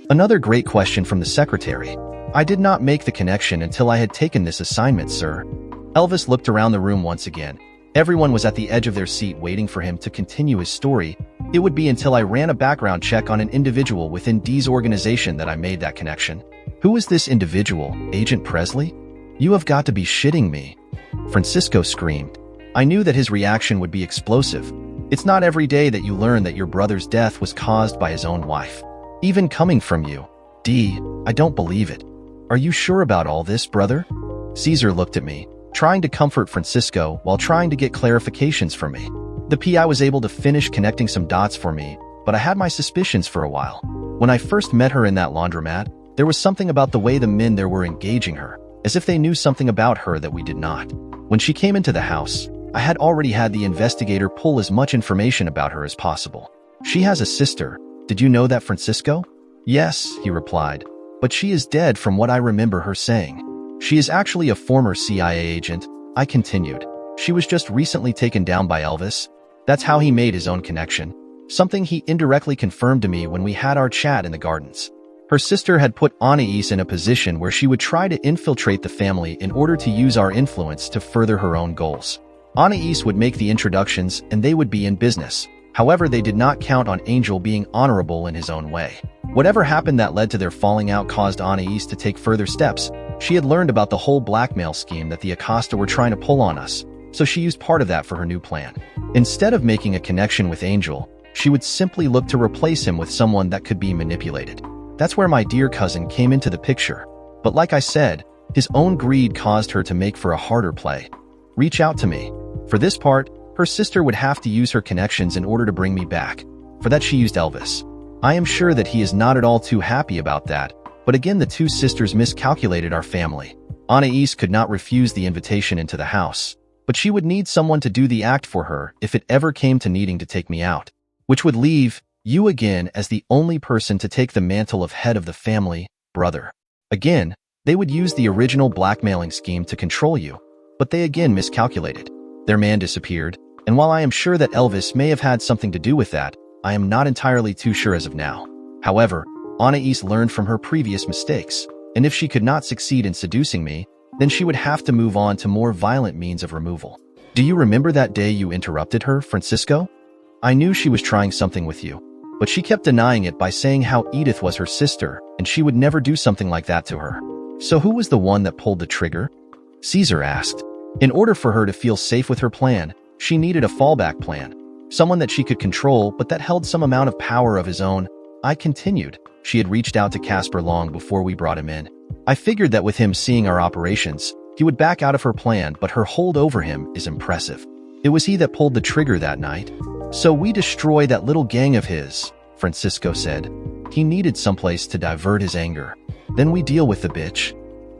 Another great question from the secretary. I did not make the connection until I had taken this assignment, sir. Elvis looked around the room once again. Everyone was at the edge of their seat waiting for him to continue his story. It would be until I ran a background check on an individual within Dee's organization that I made that connection. Who is this individual, Agent Presley? You have got to be shitting me. Francisco screamed. I knew that his reaction would be explosive. It's not every day that you learn that your brother's death was caused by his own wife. Even coming from you. Dee, I don't believe it. Are you sure about all this, brother? Caesar looked at me, trying to comfort Francisco while trying to get clarifications from me. The PI was able to finish connecting some dots for me, but I had my suspicions for a while. When I first met her in that laundromat, there was something about the way the men there were engaging her, as if they knew something about her that we did not. When she came into the house, I had already had the investigator pull as much information about her as possible. She has a sister. Did you know that, Francisco? Yes, he replied, but she is dead from what I remember her saying. She is actually a former CIA agent, I continued. She was just recently taken down by Elvis. That's how he made his own connection. Something he indirectly confirmed to me when we had our chat in the gardens. Her sister had put Anais in a position where she would try to infiltrate the family in order to use our influence to further her own goals. Anais would make the introductions and they would be in business. However, they did not count on Angel being honorable in his own way. Whatever happened that led to their falling out caused Anais to take further steps. She had learned about the whole blackmail scheme that the Acosta were trying to pull on us, so she used part of that for her new plan. Instead of making a connection with Angel, she would simply look to replace him with someone that could be manipulated. That's where my dear cousin came into the picture. But like I said, his own greed caused her to make for a harder play. Reach out to me. For this part, her sister would have to use her connections in order to bring me back. For that she used Elvis. I am sure that he is not at all too happy about that, but again the two sisters miscalculated our family. Anais could not refuse the invitation into the house. but she would need someone to do the act for her if it ever came to needing to take me out, which would leave you again as the only person to take the mantle of head of the family, brother. Again, they would use the original blackmailing scheme to control you, but they again miscalculated. Their man disappeared, and while I am sure that Elvis may have had something to do with that, I am not entirely too sure as of now. However, Anais learned from her previous mistakes, and if she could not succeed in seducing me, then she would have to move on to more violent means of removal. Do you remember that day you interrupted her, Francisco? I knew she was trying something with you, but she kept denying it by saying how Edith was her sister and she would never do something like that to her. So who was the one that pulled the trigger? Caesar asked. In order for her to feel safe with her plan, she needed a fallback plan, someone that she could control but that held some amount of power of his own. I continued. She had reached out to Casper long before we brought him in. I figured that with him seeing our operations, he would back out of her plan, but her hold over him is impressive. It was he that pulled the trigger that night. So we destroy that little gang of his, Francisco said. He needed someplace to divert his anger. Then we deal with the bitch.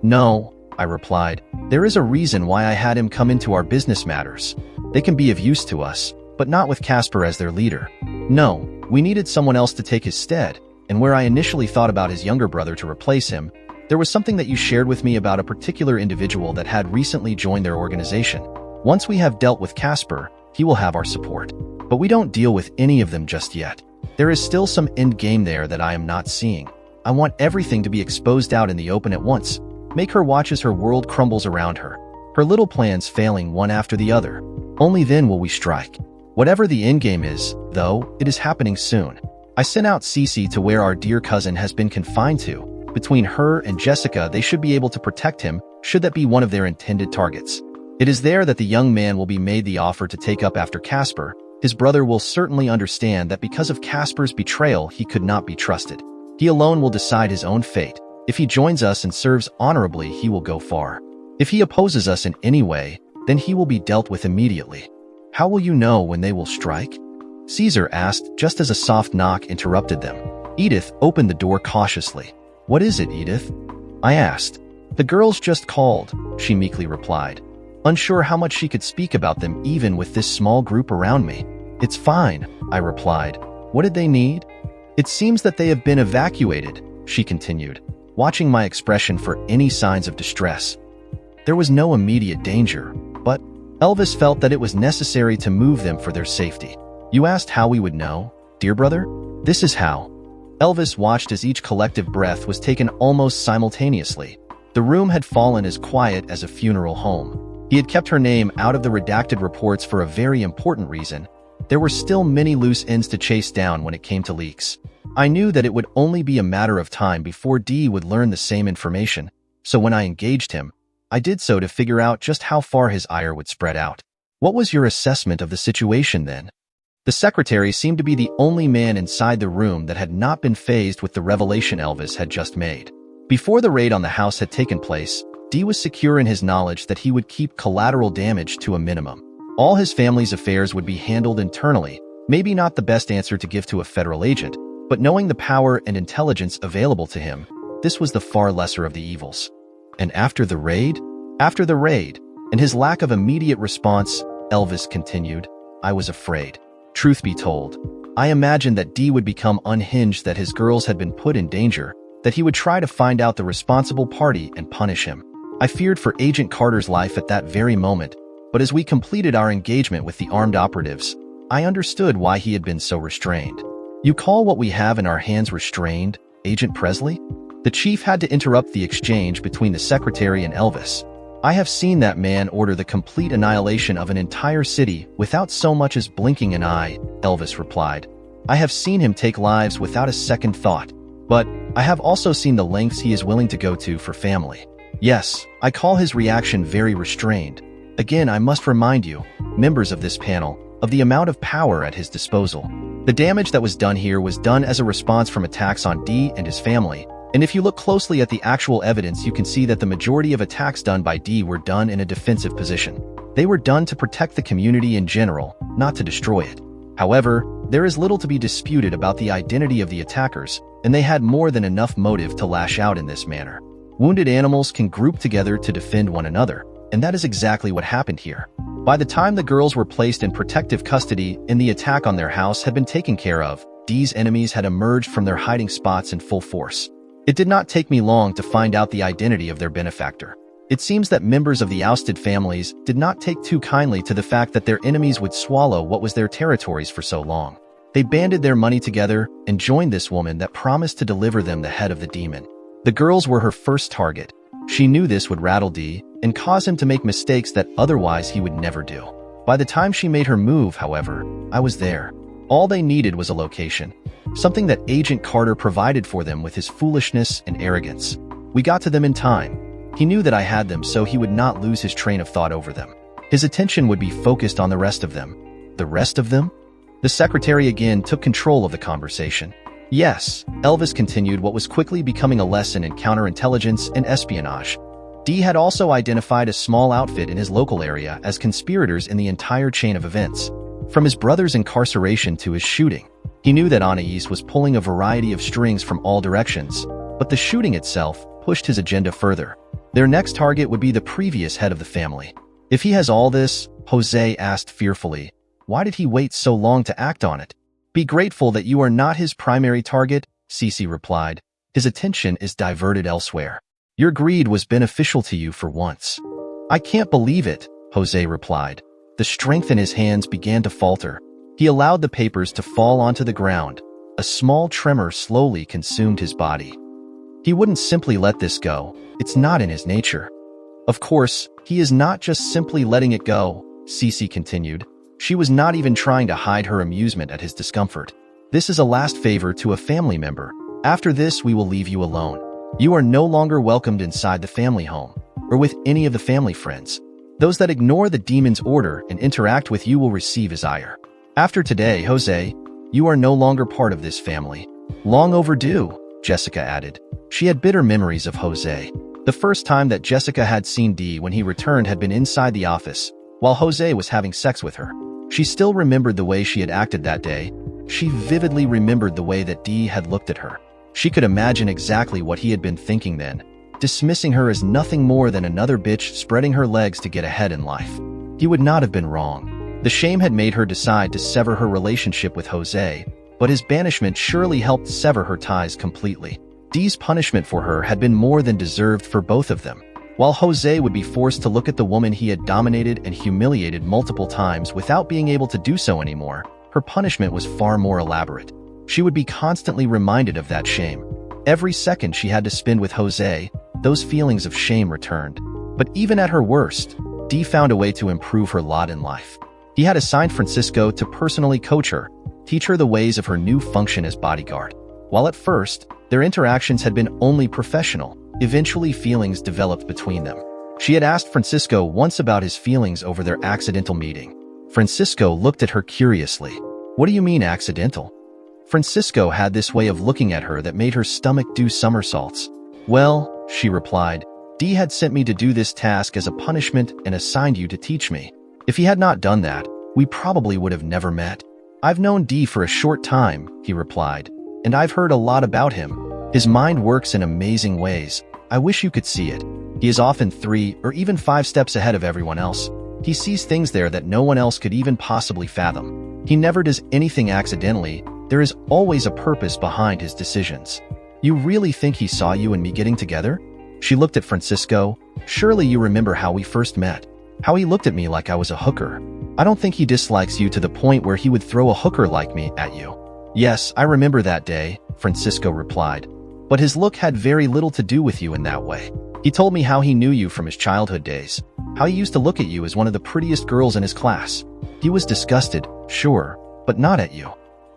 No, I replied. There is a reason why I had him come into our business matters. They can be of use to us, but not with Casper as their leader. No, we needed someone else to take his stead, and where I initially thought about his younger brother to replace him, there was something that you shared with me about a particular individual that had recently joined their organization. Once we have dealt with Casper, he will have our support. But we don't deal with any of them just yet. There is still some end game there that I am not seeing. I want everything to be exposed out in the open at once. Make her watch as her world crumbles around her, her little plans failing one after the other. Only then will we strike. Whatever the end game is, though, it is happening soon. I sent out Cece to where our dear cousin has been confined to. Between her and Jessica, they should be able to protect him, should that be one of their intended targets. It is there that the young man will be made the offer to take up after Casper. His brother will certainly understand that because of Casper's betrayal, he could not be trusted. He alone will decide his own fate. If he joins us and serves honorably, he will go far. If he opposes us in any way, then he will be dealt with immediately. How will you know when they will strike? Caesar asked, just as a soft knock interrupted them. Edith opened the door cautiously. What is it, Edith? I asked. The girls just called, she meekly replied, unsure how much she could speak about them even with this small group around me. It's fine, I replied. What did they need? It seems that they have been evacuated, she continued, watching my expression for any signs of distress. There was no immediate danger, but Elvis felt that it was necessary to move them for their safety. You asked how we would know, dear brother? This is how. Elvis watched as each collective breath was taken almost simultaneously. The room had fallen as quiet as a funeral home. He had kept her name out of the redacted reports for a very important reason. There were still many loose ends to chase down when it came to leaks. I knew that it would only be a matter of time before Dee would learn the same information, so when I engaged him, I did so to figure out just how far his ire would spread out. What was your assessment of the situation then? The secretary seemed to be the only man inside the room that had not been fazed with the revelation Elvis had just made. Before the raid on the house had taken place, Dee was secure in his knowledge that he would keep collateral damage to a minimum. All his family's affairs would be handled internally, maybe not the best answer to give to a federal agent, but knowing the power and intelligence available to him, this was the far lesser of the evils. And after the raid? After the raid, and his lack of immediate response, Elvis continued, I was afraid. Truth be told, I imagined that Dee would become unhinged, that his girls had been put in danger, that he would try to find out the responsible party and punish him. I feared for Agent Carter's life at that very moment, but as we completed our engagement with the armed operatives, I understood why he had been so restrained. You call what we have in our hands restrained, Agent Presley? The chief had to interrupt the exchange between the secretary and Elvis. I have seen that man order the complete annihilation of an entire city without so much as blinking an eye, Elvis replied. I have seen him take lives without a second thought, but I have also seen the lengths he is willing to go to for family. Yes, I call his reaction very restrained. Again, I must remind you, members of this panel, of the amount of power at his disposal. The damage that was done here was done as a response from attacks on Dee and his family, and if you look closely at the actual evidence, you can see that the majority of attacks done by Dee were done in a defensive position. They were done to protect the community in general, not to destroy it. However, there is little to be disputed about the identity of the attackers, and they had more than enough motive to lash out in this manner. Wounded animals can group together to defend one another, And that is exactly what happened here. By the time the girls were placed in protective custody and the attack on their house had been taken care of, Dee's enemies had emerged from their hiding spots in full force. It did not take me long to find out the identity of their benefactor. It seems that members of the ousted families did not take too kindly to the fact that their enemies would swallow what was their territories for so long. They banded their money together and joined this woman that promised to deliver them the head of the demon. The girls were her first target. She knew this would rattle Dee and cause him to make mistakes that otherwise he would never do. By the time she made her move, however, I was there. All they needed was a location, something that Agent Carter provided for them with his foolishness and arrogance. We got to them in time. He knew that I had them, so he would not lose his train of thought over them. His attention would be focused on the rest of them. The rest of them? The secretary again took control of the conversation. Yes, Elvis continued what was quickly becoming a lesson in counterintelligence and espionage. Dee had also identified a small outfit in his local area as conspirators in the entire chain of events. From his brother's incarceration to his shooting, he knew that Anais was pulling a variety of strings from all directions, but the shooting itself pushed his agenda further. Their next target would be the previous head of the family. If he has all this, Jose asked fearfully, why did he wait so long to act on it? Be grateful that you are not his primary target, Cece replied. His attention is diverted elsewhere. Your greed was beneficial to you for once. I can't believe it, Jose replied. The strength in his hands began to falter. He allowed the papers to fall onto the ground. A small tremor slowly consumed his body. He wouldn't simply let this go. It's not in his nature. Of course, he is not just simply letting it go, Cece continued. She was not even trying to hide her amusement at his discomfort. This is a last favor to a family member. After this, we will leave you alone. You are no longer welcomed inside the family home, or with any of the family friends. Those that ignore the demon's order and interact with you will receive his ire. After today, Jose, you are no longer part of this family. Long overdue, Jessica added. She had bitter memories of Jose. The first time that Jessica had seen Dee when he returned had been inside the office, while Jose was having sex with her. She still remembered the way she had acted that day. She vividly remembered the way that Dee had looked at her. She could imagine exactly what he had been thinking then, dismissing her as nothing more than another bitch spreading her legs to get ahead in life. He would not have been wrong. The shame had made her decide to sever her relationship with Jose, but his banishment surely helped sever her ties completely. Dee's punishment for her had been more than deserved for both of them. While Jose would be forced to look at the woman he had dominated and humiliated multiple times without being able to do so anymore, her punishment was far more elaborate. She would be constantly reminded of that shame. Every second she had to spend with Jose, those feelings of shame returned. But even at her worst, Dee found a way to improve her lot in life. He had assigned Francisco to personally coach her, teach her the ways of her new function as bodyguard. While at first, their interactions had been only professional, eventually feelings developed between them. She had asked Francisco once about his feelings over their accidental meeting. Francisco looked at her curiously. What do you mean accidental? Francisco had this way of looking at her that made her stomach do somersaults. Well, she replied, Dee had sent me to do this task as a punishment and assigned you to teach me. If he had not done that, we probably would have never met. I've known Dee for a short time, he replied, and I've heard a lot about him. His mind works in amazing ways. I wish you could see it. He is often 3 or even 5 steps ahead of everyone else. He sees things there that no one else could even possibly fathom. He never does anything accidentally. There is always a purpose behind his decisions. You really think he saw you and me getting together? She looked at Francisco. Surely you remember how we first met. How he looked at me like I was a hooker. I don't think he dislikes you to the point where he would throw a hooker like me at you. Yes, I remember that day, Francisco replied. But his look had very little to do with you in that way. He told me how he knew you from his childhood days, how he used to look at you as one of the prettiest girls in his class. He was disgusted, sure, but not at you.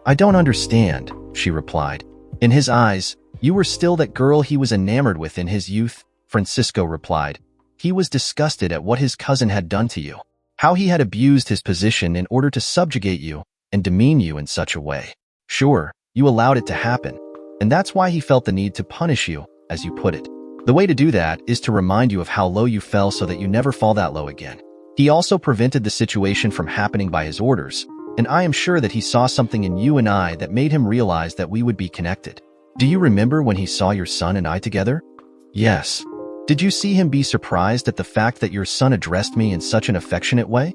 I don't understand, she replied. In his eyes, you were still that girl he was enamored with in his youth, Francisco replied. He was disgusted at what his cousin had done to you, how he had abused his position in order to subjugate you and demean you in such a way. Sure, you allowed it to happen. And that's why he felt the need to punish you, as you put it. The way to do that is to remind you of how low you fell so that you never fall that low again. He also prevented the situation from happening by his orders, and I am sure that he saw something in you and I that made him realize that we would be connected. Do you remember when he saw your son and I together? Yes. Did you see him be surprised at the fact that your son addressed me in such an affectionate way?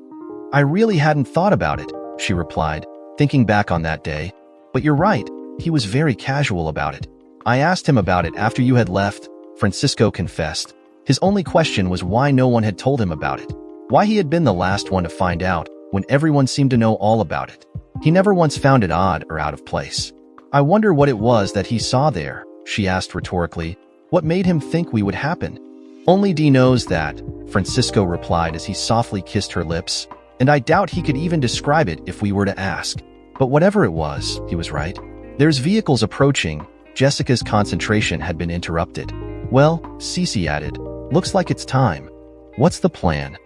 I really hadn't thought about it, she replied, thinking back on that day. But you're right, he was very casual about it. I asked him about it after you had left, Francisco confessed. His only question was why no one had told him about it. Why he had been the last one to find out, when everyone seemed to know all about it. He never once found it odd or out of place. I wonder what it was that he saw there, she asked rhetorically. What made him think we would happen? Only D knows that, Francisco replied as he softly kissed her lips, and I doubt he could even describe it if we were to ask. But whatever it was, he was right. There's vehicles approaching. Jessica's concentration had been interrupted. Well, Cece added, looks like it's time. What's the plan?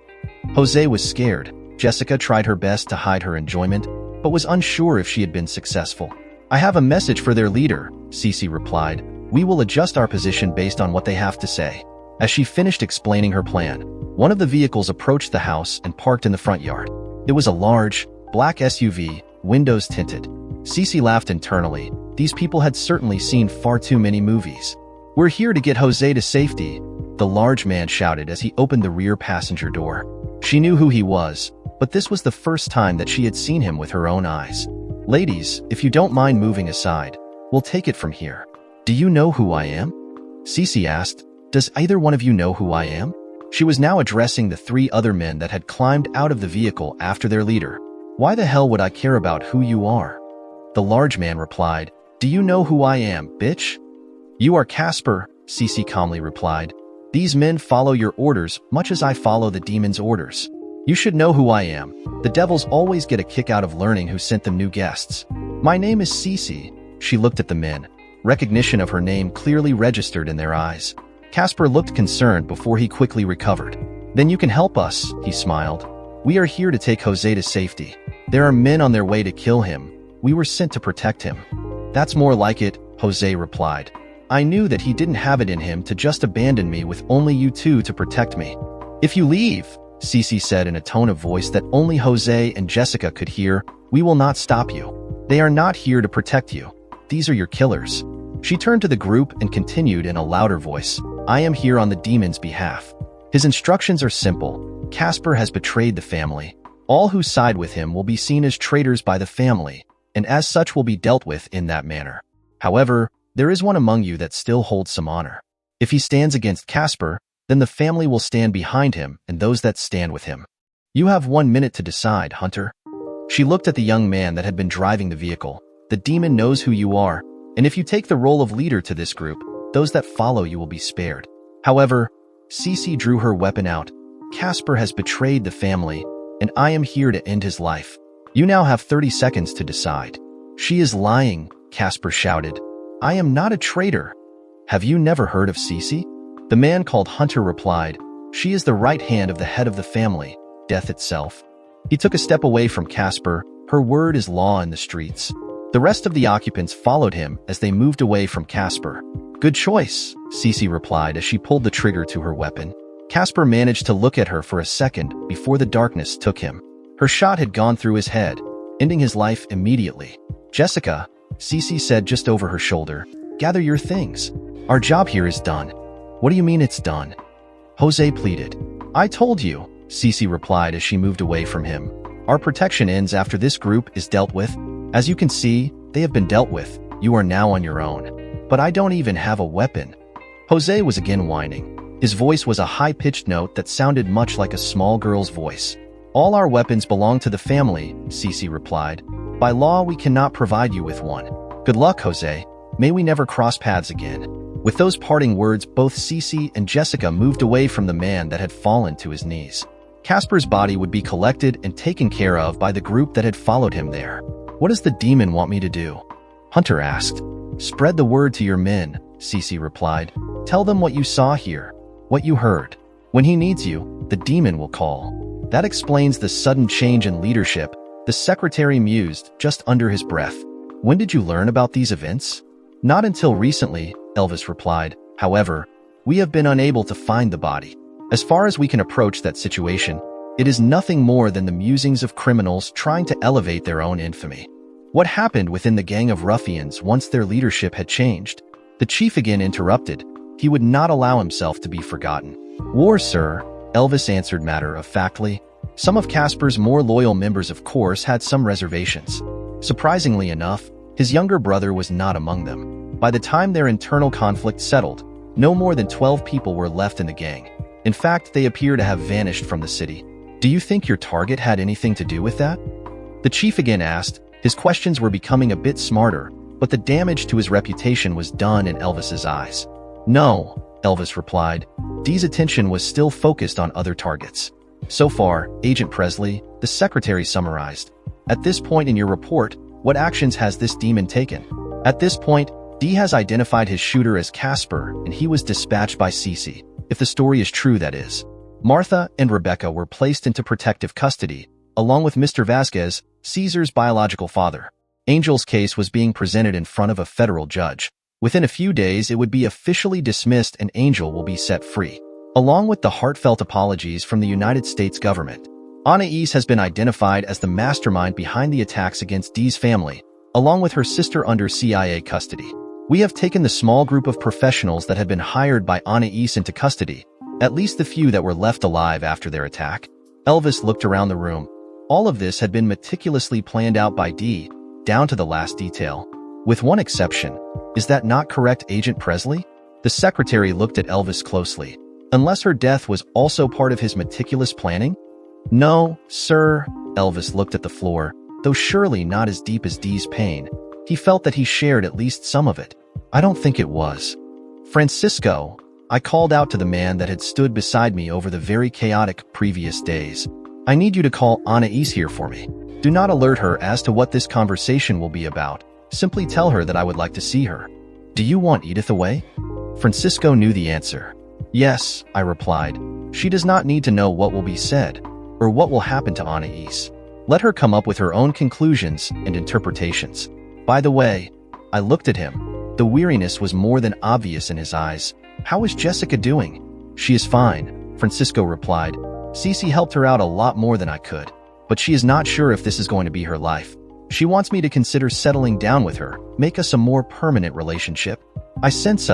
Jose was scared. Jessica tried her best to hide her enjoyment, but was unsure if she had been successful. I have a message for their leader, Cece replied. We will adjust our position based on what they have to say. As she finished explaining her plan, one of the vehicles approached the house and parked in the front yard. It was a large, black SUV, windows tinted. Cece laughed internally. These people had certainly seen far too many movies. We're here to get Jose to safety, the large man shouted as he opened the rear passenger door. She knew who he was, but this was the first time that she had seen him with her own eyes. Ladies, if you don't mind moving aside, we'll take it from here. Do you know who I am? Cece asked. Does either one of you know who I am? She was now addressing the three other men that had climbed out of the vehicle after their leader. Why the hell would I care about who you are? The large man replied. Do you know who I am, bitch? You are Casper, Cece calmly replied. These men follow your orders much as I follow the demon's orders. You should know who I am. The devils always get a kick out of learning who sent them new guests. My name is Cece. She looked at the men. Recognition of her name clearly registered in their eyes. Casper looked concerned before he quickly recovered. Then you can help us, he smiled. We are here to take Jose to safety. There are men on their way to kill him. We were sent to protect him. That's more like it, Jose replied. I knew that he didn't have it in him to just abandon me with only you two to protect me. If you leave, Cece said in a tone of voice that only Jose and Jessica could hear, we will not stop you. They are not here to protect you. These are your killers. She turned to the group and continued in a louder voice. I am here on the demon's behalf. His instructions are simple. Casper has betrayed the family. All who side with him will be seen as traitors by the family, and as such will be dealt with in that manner. However, there is one among you that still holds some honor. If he stands against Casper, then the family will stand behind him and those that stand with him. You have 1 minute to decide, Hunter. She looked at the young man that had been driving the vehicle. The demon knows who you are, and if you take the role of leader to this group, those that follow you will be spared. However, Cece drew her weapon out. Casper has betrayed the family, and I am here to end his life. You now have 30 seconds to decide. She is lying, Casper shouted. I am not a traitor. Have you never heard of Cece? The man called Hunter replied. She is the right hand of the head of the family, death itself. He took a step away from Casper. Her word is law in the streets. The rest of the occupants followed him as they moved away from Casper. Good choice, Cece replied as she pulled the trigger to her weapon. Casper managed to look at her for a second before the darkness took him. Her shot had gone through his head, ending his life immediately. Jessica, Cece said just over her shoulder, gather your things. Our job here is done. What do you mean it's done? Jose pleaded. I told you, Cece replied as she moved away from him. Our protection ends after this group is dealt with. As you can see, they have been dealt with. You are now on your own. But I don't even have a weapon. Jose was again whining. His voice was a high-pitched note that sounded much like a small girl's voice. All our weapons belong to the family, Cece replied. By law, we cannot provide you with one. Good luck, Jose. May we never cross paths again. With those parting words, both Cece and Jessica moved away from the man that had fallen to his knees. Casper's body would be collected and taken care of by the group that had followed him there. What does the demon want me to do? Hunter asked. Spread the word to your men, Cece replied. Tell them what you saw here, what you heard. When he needs you, the demon will call. That explains the sudden change in leadership, the secretary mused just under his breath. When did you learn about these events? Not until recently, Elvis replied. However, we have been unable to find the body. As far as we can approach that situation, it is nothing more than the musings of criminals trying to elevate their own infamy. What happened within the gang of ruffians once their leadership had changed? The chief again interrupted. He would not allow himself to be forgotten. War, sir, Elvis answered matter-of-factly. Some of Casper's more loyal members, of course, had some reservations. Surprisingly enough, his younger brother was not among them. By the time their internal conflict settled, no more than 12 people were left in the gang. In fact, they appear to have vanished from the city. Do you think your target had anything to do with that? The chief again asked. His questions were becoming a bit smarter, but the damage to his reputation was done in Elvis's eyes. No, Elvis replied. Dee's attention was still focused on other targets. So far, Agent Presley, the secretary summarized. At this point in your report, what actions has this demon taken? At this point, Dee has identified his shooter as Casper, and he was dispatched by Cece. If the story is true, that is. Martha and Rebecca were placed into protective custody, along with Mr. Vasquez, Caesar's biological father. Angel's case was being presented in front of a federal judge. Within a few days, it would be officially dismissed and Angel will be set free. Along with the heartfelt apologies from the United States government, Anais has been identified as the mastermind behind the attacks against Dee's family, along with her sister under CIA custody. We have taken the small group of professionals that had been hired by Anais into custody, at least the few that were left alive after their attack. Elvis looked around the room. All of this had been meticulously planned out by Dee, down to the last detail. With one exception. Is that not correct, Agent Presley? The secretary looked at Elvis closely. Unless her death was also part of his meticulous planning? No, sir. Elvis looked at the floor, though surely not as deep as Dee's pain. He felt that he shared at least some of it. I don't think it was. Francisco, I called out to the man that had stood beside me over the very chaotic previous days. I need you to call Anais here for me. Do not alert her as to what this conversation will be about. Simply tell her that I would like to see her. Do you want Edith away? Francisco knew the answer. Yes, I replied. She does not need to know what will be said, or what will happen to Anais. Let her come up with her own conclusions and interpretations. By the way, I looked at him. The weariness was more than obvious in his eyes. How is Jessica doing? She is fine, Francisco replied. Cece helped her out a lot more than I could, but she is not sure if this is going to be her life. She wants me to consider settling down with her, make us a more permanent relationship. I sense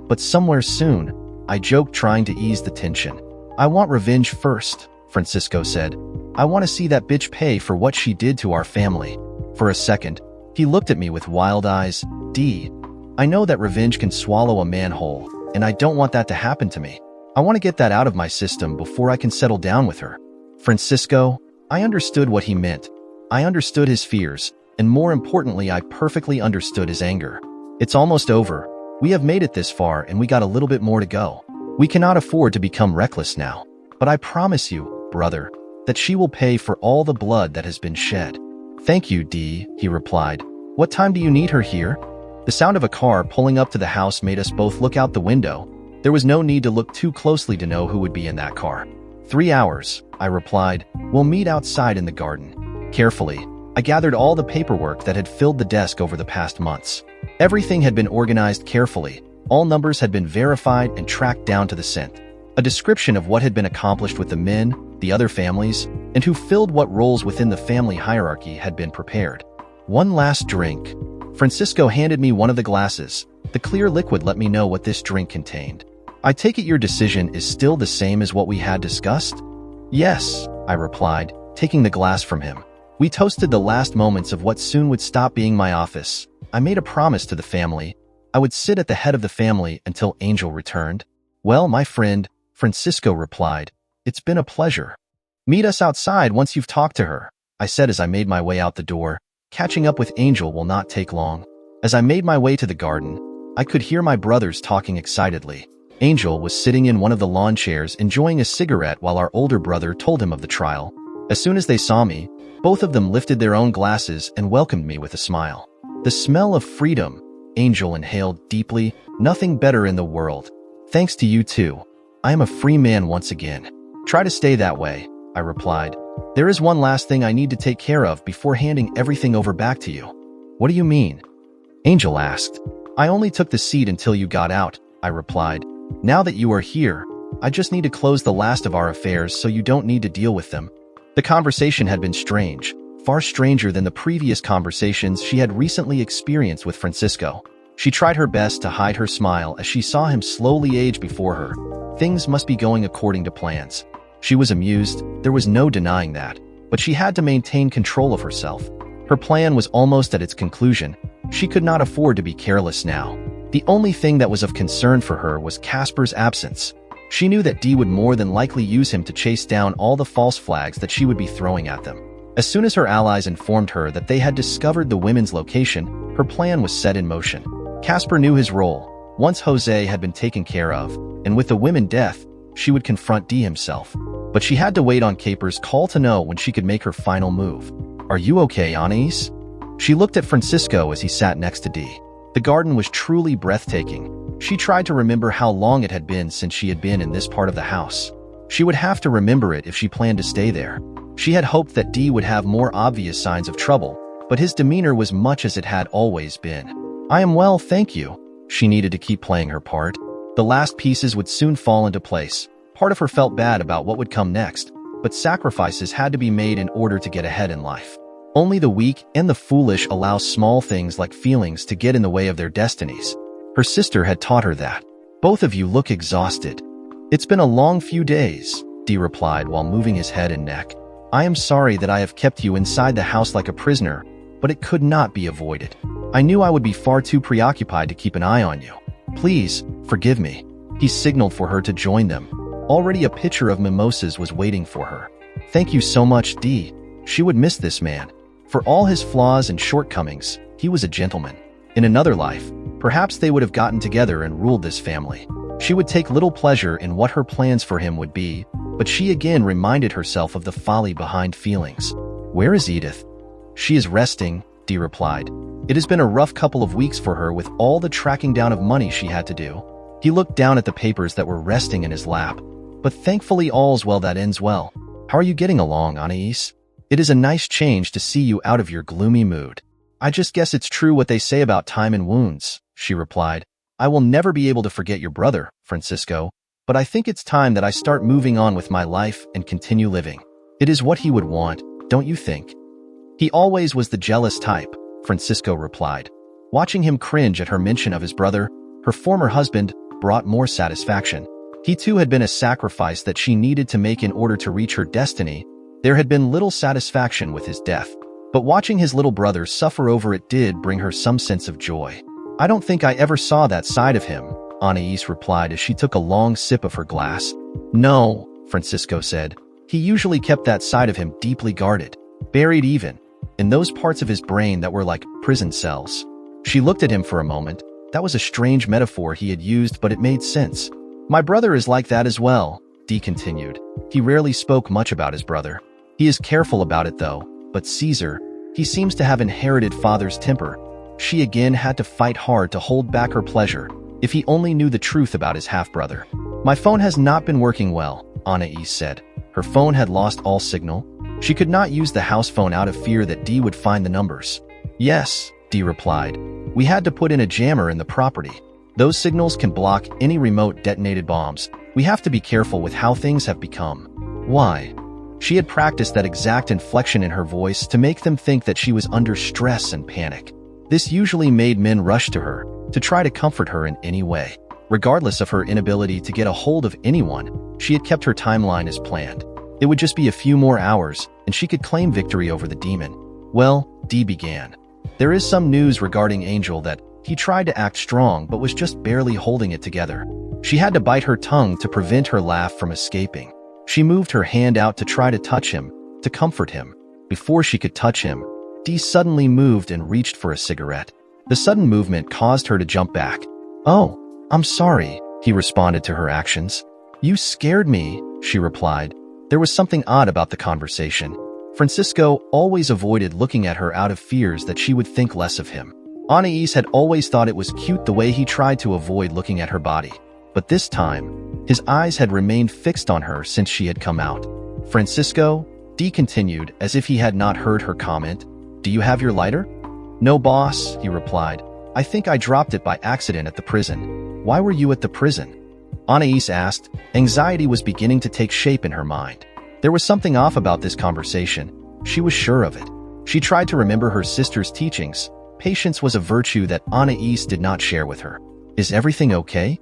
but somewhere soon, I joked, trying to ease the tension. I want revenge first, Francisco said. I want to see that bitch pay for what she did to our family. For a second, he looked at me with wild eyes. Dee, I know that revenge can swallow a man whole, and I don't want that to happen to me. I want to get that out of my system before I can settle down with her. Francisco, I understood what he meant. I understood his fears, and more importantly, I perfectly understood his anger. It's almost over. We have made it this far, and we got a little bit more to go. We cannot afford to become reckless now. But I promise you, brother, that she will pay for all the blood that has been shed. Thank you, Dee, he replied. What time do you need her here? The sound of a car pulling up to the house made us both look out the window. There was no need to look too closely to know who would be in that car. 3 hours, I replied. We'll meet outside in the garden. Carefully, I gathered all the paperwork that had filled the desk over the past months. Everything had been organized carefully. All numbers had been verified and tracked down to the cent. A description of what had been accomplished with the men, the other families, and who filled what roles within the family hierarchy had been prepared. One last drink. Francisco handed me one of the glasses. The clear liquid let me know what this drink contained. I take it your decision is still the same as what we had discussed? Yes, I replied, taking the glass from him. We toasted the last moments of what soon would stop being my office. I made a promise to the family. I would sit at the head of the family until Angel returned. Well, my friend, Francisco replied, it's been a pleasure. Meet us outside once you've talked to her, I said as I made my way out the door. Catching up with Angel will not take long. As I made my way to the garden, I could hear my brothers talking excitedly. Angel was sitting in one of the lawn chairs enjoying a cigarette while our older brother told him of the trial. As soon as they saw me, both of them lifted their own glasses and welcomed me with a smile. The smell of freedom, Angel inhaled deeply. Nothing better in the world. Thanks to you too. I am a free man once again. Try to stay that way, I replied. There is one last thing I need to take care of before handing everything over back to you. What do you mean? Angel asked. I only took the seat until you got out, I replied. Now that you are here, I just need to close the last of our affairs so you don't need to deal with them. The conversation had been strange, far stranger than the previous conversations she had recently experienced with Francisco. She tried her best to hide her smile as she saw him slowly age before her. Things must be going according to plans. She was amused, there was no denying that, but she had to maintain control of herself. Her plan was almost at its conclusion. She could not afford to be careless now. The only thing that was of concern for her was Casper's absence. She knew that Dee would more than likely use him to chase down all the false flags that she would be throwing at them. As soon as her allies informed her that they had discovered the women's location, her plan was set in motion. Casper knew his role. Once Jose had been taken care of, and with the women's death, she would confront Dee himself. But she had to wait on Caper's call to know when she could make her final move. "Are you okay, Anais?" She looked at Francisco as he sat next to Dee. The garden was truly breathtaking. She tried to remember how long it had been since she had been in this part of the house. She would have to remember it if she planned to stay there. She had hoped that Dee would have more obvious signs of trouble, but his demeanor was much as it had always been. "I am well, thank you." She needed to keep playing her part. The last pieces would soon fall into place. Part of her felt bad about what would come next, but sacrifices had to be made in order to get ahead in life. Only the weak and the foolish allow small things like feelings to get in the way of their destinies. Her sister had taught her that. "Both of you look exhausted." "It's been a long few days," Dee replied while moving his head and neck. "I am sorry that I have kept you inside the house like a prisoner, but it could not be avoided. I knew I would be far too preoccupied to keep an eye on you. Please, forgive me." He signaled for her to join them. Already a pitcher of mimosas was waiting for her. "Thank you so much, Dee." She would miss this man. For all his flaws and shortcomings, he was a gentleman. In another life, perhaps they would have gotten together and ruled this family. She would take little pleasure in what her plans for him would be, but she again reminded herself of the folly behind feelings. "Where is Edith?" "She is resting," Dee replied. "It has been a rough couple of weeks for her with all the tracking down of money she had to do." He looked down at the papers that were resting in his lap. "But thankfully all's well that ends well. How are you getting along, Anais? It is a nice change to see you out of your gloomy mood." "I just guess it's true what they say about time and wounds," she replied. "I will never be able to forget your brother, Francisco, but I think it's time that I start moving on with my life and continue living. It is what he would want, don't you think?" "He always was the jealous type," Francisco replied. Watching him cringe at her mention of his brother, her former husband, brought more satisfaction. He too had been a sacrifice that she needed to make in order to reach her destiny. There had been little satisfaction with his death, but watching his little brother suffer over it did bring her some sense of joy. "I don't think I ever saw that side of him," Anais replied as she took a long sip of her glass. "No," Francisco said. "He usually kept that side of him deeply guarded, buried even in those parts of his brain that were like prison cells." She looked at him for a moment. That was a strange metaphor he had used, but it made sense. "My brother is like that as well," Dee continued. "He rarely spoke much about his brother. He is careful about it though, but Caesar, he seems to have inherited father's temper." She again had to fight hard to hold back her pleasure. If he only knew the truth about his half-brother. "My phone has not been working well," Anais said. Her phone had lost all signal. She could not use the house phone out of fear that Dee would find the numbers. "Yes," Dee replied. "We had to put in a jammer in the property. Those signals can block any remote detonated bombs. We have to be careful with how things have become." "Why?" She had practiced that exact inflection in her voice to make them think that she was under stress and panic. This usually made men rush to her, to try to comfort her in any way. Regardless of her inability to get a hold of anyone, she had kept her timeline as planned. It would just be a few more hours, and she could claim victory over the demon. "Well," Dee began. "There is some news regarding Angel that he tried to act strong but was just barely holding it together." She had to bite her tongue to prevent her laugh from escaping. She moved her hand out to try to touch him, to comfort him. Before she could touch him, Dee suddenly moved and reached for a cigarette. The sudden movement caused her to jump back. "Oh, I'm sorry," he responded to her actions. "You scared me," she replied. There was something odd about the conversation. Francisco always avoided looking at her out of fears that she would think less of him. Anais had always thought it was cute the way he tried to avoid looking at her body. But this time, his eyes had remained fixed on her since she had come out. "Francisco," Dee continued as if he had not heard her comment, "do you have your lighter?" "No, boss," he replied. "I think I dropped it by accident at the prison." "Why were you at the prison?" Anais asked. Anxiety was beginning to take shape in her mind. There was something off about this conversation. She was sure of it. She tried to remember her sister's teachings. Patience was a virtue that Anais did not share with her. Is everything okay?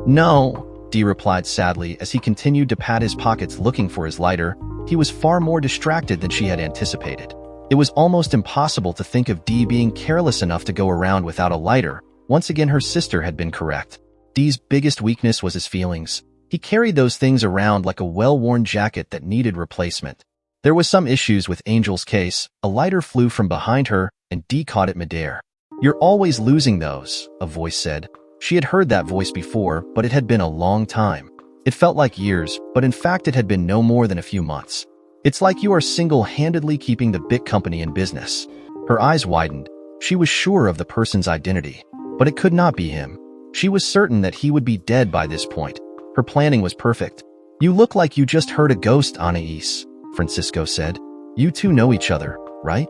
No, Dee replied sadly as he continued to pat his pockets looking for his lighter. He was far more distracted than she had anticipated. It was almost impossible to think of Dee being careless enough to go around without a lighter. Once again, her sister had been correct. Dee's biggest weakness was his feelings. He carried those things around like a well-worn jacket that needed replacement. There was some issues with Angel's case. A lighter flew from behind her, and Dee caught it midair. You're always losing those, a voice said. She had heard that voice before, but it had been a long time. It felt like years, but in fact it had been no more than a few months. It's like you are single-handedly keeping the big company in business. Her eyes widened. She was sure of the person's identity, but it could not be him. She was certain that he would be dead by this point. Her planning was perfect. You look like you just heard a ghost, Anais, Francisco said. You two know each other, right?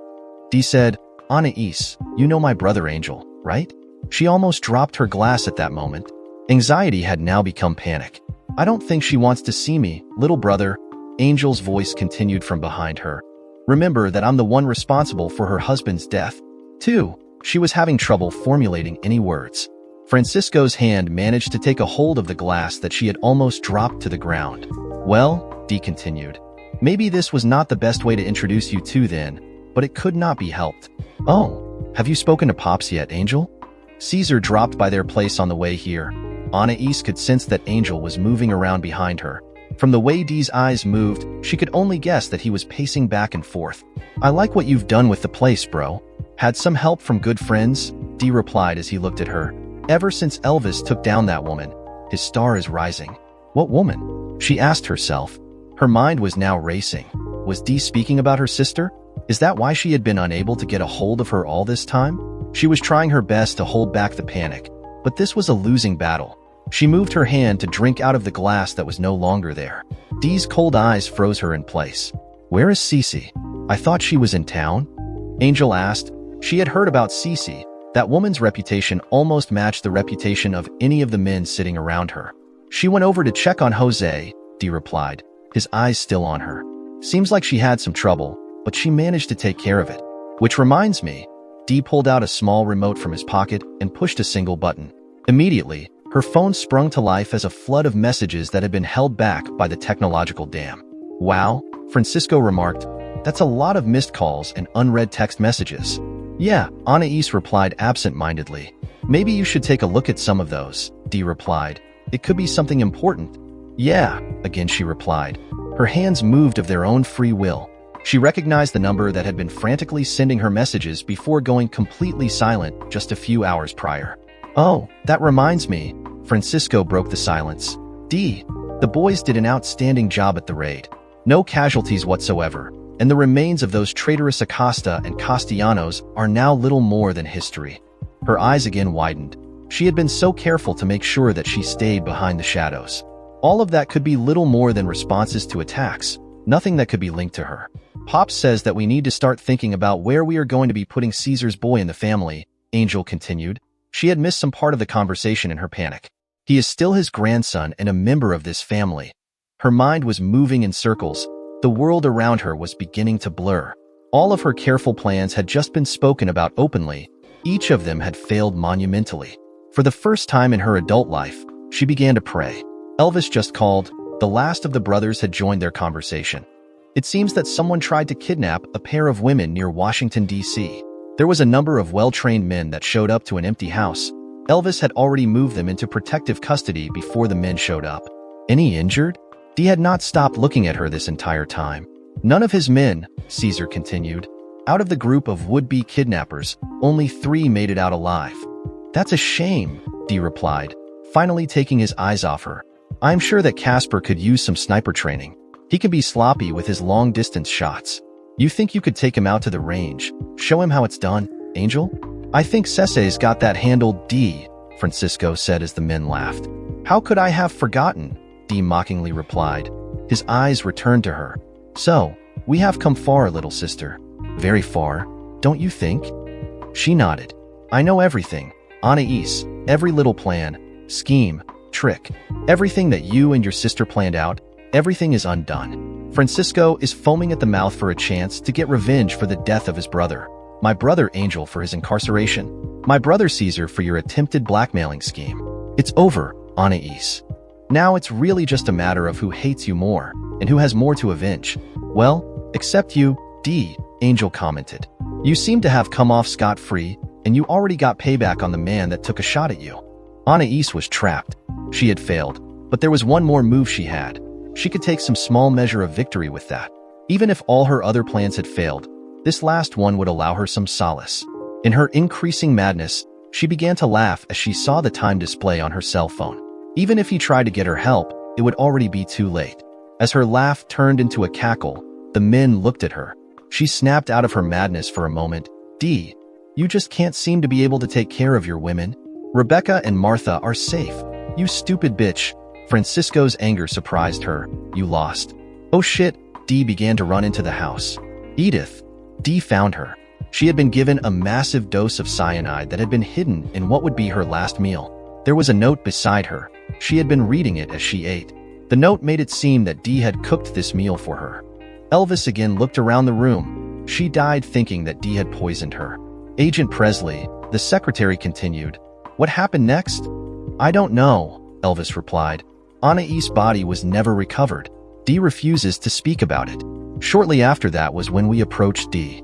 Dee said, Anais, you know my brother Angel, right? She almost dropped her glass at that moment. Anxiety had now become panic. I don't think she wants to see me, little brother. Angel's voice continued from behind her. Remember that I'm the one responsible for her husband's death. Too. She was having trouble formulating any words. Francisco's hand managed to take a hold of the glass that she had almost dropped to the ground. Well, Dee continued, maybe this was not the best way to introduce you two then, but it could not be helped. Oh, have you spoken to Pops yet, Angel? Caesar dropped by their place on the way here. Anais could sense that Angel was moving around behind her. From the way Dee's eyes moved, she could only guess that he was pacing back and forth. I like what you've done with the place, bro. Had some help from good friends? Dee replied as he looked at her. Ever since Elvis took down that woman, his star is rising. What woman? She asked herself. Her mind was now racing. Was Dee speaking about her sister? Is that why she had been unable to get a hold of her all this time? She was trying her best to hold back the panic, but this was a losing battle. She moved her hand to drink out of the glass that was no longer there. Dee's cold eyes froze her in place. Where is Cece? I thought she was in town? Angel asked. She had heard about Cece. That woman's reputation almost matched the reputation of any of the men sitting around her. She went over to check on Jose, Dee replied, his eyes still on her. Seems like she had some trouble, but she managed to take care of it. Which reminds me, Dee pulled out a small remote from his pocket and pushed a single button. Immediately, her phone sprung to life as a flood of messages that had been held back by the technological dam. Wow, Francisco remarked, that's a lot of missed calls and unread text messages. Yeah, Anais replied absent-mindedly. Maybe you should take a look at some of those, Dee replied. It could be something important. Yeah, again she replied. Her hands moved of their own free will. She recognized the number that had been frantically sending her messages before going completely silent just a few hours prior. Oh, that reminds me. Francisco broke the silence. Dee, the boys did an outstanding job at the raid. No casualties whatsoever, and the remains of those traitorous Acosta and Castellanos are now little more than history. Her eyes again widened. She had been so careful to make sure that she stayed behind the shadows. All of that could be little more than responses to attacks, nothing that could be linked to her. Pops says that we need to start thinking about where we are going to be putting Caesar's boy in the family, Angel continued. She had missed some part of the conversation in her panic. He is still his grandson and a member of this family. Her mind was moving in circles. The world around her was beginning to blur. All of her careful plans had just been spoken about openly. Each of them had failed monumentally. For the first time in her adult life, she began to pray. Elvis just called. The last of the brothers had joined their conversation. It seems that someone tried to kidnap a pair of women near Washington, D.C. There was a number of well-trained men that showed up to an empty house. Elvis had already moved them into protective custody before the men showed up. Any injured? Dee had not stopped looking at her this entire time. None of his men, Caesar continued. Out of the group of would-be kidnappers, only 3 made it out alive. That's a shame, Dee replied, finally taking his eyes off her. I'm sure that Casper could use some sniper training. He can be sloppy with his long-distance shots. You think you could take him out to the range, show him how it's done, Angel? I think Cece's got that handled, Dee, Francisco said as the men laughed. How could I have forgotten? Dee mockingly replied. His eyes returned to her. So, we have come far, little sister. Very far, don't you think? She nodded. I know everything. Anais, every little plan, scheme, trick, everything that you and your sister planned out, everything is undone. Francisco is foaming at the mouth for a chance to get revenge for the death of his brother. My brother Angel for his incarceration. My brother Caesar for your attempted blackmailing scheme. It's over, Anais. Now it's really just a matter of who hates you more and who has more to avenge. Well, except you, D, Angel commented. You seem to have come off scot-free, and you already got payback on the man that took a shot at you. Anais was trapped. She had failed, but there was one more move she had. She could take some small measure of victory with that. Even if all her other plans had failed, this last one would allow her some solace. In her increasing madness, she began to laugh as she saw the time display on her cell phone. Even if he tried to get her help, it would already be too late. As her laugh turned into a cackle, the men looked at her. She snapped out of her madness for a moment. D, you just can't seem to be able to take care of your women. Rebecca and Martha are safe. You stupid bitch. Francisco's anger surprised her. You lost. Oh shit, D began to run into the house. Edith. D found her. She had been given a massive dose of cyanide that had been hidden in what would be her last meal. There was a note beside her. She had been reading it as she ate. The note made it seem that D had cooked this meal for her. Elvis again looked around the room. She died thinking that D had poisoned her. Agent Presley, the secretary, continued. What happened next? I don't know, Elvis replied. Anais' body was never recovered. D refuses to speak about it. Shortly after that was when we approached D.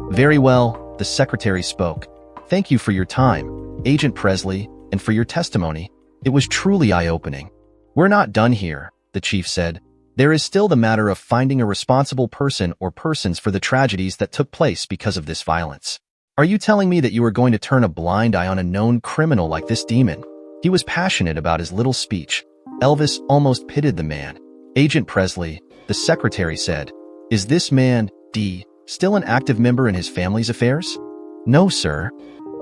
Very well, the secretary spoke. Thank you for your time, Agent Presley, and for your testimony. It was truly eye-opening. We're not done here, the chief said. There is still the matter of finding a responsible person or persons for the tragedies that took place because of this violence. Are you telling me that you are going to turn a blind eye on a known criminal like this demon? He was passionate about his little speech. Elvis almost pitied the man. Agent Presley, the secretary said, is this man, D, still an active member in his family's affairs? No, sir.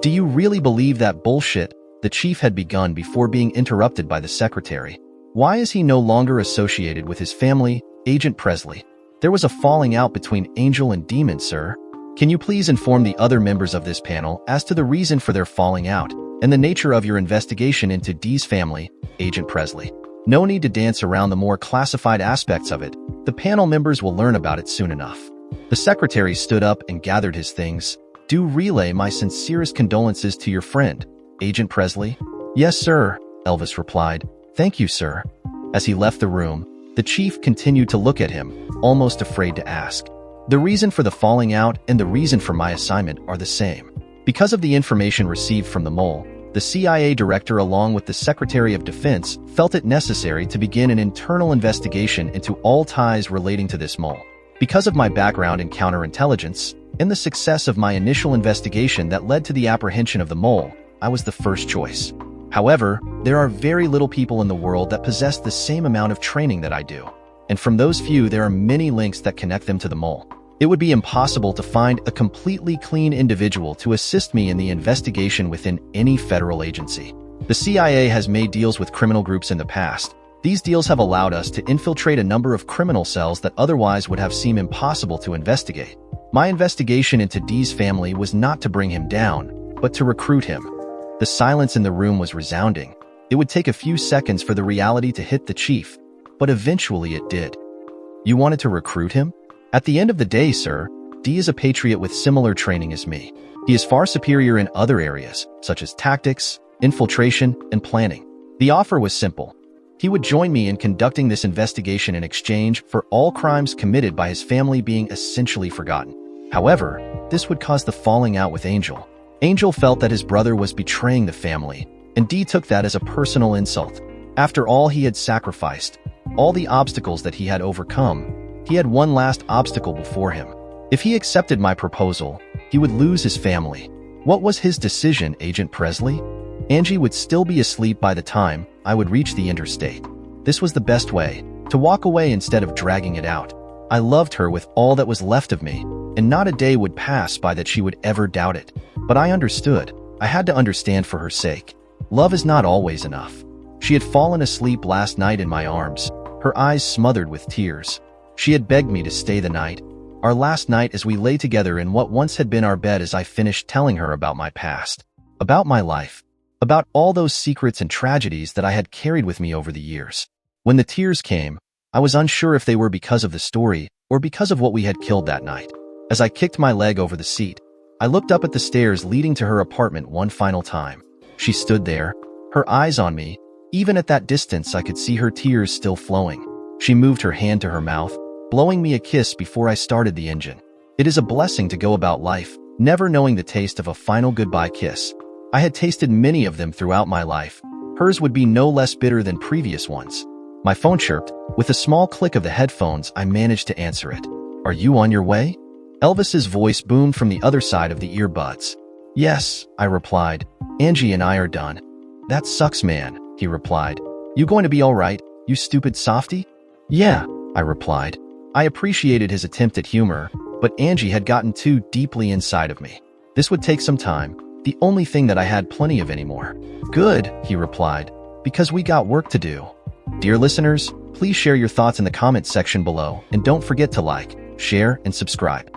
Do you really believe that bullshit? The chief had begun before being interrupted by the secretary. Why is he no longer associated with his family, Agent Presley? There was a falling out between Angel and Demon, sir. Can you please inform the other members of this panel as to the reason for their falling out and the nature of your investigation into D's family, Agent Presley? No need to dance around the more classified aspects of it. The panel members will learn about it soon enough. The secretary stood up and gathered his things. Do relay my sincerest condolences to your friend, Agent Presley. Yes, sir, Elvis replied. Thank you, sir. As he left the room, the chief continued to look at him, almost afraid to ask. The reason for the falling out and the reason for my assignment are the same. Because of the information received from the mole, the CIA director along with the Secretary of Defense felt it necessary to begin an internal investigation into all ties relating to this mole. Because of my background in counterintelligence and the success of my initial investigation that led to the apprehension of the mole, I was the first choice. However, there are very little people in the world that possess the same amount of training that I do. And from those few, there are many links that connect them to the mole. It would be impossible to find a completely clean individual to assist me in the investigation within any federal agency. The CIA has made deals with criminal groups in the past. These deals have allowed us to infiltrate a number of criminal cells that otherwise would have seemed impossible to investigate. My investigation into D's family was not to bring him down, but to recruit him. The silence in the room was resounding. It would take a few seconds for the reality to hit the chief, but eventually it did. You wanted to recruit him? At the end of the day, sir, D is a patriot with similar training as me. He is far superior in other areas, such as tactics, infiltration, and planning. The offer was simple. He would join me in conducting this investigation in exchange for all crimes committed by his family being essentially forgotten. However, this would cause the falling out with Angel. Angel felt that his brother was betraying the family, and D took that as a personal insult. After all he had sacrificed, all the obstacles that he had overcome, he had one last obstacle before him. If he accepted my proposal, he would lose his family. What was his decision, Agent Presley? Angie would still be asleep by the time I would reach the interstate. This was the best way, to walk away instead of dragging it out. I loved her with all that was left of me, and not a day would pass by that she would ever doubt it. But I understood. I had to understand for her sake. Love is not always enough. She had fallen asleep last night in my arms, her eyes smothered with tears. She had begged me to stay the night, our last night as we lay together in what once had been our bed as I finished telling her about my past, about my life, about all those secrets and tragedies that I had carried with me over the years. When the tears came, I was unsure if they were because of the story or because of what we had killed that night. As I kicked my leg over the seat, I looked up at the stairs leading to her apartment one final time. She stood there, her eyes on me. Even at that distance, I could see her tears still flowing. She moved her hand to her mouth, blowing me a kiss before I started the engine. It is a blessing to go about life, never knowing the taste of a final goodbye kiss. I had tasted many of them throughout my life. Hers would be no less bitter than previous ones. My phone chirped. With a small click of the headphones, I managed to answer it. "Are you on your way?" Elvis's voice boomed from the other side of the earbuds. "Yes," I replied. "Angie and I are done." "That sucks, man," he replied. "You going to be all right, you stupid softy?" "Yeah," I replied. I appreciated his attempt at humor, but Angie had gotten too deeply inside of me. This would take some time, the only thing that I had plenty of anymore. "Good," he replied, "because we got work to do." Dear listeners, please share your thoughts in the comments section below, and don't forget to like, share, and subscribe.